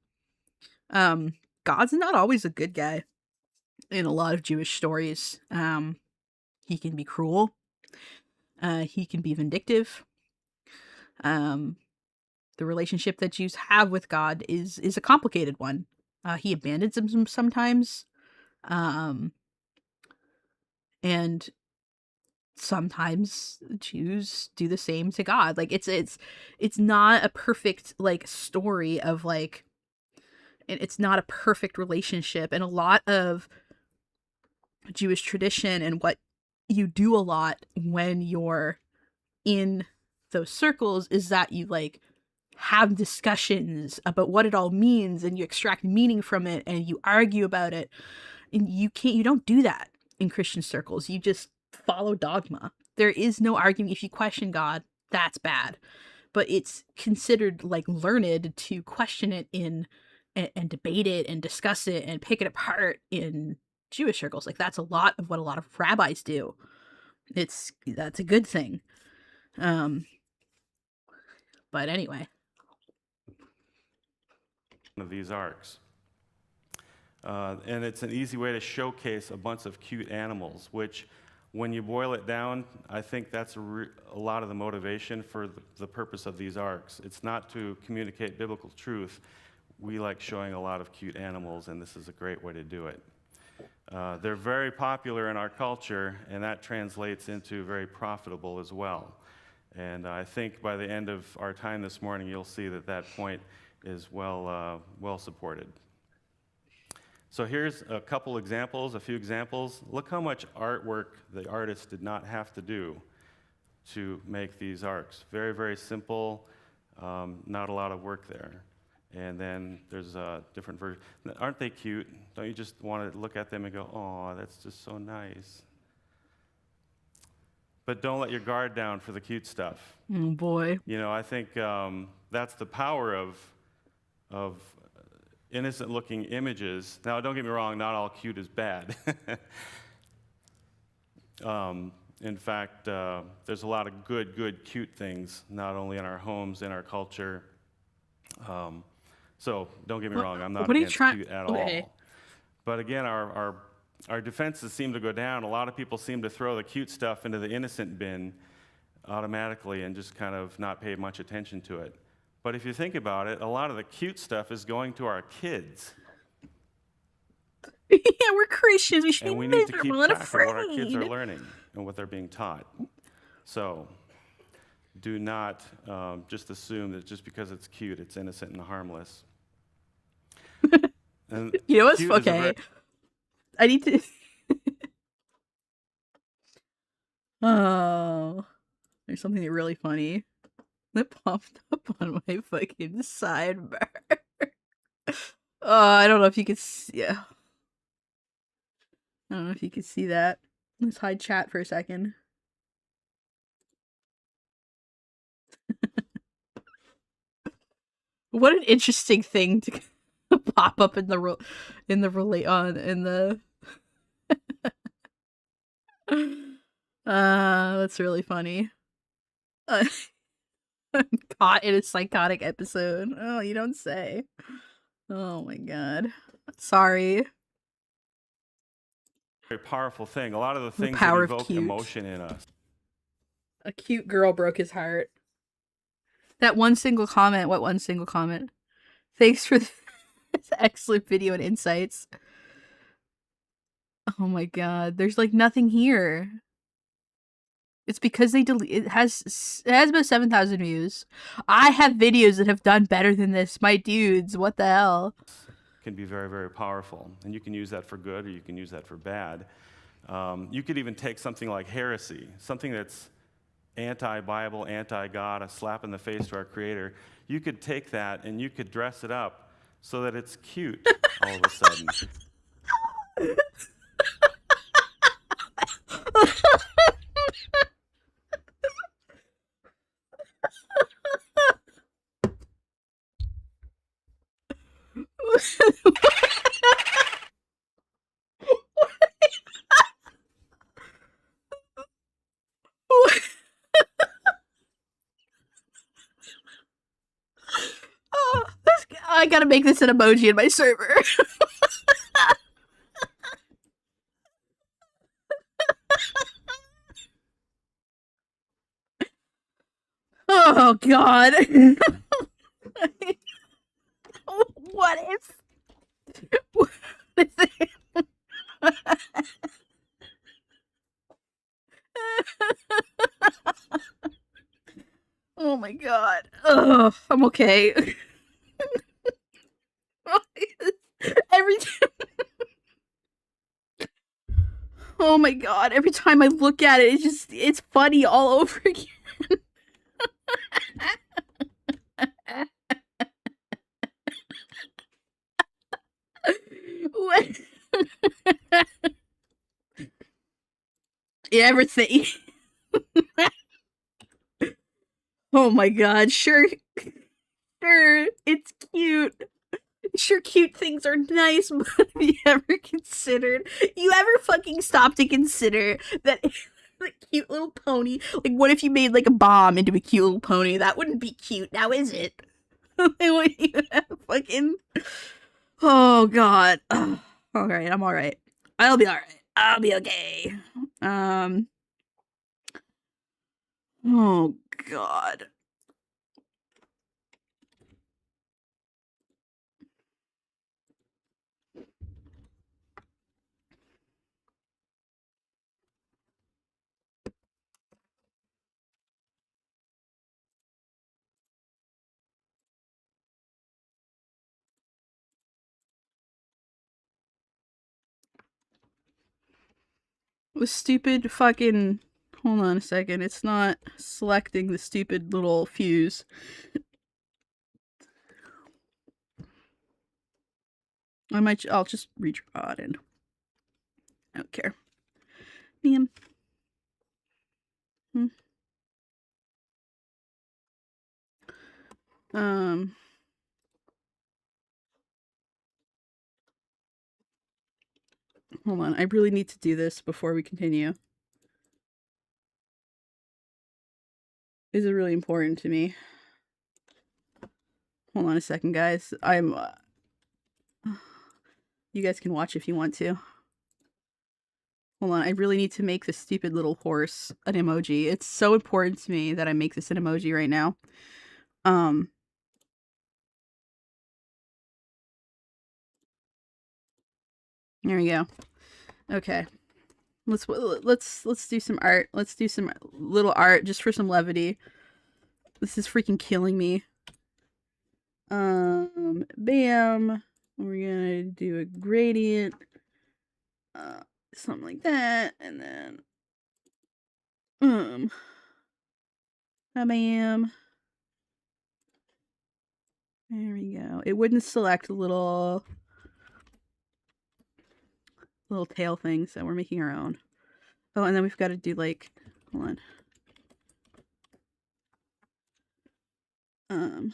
God's not always a good guy in a lot of Jewish stories. He can be cruel. He can be vindictive. The relationship that Jews have with God is a complicated one. He abandons them sometimes. And sometimes Jews do the same to God. Like it's not a perfect like story of like, it's not a perfect relationship. And a lot of Jewish tradition and what you do a lot when you're in those circles is that you like have discussions about what it all means, and you extract meaning from it, and you argue about it. And you don't do that in Christian circles. You just follow dogma. There is no arguing. If you question God, that's bad. But it's considered like learned to question it and debate it and discuss it and pick it apart in Jewish circles. Like that's a lot of what a lot of rabbis do. That's a good thing. But anyway. Of these arcs. And it's an easy way to showcase a bunch of cute animals, which when you boil it down, I think that's a lot of the motivation for the purpose of these arcs. It's not to communicate biblical truth. we like showing a lot of cute animals, and this is a great way to do it. They're very popular in our culture, and that translates into very profitable as well. And I think by the end of our time this morning, you'll see that that point is well supported. So here's a couple examples, a few examples. Look how much artwork the artist did not have to do to make these arcs. Very, very simple, not a lot of work there. And then there's a different version. Aren't they cute? Don't you just want to look at them and go, oh, that's just so nice? But don't let your guard down for the cute stuff. Oh, boy. You know, I think that's the power of innocent-looking images. Now, don't get me wrong, not all cute is bad. In fact, there's a lot of good, cute things, not only in our homes, in our culture. So don't get me wrong, I'm not against cute at all. But again, our defenses seem to go down. A lot of people seem to throw the cute stuff into the innocent bin automatically and just kind of not pay much attention to it. But if you think about it, a lot of the cute stuff is going to our kids. Yeah, we're Christians. We should and be we need to keep miserable and track of what our kids are afraid. learning and what they're being taught. So do not just assume that just because it's cute, it's innocent and harmless. And You know what's cute is a okay? very- I need to. Oh, there's something really funny that popped up on my fucking sidebar. I don't know if you could see. Yeah. I don't know if you could see that. Let's hide chat for a second. What an interesting thing to pop up in the that's really funny. I'm caught in a psychotic episode. Oh, you don't say. Oh my god. Sorry. Very powerful thing. A lot of the The things power that of evoke cute. emotion in us. A cute girl broke his heart. That one single comment. What one single comment? Thanks for this excellent video and insights. Oh my god. There's like nothing here. It's because they delete. It has about 7,000 views. I have videos that have done better than this. My dudes, what the hell? Can be very, very powerful. And you can use that for good or you can use that for bad. You could even take something like heresy, something that's anti-Bible, anti-God, a slap in the face to our Creator. You could take that and you could dress it up so that it's cute all of a sudden. I gotta make this an emoji in my server. Oh god. What if? What is it? Oh my god. Oh, I'm okay. Every time. Oh my god, every time I look at it, it's funny all over again. What? Everything. Oh my god, sure, it's cute. Sure, cute things are nice, but have you ever fucking stopped to consider that the cute little pony, like what if you made like a bomb into a cute little pony? That wouldn't be cute, now is it? Fucking, oh god. Alright, I'm alright. I'll be alright. I'll be okay. Oh god. The stupid fucking... Hold on a second. It's not selecting the stupid little fuse. I'll just redraw it in. I don't care. Bam. Hold on. I really need to do this before we continue. This is really important to me. Hold on a second, guys. You guys can watch if you want to. Hold on. I really need to make this stupid little horse an emoji. It's so important to me that I make this an emoji right now. There we go. Okay. Let's do some art. Let's do some little art just for some levity. This is freaking killing me. Bam. We're gonna do a gradient. Something like that, and then bam. There we go. It wouldn't select little tail things, so we're making our own. Oh, and then we've got to do like, hold on. And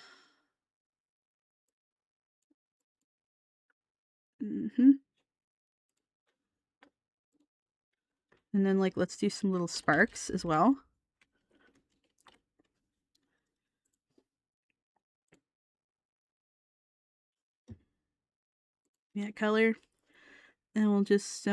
then like, let's do some little sparks as well. Yeah, color. And we'll just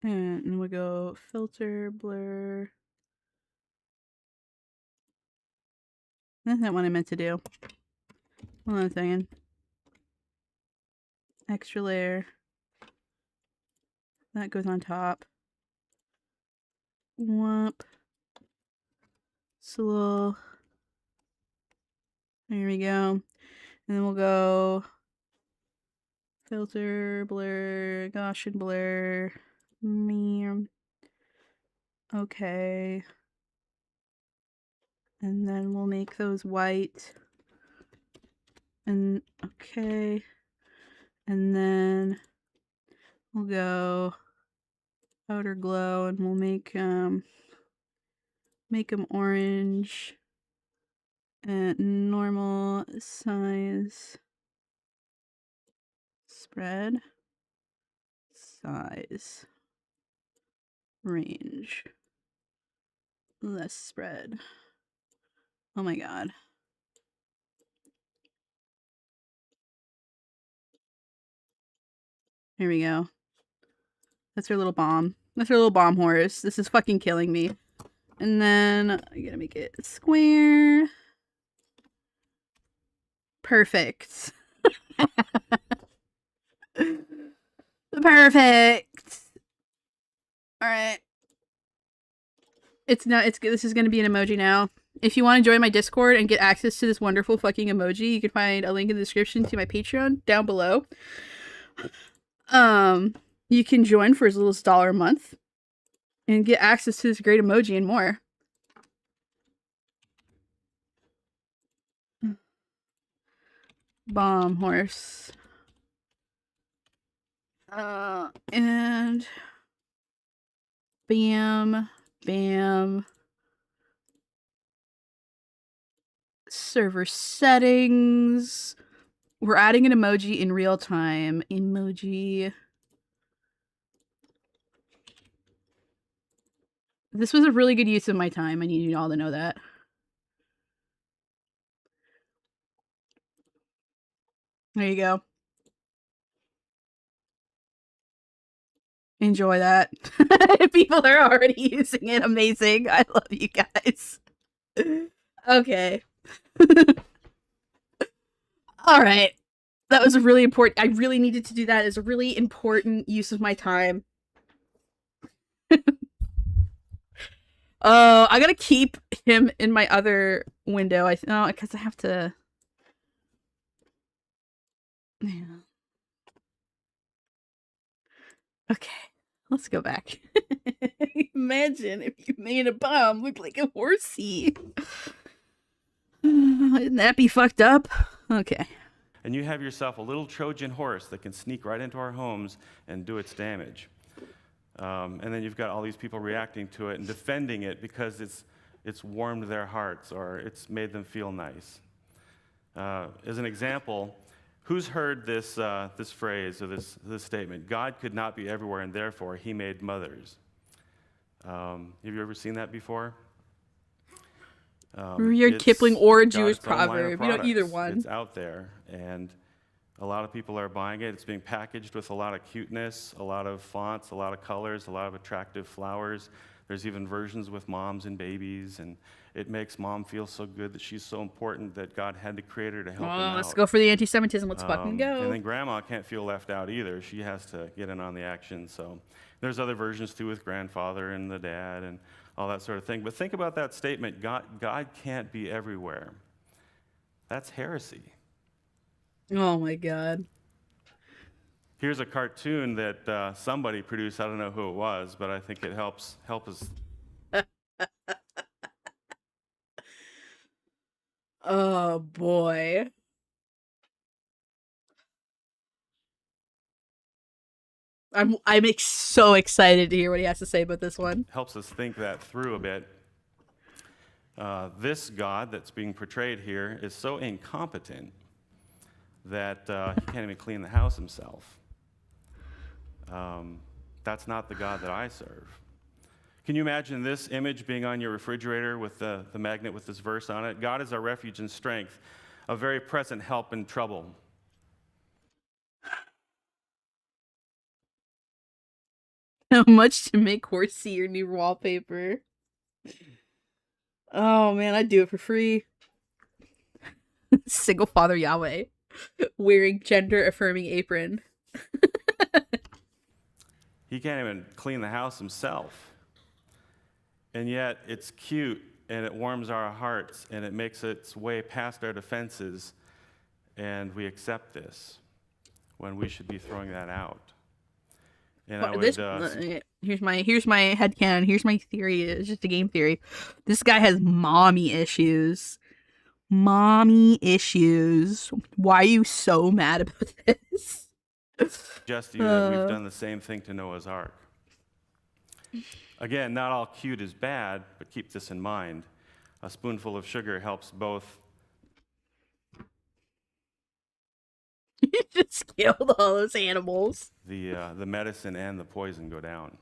and then we'll go filter, blur. That's not what I meant to do. Hold on a second. Extra layer. That goes on top. Whoop. So there we go. And then we'll go filter, blur, Gaussian blur. Okay. And then we'll make those white. And okay. And then we'll go outer glow and we'll make them orange at normal size spread size range less spread. Oh my god. Here we go. That's our little bomb. That's our little bomb horse. This is fucking killing me. And then I gotta make it square. Perfect. Perfect. All right. This is gonna be an emoji now. If you want to join my Discord and get access to this wonderful fucking emoji, you can find a link in the description to my Patreon down below. You can join for as little as $1 a month and get access to this great emoji and more. Bomb horse. And bam, bam. Server settings. We're adding an emoji in real time. Emoji. This was a really good use of my time. I need you all to know that. There you go. Enjoy that. People are already using it. Amazing. I love you guys. Okay. All right. That was a really important. I really needed to do that. It's a really important use of my time. I gotta keep him in my other window. Because I have to. Yeah. Okay, let's go back. Imagine if you made a bomb look like a horsey. Wouldn't that be fucked up? Okay. And you have yourself a little Trojan horse that can sneak right into our homes and do its damage. And then you've got all these people reacting to it and defending it because it's warmed their hearts or it's made them feel nice. As an example, who's heard this phrase or this statement? God could not be everywhere, and therefore He made mothers. Have you ever seen that before? Rudyard Kipling or a Jewish God's own line of proverb. You know, either products. one. It's out there, and a lot of people are buying it. It's being packaged with a lot of cuteness, a lot of fonts, a lot of colors, a lot of attractive flowers. There's even versions with moms and babies, and it makes mom feel so good that she's so important that God had to create her to help him out. Let's go for the anti-Semitism. Let's fucking go. And then grandma can't feel left out either. She has to get in on the action. So there's other versions too with grandfather and the dad and all that sort of thing. But think about that statement, God can't be everywhere. That's heresy. Oh my God. Here's a cartoon that somebody produced. I don't know who it was, but I think it helps us. Oh boy. I'm so excited to hear what he has to say about this one. Helps us think that through a bit. This God that's being portrayed here is so incompetent that he can't even clean the house himself. That's not the God that I serve. Can you imagine this image being on your refrigerator with the magnet with this verse on it? God is our refuge and strength, a very present help in trouble. How much to make horsey your new wallpaper? Oh man, I'd do it for free. Single father Yahweh wearing gender affirming apron. He can't even clean the house himself. And yet it's cute and it warms our hearts and it makes its way past our defenses, and we accept this when we should be throwing that out. And I would, here's my headcanon. Here's my theory. It's just a game theory. This guy has mommy issues. Mommy issues. Why are you so mad about this? suggest to you that we've done the same thing to Noah's Ark. Again, not all cute is bad, but keep this in mind. A spoonful of sugar helps both. You just killed all those animals. The medicine and the poison go down.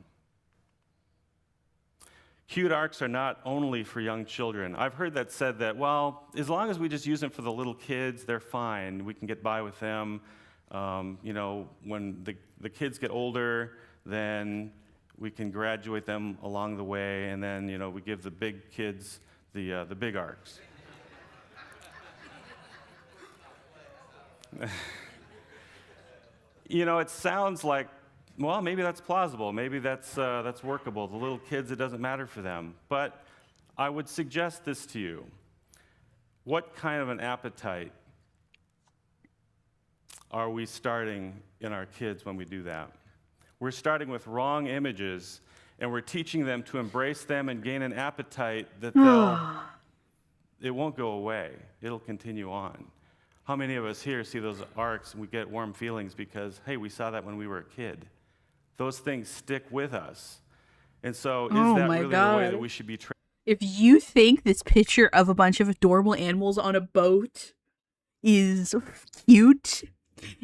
Cute arcs are not only for young children. I've heard that said that, well, as long as we just use them for the little kids, they're fine. We can get by with them. You know, when the kids get older, then we can graduate them along the way, and then, you know, we give the big kids the big arcs. You know, it sounds like, well, maybe that's plausible. Maybe that's workable. The little kids, it doesn't matter for them. But I would suggest this to you. What kind of an appetite are we starting in our kids when we do that? We're starting with wrong images, and we're teaching them to embrace them and gain an appetite that it won't go away. It'll continue on. How many of us here see those arcs and we get warm feelings because, hey, we saw that when we were a kid? Those things stick with us. And so is that really the way that we should be trained? If you think this picture of a bunch of adorable animals on a boat is cute,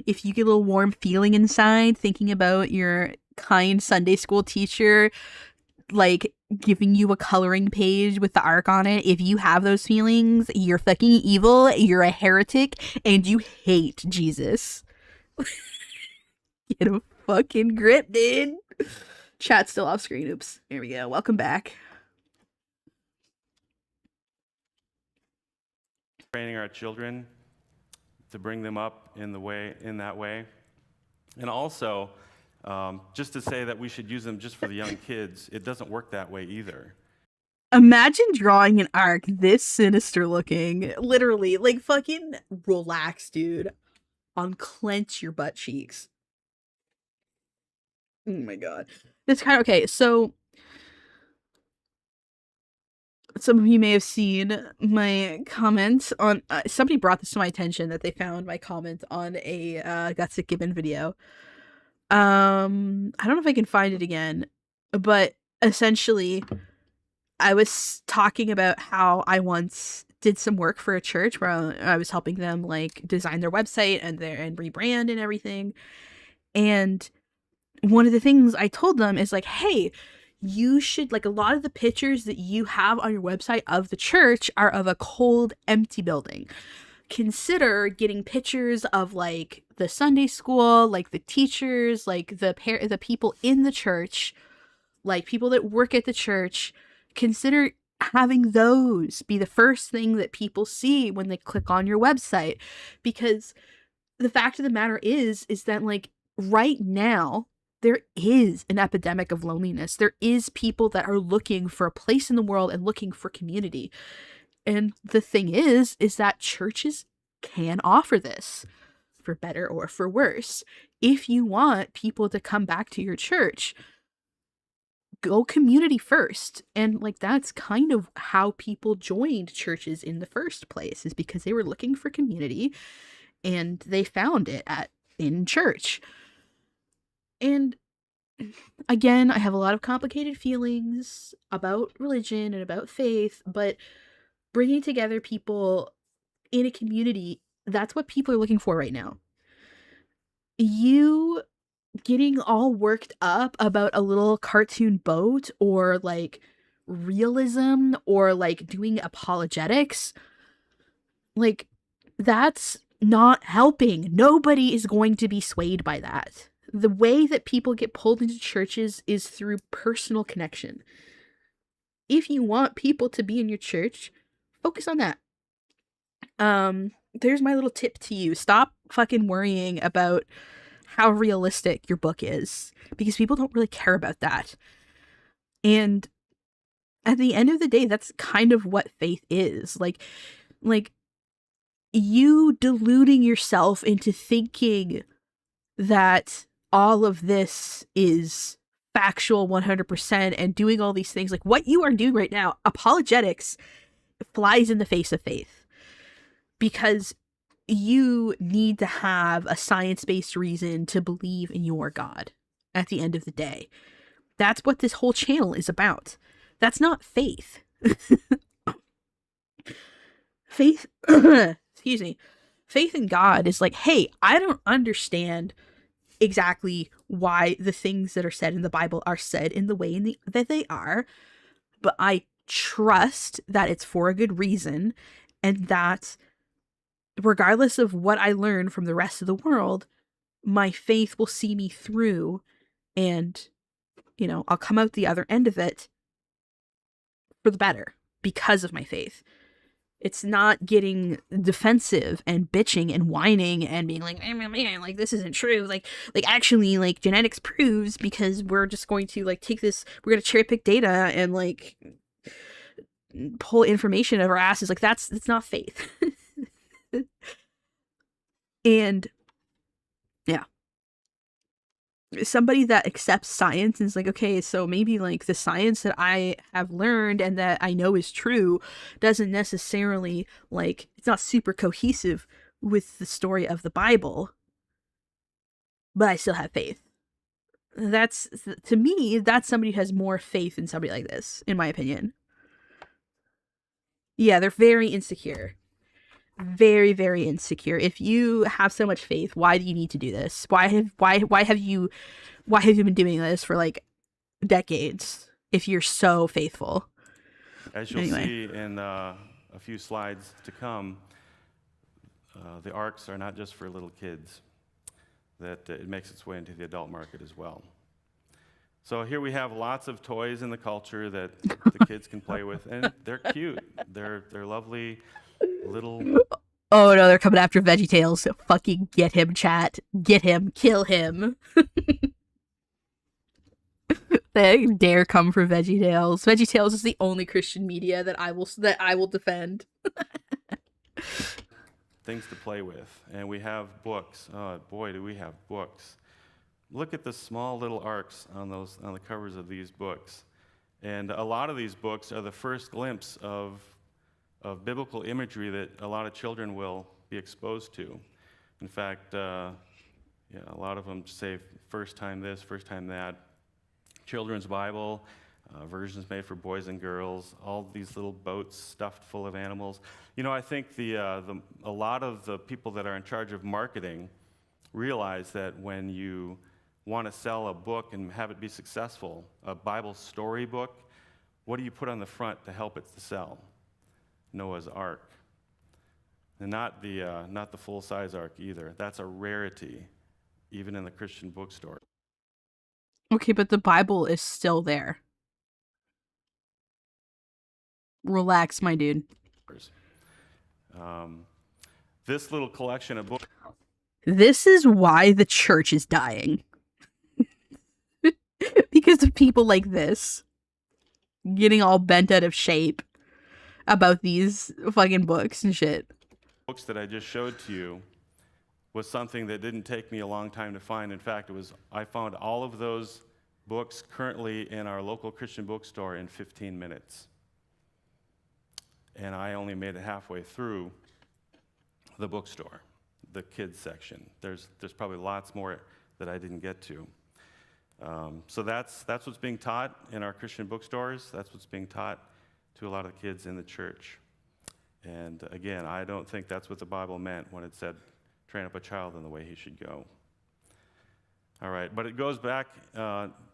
if you get a little warm feeling inside thinking about your kind Sunday school teacher, like, giving you a coloring page with the arc on it, if you have those feelings, you're fucking evil, you're a heretic, and you hate Jesus. Get a fucking grip, dude. Chat still off screen. Oops. Here we go. Welcome back. Training our children to bring them up in that way. And also, just to say that we should use them just for the young kids, it doesn't work that way either. Imagine drawing an arc this sinister looking. Literally, like, fucking relax, dude. Unclench your butt cheeks. Oh my god. This kind of, okay, so some of you may have seen my comment on, somebody brought this to my attention that they found my comment on a Gutsick Gibbon video. I don't know if I can find it again, but essentially I was talking about how I once did some work for a church where I was helping them like design their website and rebrand and everything. And one of the things I told them is like, hey, you should, like, a lot of the pictures that you have on your website of the church are of a cold, empty building. Consider getting pictures of like the Sunday school, like the teachers, like the people in the church, like people that work at the church. Consider having those be the first thing that people see when they click on your website, because the fact of the matter is that like right now there is an epidemic of loneliness. There is people that are looking for a place in the world and looking for community. And the thing is that churches can offer this, for better or for worse. If you want people to come back to your church, go community first. And like, that's kind of how people joined churches in the first place, is because they were looking for community and they found it in church. And again, I have a lot of complicated feelings about religion and about faith, but bringing together people in a community, that's what people are looking for right now. You getting all worked up about a little cartoon boat or like realism or like doing apologetics, like, that's not helping. Nobody is going to be swayed by that. The way that people get pulled into churches is through personal connection. If you want people to be in your church, focus on that. There's my little tip to you. Stop fucking worrying about how realistic your book is, because people don't really care about that. And at the end of the day, that's kind of what faith is. Like you deluding yourself into thinking that all of this is factual 100% and doing all these things. Like, what you are doing right now, apologetics, flies in the face of faith, because you need to have a science-based reason to believe in your God at the end of the day. That's what this whole channel is about. That's not faith. Faith, excuse me, faith in God is like, hey, I don't understand exactly why the things that are said in the Bible are said in the way that they are, but I trust that it's for a good reason, and that regardless of what I learn from the rest of the world, my faith will see me through, and, you know, I'll come out the other end of it for the better because of my faith. It's not getting defensive and bitching and whining and being like, man, like, this isn't true. Like actually, like, genetics proves, because we're just going to like take this, we're going to cherry pick data and like pull information out of our asses. Like, that's not faith. And yeah, somebody that accepts science and is like, okay, so maybe like the science that I have learned and that I know is true doesn't necessarily, like, it's not super cohesive with the story of the Bible, but I still have faith. That's, to me, that's somebody who has more faith than somebody like this, in my opinion. Yeah, they're very insecure. Very, very insecure. If you have so much faith, why do you need to do this? Why have you been doing this for like decades if you're so faithful? As you'll see in a few slides to come, the arcs are not just for little kids, that it makes its way into the adult market as well. So here we have lots of toys in the culture that the kids can play with, and they're cute. They're lovely little. Oh no, they're coming after VeggieTales. Fucking get him, chat. Get him. Kill him. They dare come for VeggieTales. VeggieTales is the only Christian media that I will defend. Things to play with, and we have books. Oh boy, do we have books! Look at the small little arcs on the covers of these books, and a lot of these books are the first glimpse of biblical imagery that a lot of children will be exposed to. In fact, a lot of them say first time this, first time that. Children's Bible, versions made for boys and girls, all these little boats stuffed full of animals. You know, I think a lot of the people that are in charge of marketing realize that when you want to sell a book and have it be successful, a Bible story book, what do you put on the front to help it to sell? Noah's Ark. And not the full-size ark either. That's a rarity, even in the Christian bookstore. Okay, but the Bible is still there. Relax, my dude. This little collection of books. This is why the church is dying. Because of people like this getting all bent out of shape about these fucking books and shit. Books that I just showed to you was something that didn't take me a long time to find. In fact, I found all of those books currently in our local Christian bookstore in 15 minutes. And I only made it halfway through the bookstore, the kids section. There's probably lots more that I didn't get to. So that's what's being taught in our Christian bookstores. That's what's being taught to a lot of the kids in the church. And again, I don't think that's what the Bible meant when it said, train up a child in the way he should go. All right, but it goes back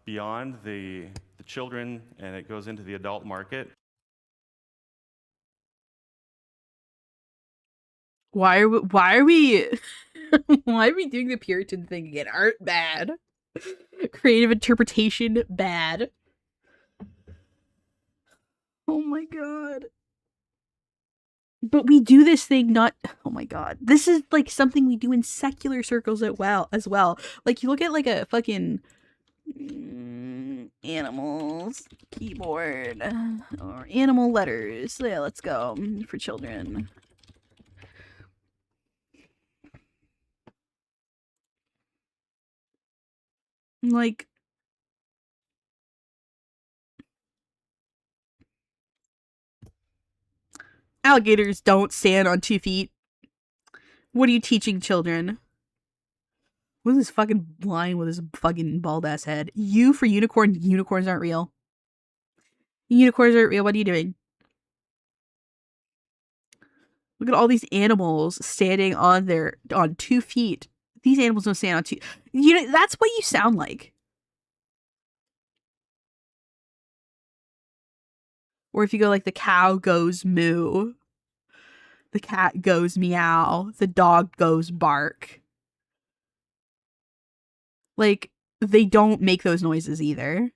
beyond the children, and it goes into the adult market. Why are we why are we doing the Puritan thing again? Art bad. Creative interpretation bad. Oh my god. But we do this thing not, oh my god. This is like something we do in secular circles as well. Like you look at like a fucking animals keyboard or animal letters. Yeah, let's go for children. Like alligators don't stand on 2 feet. What are you teaching children? What is this fucking lion with his fucking bald ass head? U for unicorn. Unicorns aren't real. Unicorns aren't real. What are you doing? Look at all these animals standing on 2 feet. These animals don't stand on 2. You know, that's what you sound like. Or if you go like the cow goes moo, the cat goes meow, the dog goes bark. Like, they don't make those noises either.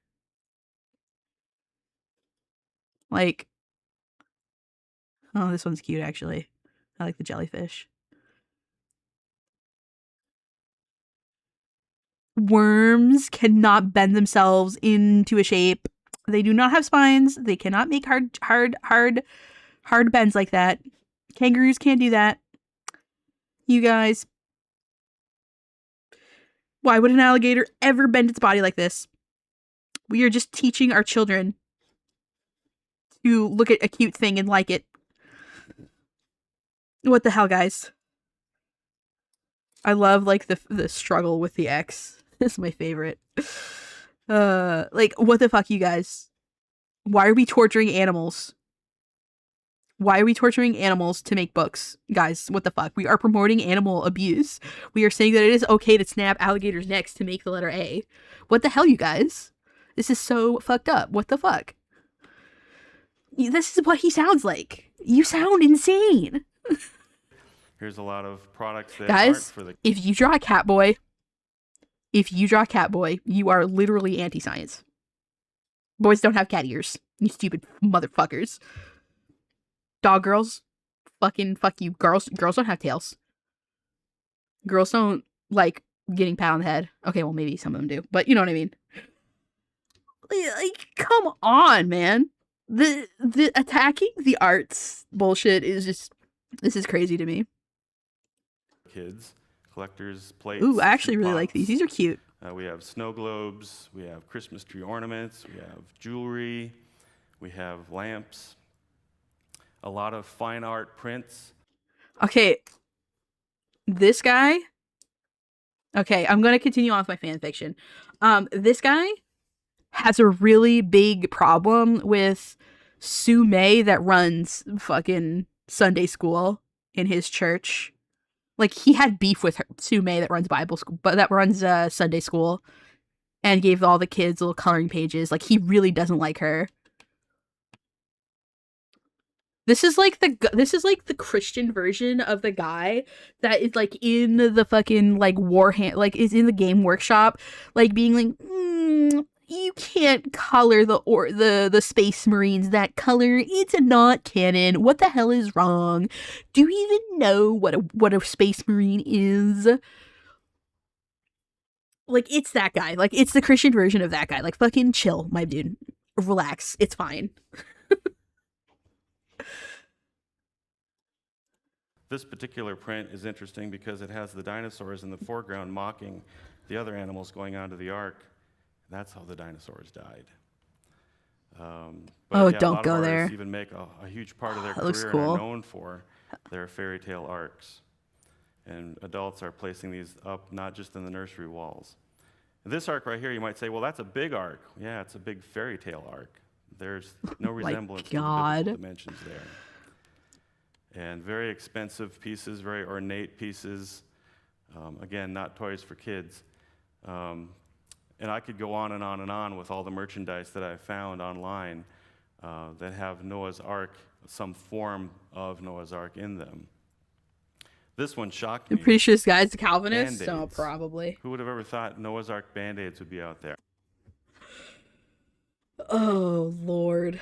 Like, oh, this one's cute actually. I like the jellyfish. Worms cannot bend themselves into a shape. They do not have spines. They cannot make hard bends like that. Kangaroos can't do that. You guys. Why would an alligator ever bend its body like this? We are just teaching our children to look at a cute thing and like it. What the hell, guys? I love like the struggle with the X. This is my favorite. Like, what the fuck, you guys? Why are we torturing animals? Why are we torturing animals to make books? Guys, what the fuck? We are promoting animal abuse. We are saying that it is okay to snap alligators' necks to make the letter A. What the hell, you guys? This is so fucked up. What the fuck? This is what he sounds like. You sound insane. Here's a lot of products that guys, aren't for the... if you draw a cat boy, if you draw Catboy, you are literally anti-science. Boys don't have cat ears. You stupid motherfuckers. Dog girls, fucking fuck you. Girls don't have tails. Girls don't like getting pat on the head. Okay, well maybe some of them do, but you know what I mean. Like, come on, man. The attacking the arts bullshit is just, this is crazy to me. Kids, collectors, plates. Ooh, I actually soup really like pots. these. These are cute. We have snow globes, we have Christmas tree ornaments, we have jewelry, we have lamps, a lot of fine art prints. Okay, this guy. Okay, I'm gonna continue on with my fan fiction. This guy has a really big problem with Sue May that runs fucking Sunday school in his church. Like, he had beef with her, Sue May that runs Bible school, but that runs Sunday school, and gave all the kids little coloring pages. Like, he really doesn't like her. This is like the Christian version of the guy that is like in the fucking like like is in the game workshop, like being like, you can't color the Space Marines that color. It's not canon. What the hell is wrong? Do you even know what a Space Marine is? Like, it's that guy. Like, it's the Christian version of that guy. Like, fucking chill, my dude. Relax. It's fine. This particular print is interesting because it has the dinosaurs in the foreground mocking the other animals going onto the ark. That's how the dinosaurs died. Oh, yeah, don't a lot go of there. artists even make a huge part of their That looks career cool. and are known for their fairy tale arcs. And adults are placing these up not just in the nursery walls. This ark right here, you might say, well, that's a big ark. Yeah, it's a big fairy tale ark. There's no resemblance to the biblical dimensions there. And very expensive pieces, very ornate pieces. Again, not toys for kids. And I could go on and on and on with all the merchandise that I found online that have Noah's Ark, some form of Noah's Ark in them. This one shocked me. I'm pretty sure this guy's a Calvinist, so Band-Aids. probably. Who would have ever thought Noah's Ark Band-Aids would be out there? Oh, Lord.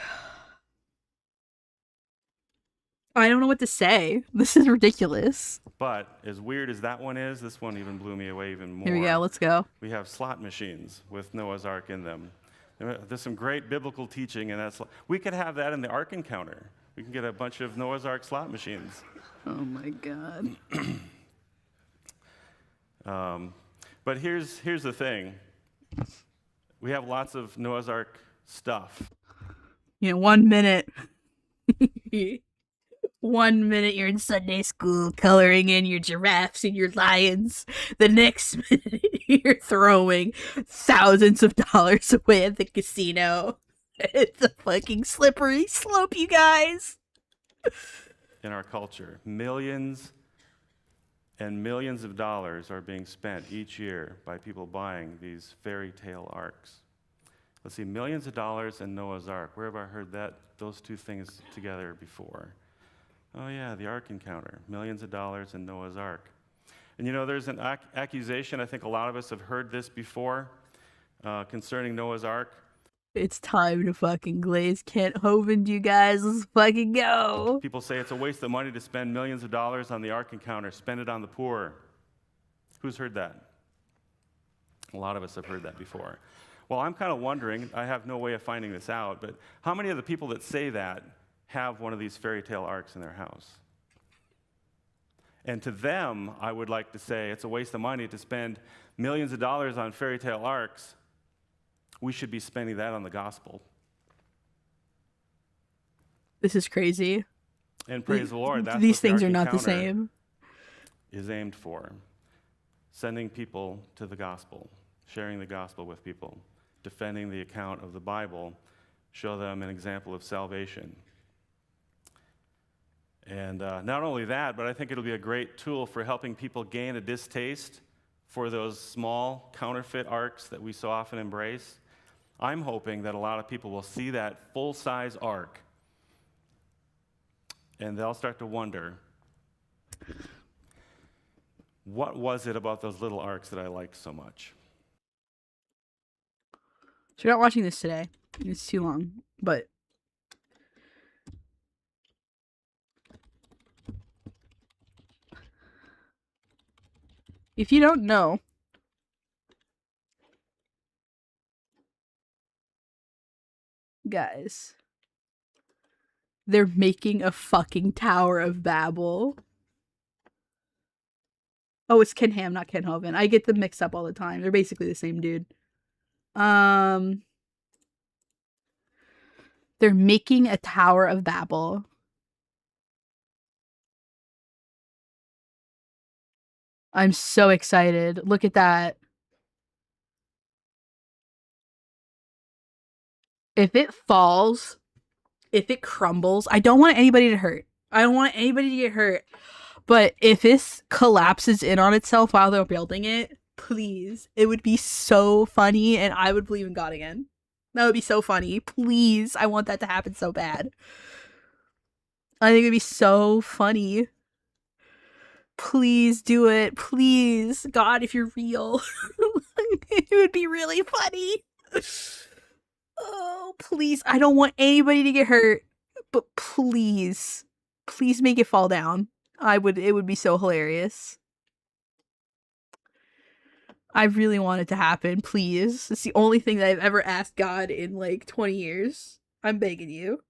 I don't know what to say. This is ridiculous. But as weird as that one is, this one even blew me away even more. Here we go. Let's go. We have slot machines with Noah's Ark in them. There's some great biblical teaching, and we could have that in the Ark Encounter. We can get a bunch of Noah's Ark slot machines. Oh my God. But here's the thing. We have lots of Noah's Ark stuff. 1 minute. 1 minute you're in Sunday school coloring in your giraffes and your lions. The next minute you're throwing thousands of dollars away at the casino. It's a fucking slippery slope, you guys. In our culture, millions and millions of dollars are being spent each year by people buying these fairy tale arks. Let's see, millions of dollars in Noah's Ark. Where have I heard those two things together before? Oh yeah, the Ark Encounter. Millions of dollars in Noah's Ark. And there's an accusation, I think a lot of us have heard this before, concerning Noah's Ark. It's time to fucking glaze Kent Hovind, you guys. Let's fucking go. People say it's a waste of money to spend millions of dollars on the Ark Encounter. Spend it on the poor. Who's heard that? A lot of us have heard that before. Well, I'm kind of wondering, I have no way of finding this out, but how many of the people that say that have one of these fairy tale arks in their house? And to them, I would like to say it's a waste of money to spend millions of dollars on fairy tale arks. We should be spending that on the gospel. This is crazy. And praise the Lord, that's these what the things Ark are not the Encounter same. is aimed for. Sending people to the gospel, sharing the gospel with people, defending the account of the Bible, show them an example of salvation. And not only that, but I think it'll be a great tool for helping people gain a distaste for those small counterfeit arks that we so often embrace. I'm hoping that a lot of people will see that full-size ark and they'll start to wonder, what was it about those little arks that I liked so much? So we're not watching this today. It's too long. But if you don't know, guys, they're making a fucking Tower of Babel. Oh, it's Ken Ham, not Ken Hovind. I get them mixed up all the time. They're basically the same dude. They're making a Tower of Babel. I'm so excited. Look at that. If it falls, if it crumbles, I don't want anybody to hurt. I don't want anybody to get hurt. But if this collapses in on itself while they're building it, please. It would be so funny and I would believe in God again. That would be so funny. Please. I want that to happen so bad. I think it would be so funny. Please do it. Please. God, if you're real. It would be really funny. Oh, please. I don't want anybody to get hurt. But please. Please make it fall down. It would be so hilarious. I really want it to happen, please. It's the only thing that I've ever asked God in like 20 years. I'm begging you.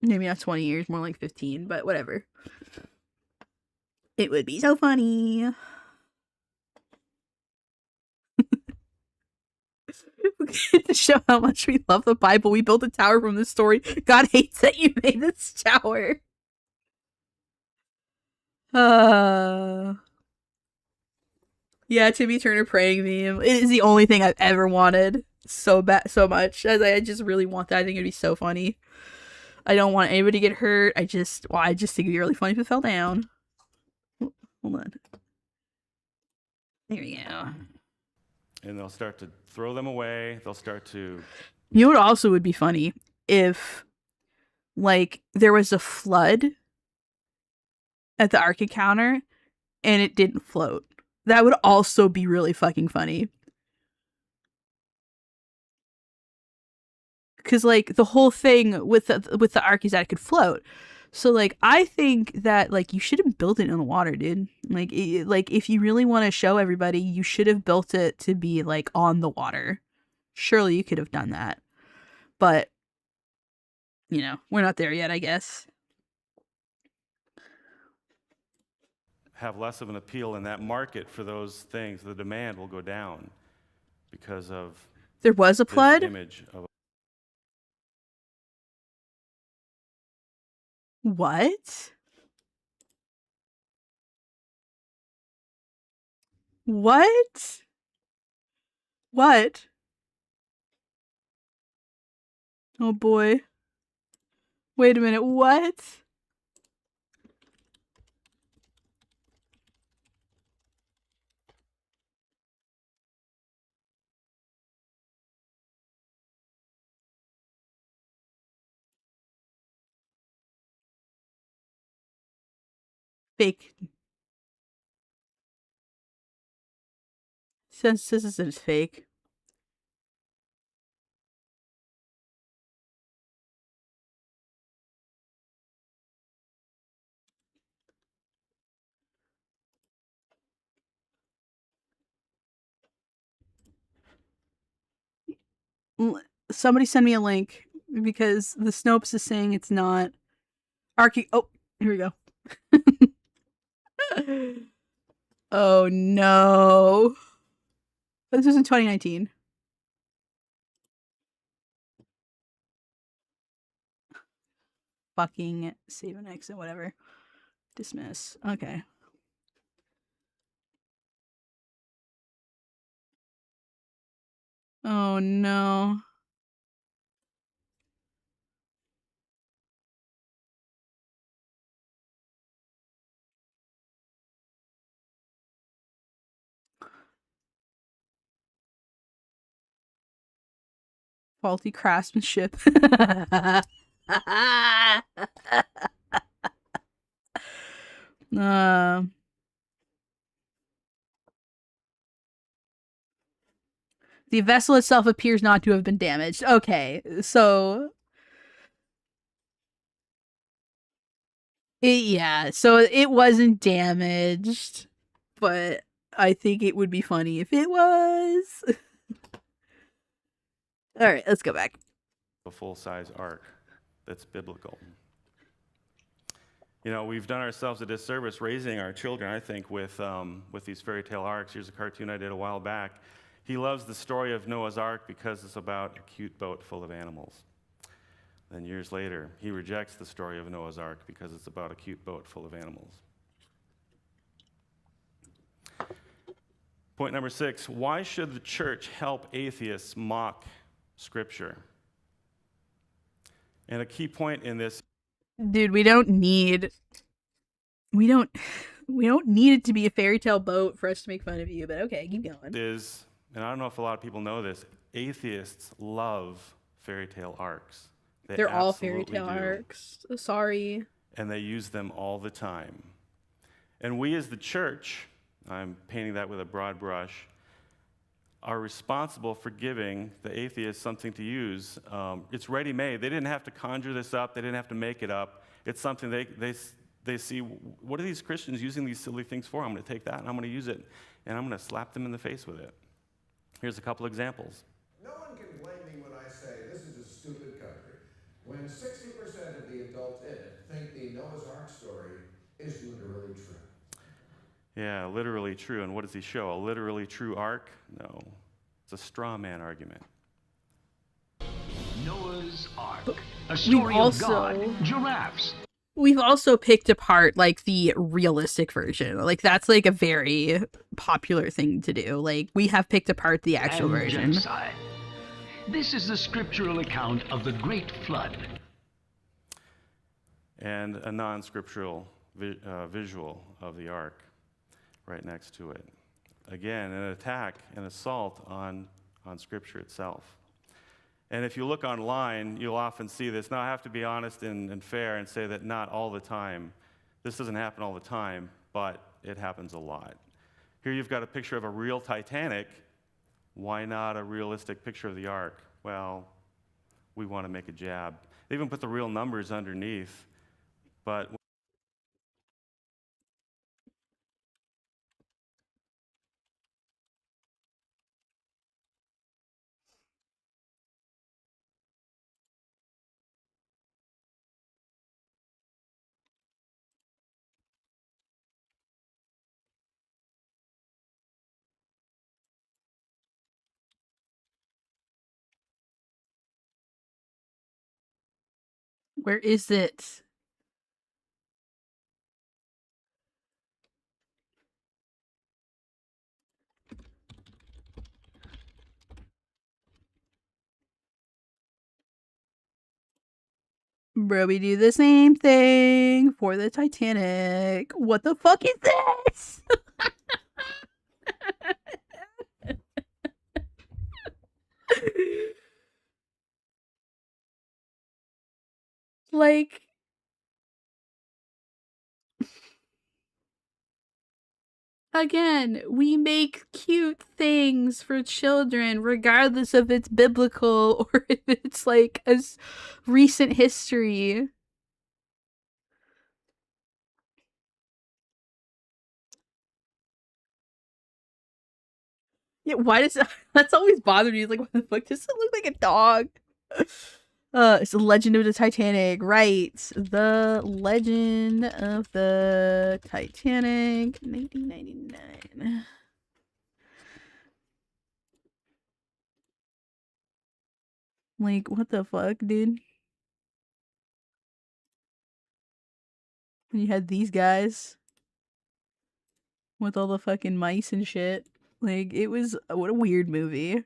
Maybe not 20 years, more like 15, but whatever. It would be so funny. To show how much we love the Bible, we built a tower from this story. God hates that you made this tower. Yeah, Timmy Turner praying meme. It is the only thing I've ever wanted so much. I just really want that. I think it'd be so funny. I don't want anybody to get hurt. I just think it'd be really funny if it fell down. Hold on. There we go. And they'll start to throw them away. They'll start to... You know what also would be funny? If, like, there was a flood at the Ark Encounter and it didn't float. That would also be really fucking funny. Because, like, the whole thing with the Ark is that it could float. So, like, I think that, like, you should have built it in the water, dude. Like, if you really want to show everybody, you should have built it to be, like, on the water. Surely you could have done that. But, you know, we're not there yet, I guess. have less of an appeal in that market for those things. The demand will go down because of... There was a flood? Image of... What? What? What? Oh boy. Wait a minute, what? Fake. Since this isn't fake. Somebody send me a link because the Snopes is saying it's not Oh, here we go. Oh no. This was in 2019. Fucking save and exit, whatever. Dismiss. Okay. Oh no. Faulty craftsmanship. The vessel itself appears not to have been damaged. Okay, so... so it wasn't damaged, but I think it would be funny if it was. Alright, let's go back. A full-size ark that's biblical. You know, we've done ourselves a disservice raising our children, I think, with these fairy tale arcs. Here's a cartoon I did a while back. He loves the story of Noah's Ark because it's about a cute boat full of animals. Then years later, he rejects the story of Noah's Ark because it's about a cute boat full of animals. Point number 6, why should the church help atheists mock Scripture? And a key point in this... Dude, we don't need it to be a fairy tale boat for us to make fun of you, but okay, keep going. ...is, and I don't know if a lot of people know this, atheists love fairy tale arcs. They're all fairy tale arcs. Sorry. And they use them all the time. And we as the church, I'm painting that with a broad brush, are responsible for giving the atheists something to use. It's ready-made. They didn't have to conjure this up. They didn't have to make it up. It's something they see, what are these Christians using these silly things for? I'm going to take that and I'm going to use it, and I'm going to slap them in the face with it. Here's a couple examples. No one can blame me when I say this is a stupid country, when 60% of the adults in it think the Noah's Ark story is literally true. Yeah, literally true. And what does he show? A literally true ark? No. It's a straw man argument. Noah's Ark. A story of God, giraffes. We've also picked apart like the realistic version. Like that's like a very popular thing to do. Like we have picked apart the actual version. Genocide. This is the scriptural account of the Great Flood. And a non-scriptural visual of the ark right next to it. Again, an attack, an assault on Scripture itself. And if you look online, you'll often see this. Now, I have to be honest and fair and say that not all the time. This doesn't happen all the time, but it happens a lot. Here you've got a picture of a real Titanic. Why not a realistic picture of the ark? Well, we want to make a jab. They even put the real numbers underneath, but Where is it? Bro, we do the same thing for the Titanic. What the fuck is this? Like, again, we make cute things for children, regardless if it's biblical or if it's like a recent history. Yeah, why does that's always bothered me? It's like, what the fuck? Does it look like a dog? It's the Legend of the Titanic, right? The Legend of the Titanic, 1999. Like, what the fuck, dude? You had these guys with all the fucking mice and shit. Like, it was, what a weird movie.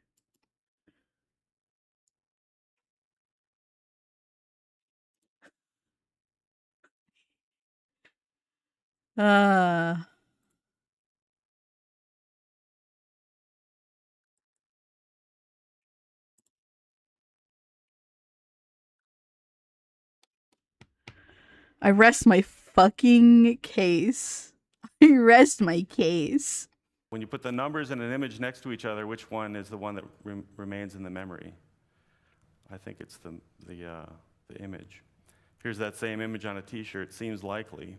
I rest my fucking case. I rest my case. when you put the numbers and an image next to each other, which one is the one that remains in the memory? I think it's the image. Here's that same image on a t-shirt, seems likely.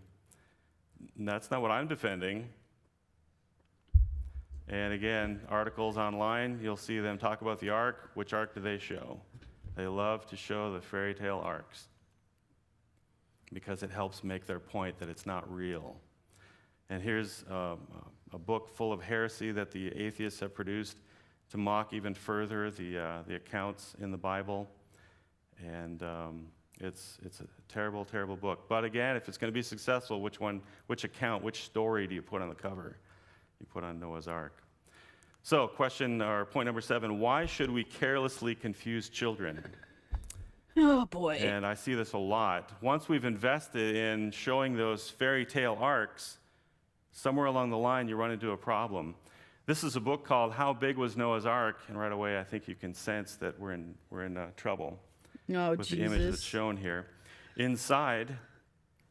And that's not what I'm defending. And again, articles online, you'll see them talk about the ark. Which ark do they show? They love to show the fairy tale arcs because it helps make their point that it's not real. And here's a book full of heresy that the atheists have produced to mock even further the accounts in the Bible. And it's a terrible, terrible book. But again, if it's going to be successful, which account, which story do you put on the cover? You put on Noah's Ark. So point number 7, why should we carelessly confuse children? Oh boy. And I see this a lot. Once we've invested in showing those fairy tale arcs, somewhere along the line you run into a problem. This is a book called How Big Was Noah's Ark? And right away I think you can sense that we're in trouble with the image that's shown here. Inside,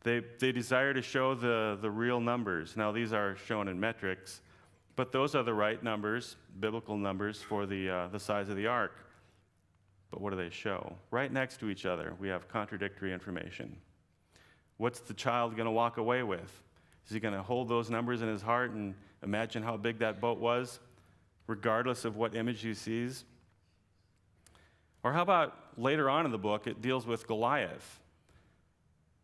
they desire to show the real numbers. Now these are shown in metrics, but those are the right numbers, biblical numbers for the size of the ark. But what do they show? Right next to each other, we have contradictory information. What's the child going to walk away with? Is he going to hold those numbers in his heart and imagine how big that boat was, regardless of what image he sees? Or how about later on in the book, it deals with Goliath.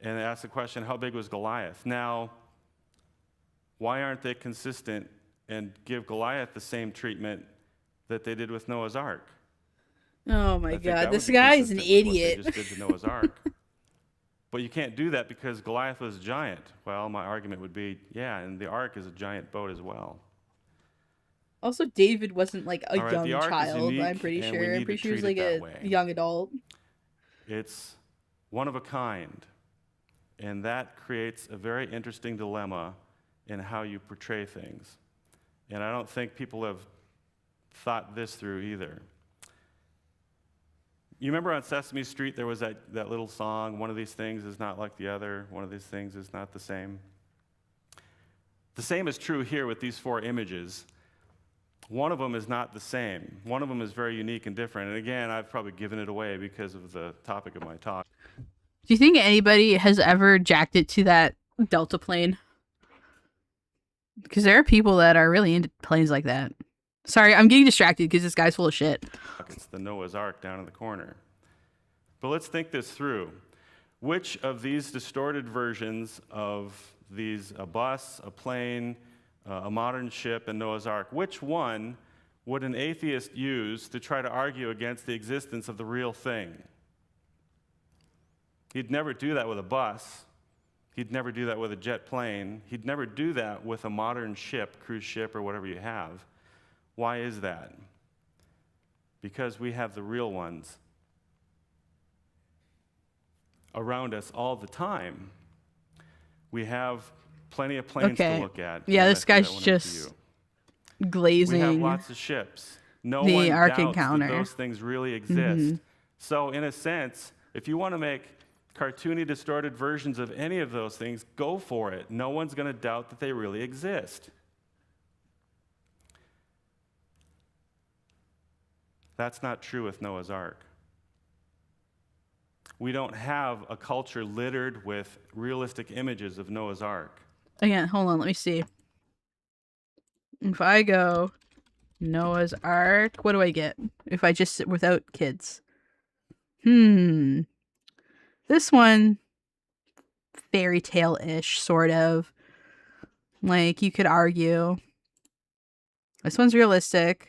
And it asks the question, how big was Goliath? Now, why aren't they consistent and give Goliath the same treatment that they did with Noah's Ark? Oh my God, this guy's an idiot. What they just did to Noah's Ark. But you can't do that because Goliath was giant. Well, my argument would be, yeah, and the Ark is a giant boat as well. Also, David wasn't like a All right, young child, I'm pretty sure. I'm pretty sure he was like a young adult. It's one of a kind. And that creates a very interesting dilemma in how you portray things. And I don't think people have thought this through either. You remember on Sesame Street there was that little song, one of these things is not like the other, one of these things is not the same. The same is true here with these 4 images. One of them is not the same. One of them is very unique and different. And again, I've probably given it away because of the topic of my talk. Do you think anybody has ever jacked it to that Delta plane? Because there are people that are really into planes like that. Sorry, I'm getting distracted because this guy's full of shit. It's the Noah's Ark down in the corner. But let's think this through. Which of these distorted versions of a bus, a plane, a modern ship, and Noah's Ark, which one would an atheist use to try to argue against the existence of the real thing? He'd never do that with a bus. He'd never do that with a jet plane. He'd never do that with a modern ship, cruise ship, or whatever you have. Why is that? Because we have the real ones around us all the time. We have plenty of planes to look at. Yeah, this guy's just glazing. We have lots of ships. No the one Ark doubts Encounter. that those things really exist. So in a sense, if you want to make cartoony, distorted versions of any of those things, go for it. No one's going to doubt that they really exist. That's not true with Noah's Ark. We don't have a culture littered with realistic images of Noah's Ark. Again, hold on, let me see. If I go Noah's Ark, what do I get? If I just sit without kids. This one, fairy tale-ish, sort of. Like, you could argue. This one's realistic.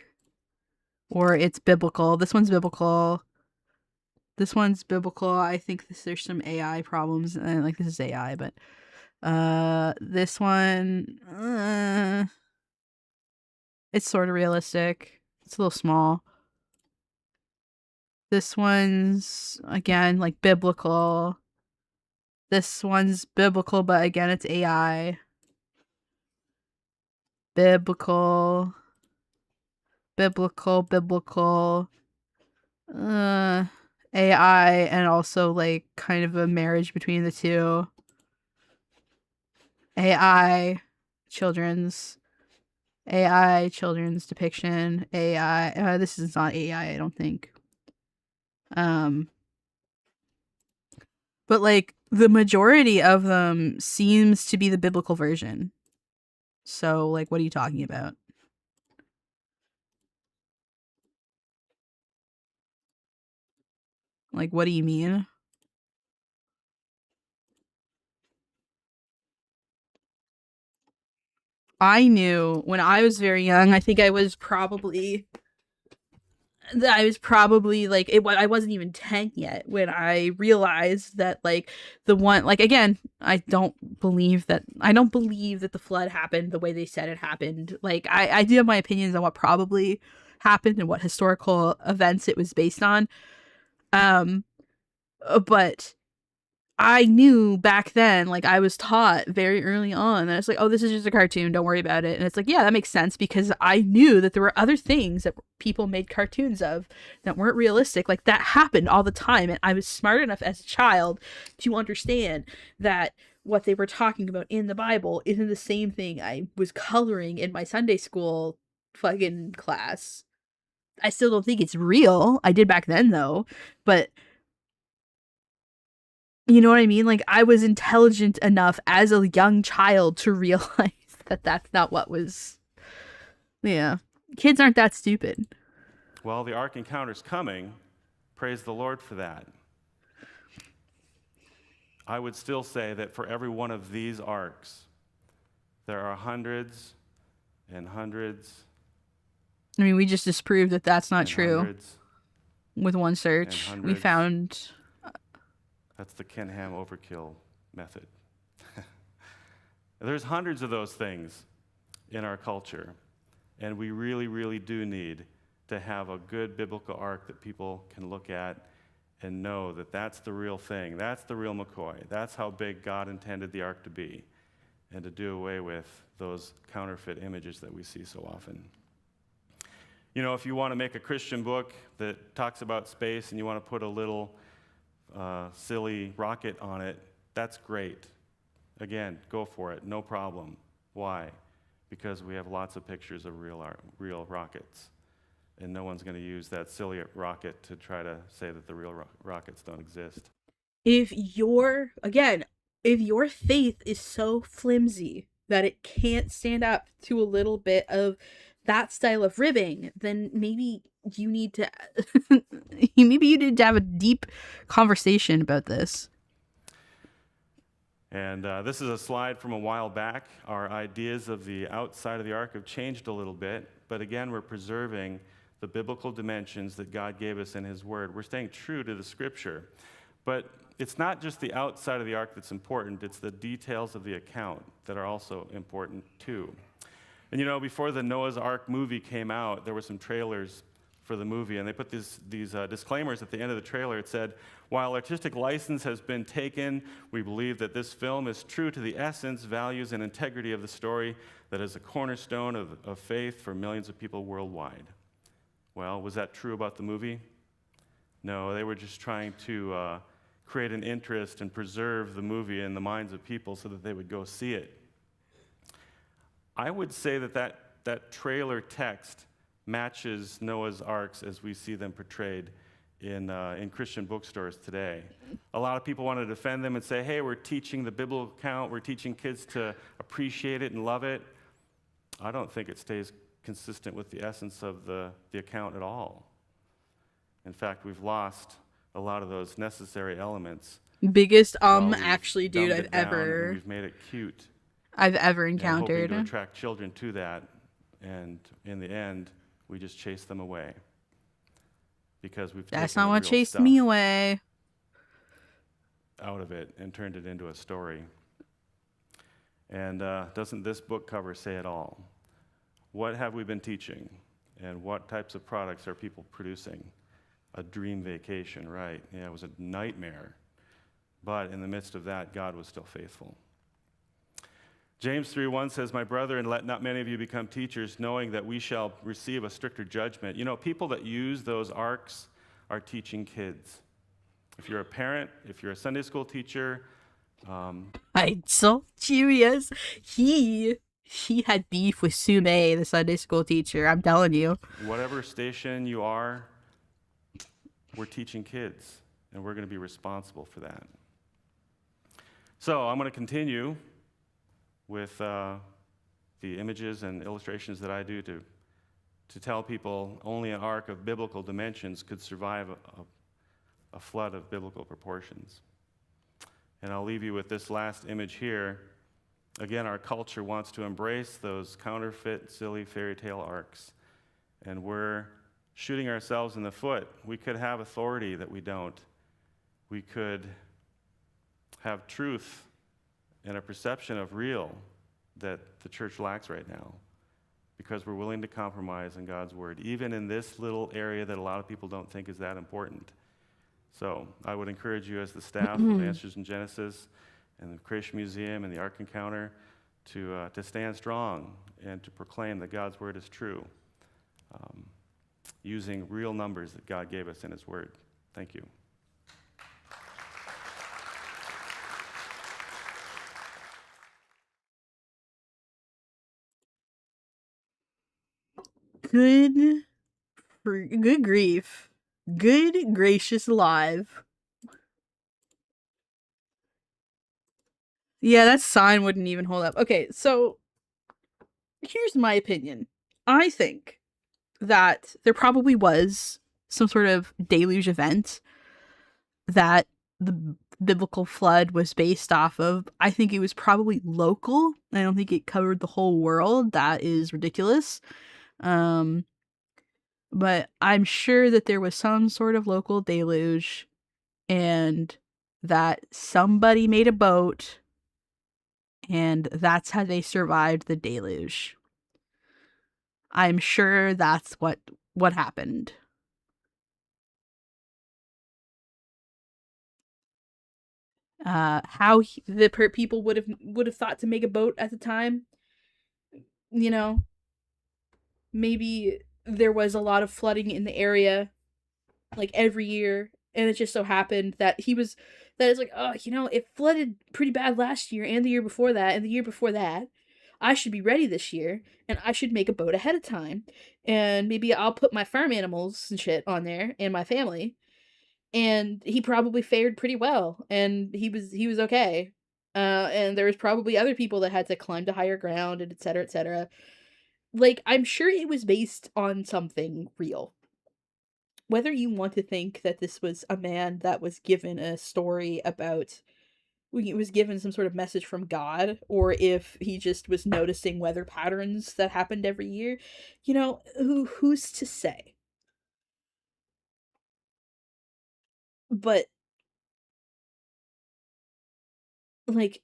Or it's biblical. This one's biblical. This one's biblical. I think there's some AI problems. Like, this is AI, but this one, it's sort of realistic. It's a little small. This one's, again, like, biblical. This one's biblical, but again, it's AI. Biblical. AI, and also, like, kind of a marriage between the two. AI, children's. AI children's depiction. AI. This is not AI, I don't think. But like the majority of them seems to be the biblical version. So like, what are you talking about? Like, what do you mean? I knew when I was very young, I think I was probably like I wasn't even 10 yet when I realized that like the one, like, again, I don't believe that the flood happened the way they said it happened. Like I do have my opinions on what probably happened and what historical events it was based on. But I knew back then, like I was taught very early on that it's like, oh, this is just a cartoon, don't worry about it. And it's like, yeah, that makes sense because I knew that there were other things that people made cartoons of that weren't realistic. Like that happened all the time. And I was smart enough as a child to understand that what they were talking about in the Bible isn't the same thing I was coloring in my Sunday school fucking class. I still don't think it's real. I did back then though, but you know what I mean? Like, I was intelligent enough as a young child to realize that that's not what was... Yeah. Kids aren't that stupid. Well, the Ark encounter's coming. Praise the Lord for that. I would still say that for every one of these arks, there are hundreds and hundreds. I mean, we just disproved that that's not true. Hundreds with one search. We found... That's the Ken Ham overkill method. There's hundreds of those things in our culture, and we really, really do need to have a good biblical ark that people can look at and know that that's the real thing. That's the real McCoy. That's how big God intended the ark to be, and to do away with those counterfeit images that we see so often. You know, if you want to make a Christian book that talks about space and you want to put a little silly rocket on it, that's great. Again, go for it, no problem. Why? Because we have lots of pictures of real rockets, and no one's going to use that silly rocket to try to say that the real rockets don't exist. If your faith is so flimsy that it can't stand up to a little bit of that style of ribbing, then maybe you need to have a deep conversation about this. And this is a slide from a while back. Our ideas of the outside of the ark have changed a little bit, but again, we're preserving the biblical dimensions that God gave us in His Word. We're staying true to the Scripture. But it's not just the outside of the ark that's important, it's the details of the account that are also important too. And you know, before the Noah's Ark movie came out, there were some trailers for the movie, and they put these disclaimers at the end of the trailer. It said, while artistic license has been taken, we believe that this film is true to the essence, values, and integrity of the story that is a cornerstone of faith for millions of people worldwide. Well, was that true about the movie? No, they were just trying to create an interest and preserve the movie in the minds of people so that they would go see it. I would say that trailer text matches Noah's Arks as we see them portrayed in Christian bookstores today. A lot of people want to defend them and say, hey, we're teaching the biblical account, we're teaching kids to appreciate it and love it. I don't think it stays consistent with the essence of the account at all. In fact, we've lost a lot of those necessary elements. Biggest actually, dude, We've made it cute. I've ever encountered. And hoping to attract children to that, and in the end, we just chase them away because we've That's taken not the what real chased stuff me away. out of it and turned it into a story. And doesn't this book cover say it all? What have we been teaching, and what types of products are people producing? A dream vacation, right? Yeah, it was a nightmare, but in the midst of that, God was still faithful. James 3:1 says, my brethren, let not many of you become teachers, knowing that we shall receive a stricter judgment. You know, people that use those arks are teaching kids. If you're a parent, if you're a Sunday school teacher, I'm so curious. He he had beef with Sume, the Sunday school teacher. I'm telling you. Whatever station you are, we're teaching kids, and we're going to be responsible for that. So I'm going to continue with the images and illustrations that I do to tell people only an ark of biblical dimensions could survive a flood of biblical proportions. And I'll leave you with this last image here. Again, our culture wants to embrace those counterfeit, silly fairy tale arcs, and we're shooting ourselves in the foot. We could have authority that we don't. We could have truth and a perception of real that the church lacks right now, because we're willing to compromise on God's word, even in this little area that a lot of people don't think is that important. So I would encourage you, as the staff of Answers in Genesis and the Creation Museum and the Ark Encounter, to stand strong and to proclaim that God's word is true, using real numbers that God gave us in his word. Thank you. Good grief. Good gracious alive. Yeah, that sign wouldn't even hold up. Okay, so here's my opinion. I think that there probably was some sort of deluge event that the biblical flood was based off of. I think it was probably local. I don't think it covered the whole world. That is ridiculous. But I'm sure that there was some sort of local deluge, and that somebody made a boat, and that's how they survived the deluge. I'm sure that's what happened. How the people would have thought to make a boat at the time, you know, maybe there was a lot of flooding in the area, like every year, and it just so happened that it's like, oh, you know, it flooded pretty bad last year and the year before that and the year before that. I should be ready this year, and I should make a boat ahead of time, and maybe I'll put my farm animals and shit on there and my family. And he probably fared pretty well, and he was okay. And there was probably other people that had to climb to higher ground, and et cetera, et cetera. Like, I'm sure it was based on something real. Whether you want to think that this was a man that was given a story about, he was given some sort of message from God, or if he just was noticing weather patterns that happened every year, you know, who's to say? But like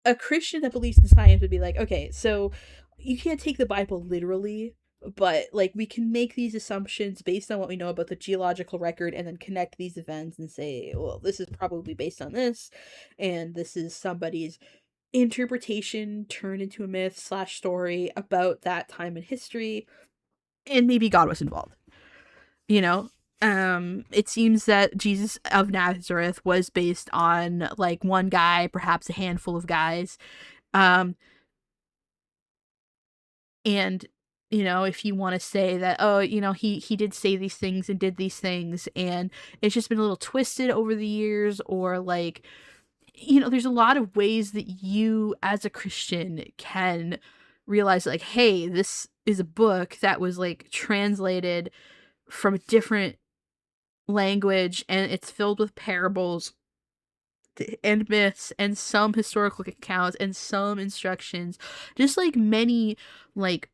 a Christian that believes in science would be like, okay, so you can't take the Bible literally, but like we can make these assumptions based on what we know about the geological record, and then connect these events and say, well, this is probably based on this, and this is somebody's interpretation turned into a myth / story about that time in history, and maybe God was involved. You know, it seems that Jesus of Nazareth was based on like one guy, perhaps a handful of guys. And you know, if you want to say that, oh, you know, he did say these things and did these things, and it's just been a little twisted over the years, or like, you know, there's a lot of ways that you as a Christian can realize, like, hey, this is a book that was like translated from a different language, and it's filled with parables and myths and some historical accounts and some instructions, just like many like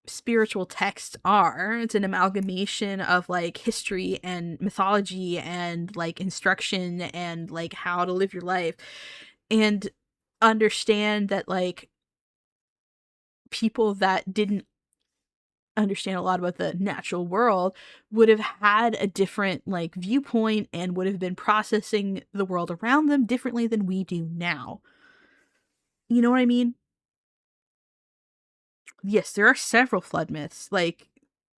spiritual texts are. It's an amalgamation of like history and mythology and like instruction and like how to live your life. And understand that like people that didn't understand a lot about the natural world would have had a different like viewpoint, and would have been processing the world around them differently than we do now. You know what I mean? Yes, there are several flood myths. Like,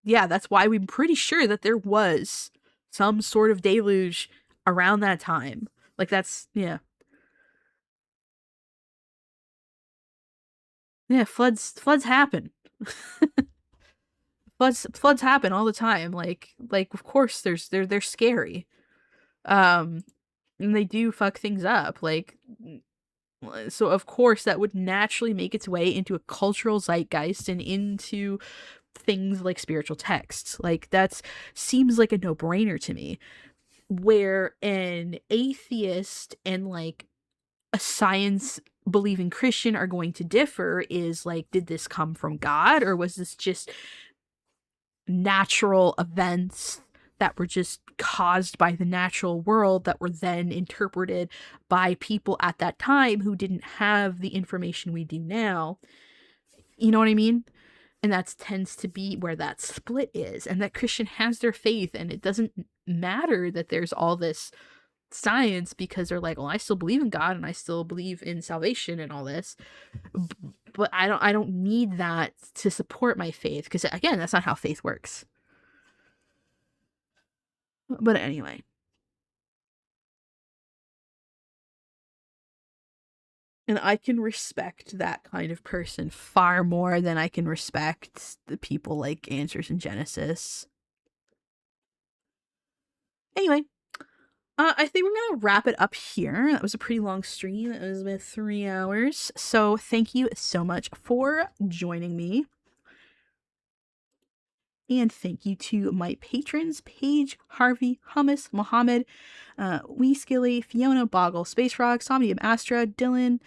yeah, that's why we're pretty sure that there was some sort of deluge around that time. Like, that's, yeah. Yeah, floods happen. floods happen all the time. Like of course they're scary. And they do fuck things up. Like, so of course that would naturally make its way into a cultural zeitgeist and into things like spiritual texts. Like, that seems like a no-brainer to me. Where an atheist and like a science believing Christian are going to differ is like, did this come from God, or was this just natural events that were just caused by the natural world that were then interpreted by people at that time who didn't have the information we do now? You know what I mean? And that tends to be where that split is, and that Christian has their faith, and it doesn't matter that there's all this science, because they're like, well, I still believe in God and I still believe in salvation and all this, but I don't need that to support my faith, because again, that's not how faith works. But anyway, and I can respect that kind of person far more than I can respect the people like Answers in Genesis. Anyway, I think we're going to wrap it up here. That was a pretty long stream. It was about 3 hours. So thank you so much for joining me. And thank you to my patrons, Paige, Harvey, Hummus, Mohammed, Wee Skilly, Fiona, Boggle, Space Frog, Somnium Astra, Dylan,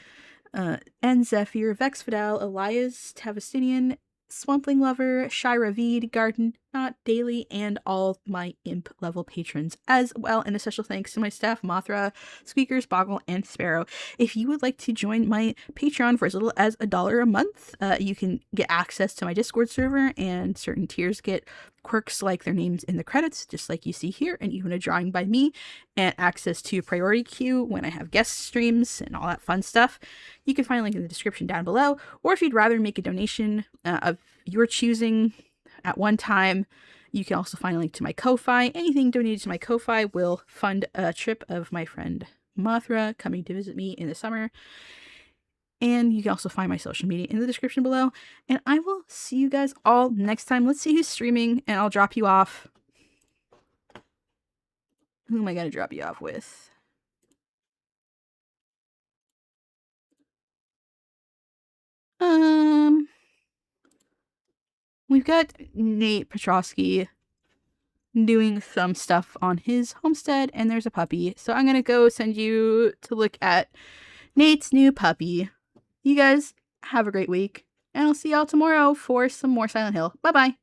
N Zephyr, Vex Fidel, Elias, Tavistinian, Swampling Lover, Shira Veed, Garden, Not Daily, and all my imp level patrons as well. And a special thanks to my staff, Mothra, Squeakers, Boggle, and Sparrow. If you would like to join my Patreon for as little as $1 a month, you can get access to my Discord server, and certain tiers get quirks like their names in the credits, just like you see here, and even a drawing by me, and access to a priority queue when I have guest streams and all that fun stuff. You can find a link in the description down below, or if you'd rather make a donation of your choosing at one time, you can also find a link to my Ko-Fi. Anything donated to my Ko-Fi will fund a trip of my friend Mothra coming to visit me in the summer. And you can also find my social media in the description below. And I will see you guys all next time. Let's see who's streaming, and I'll drop you off. Who am I going to drop you off with? We've got Nate Petrosky doing some stuff on his homestead, and there's a puppy. So I'm going to go send you to look at Nate's new puppy. You guys have a great week, and I'll see y'all tomorrow for some more Silent Hill. Bye-bye.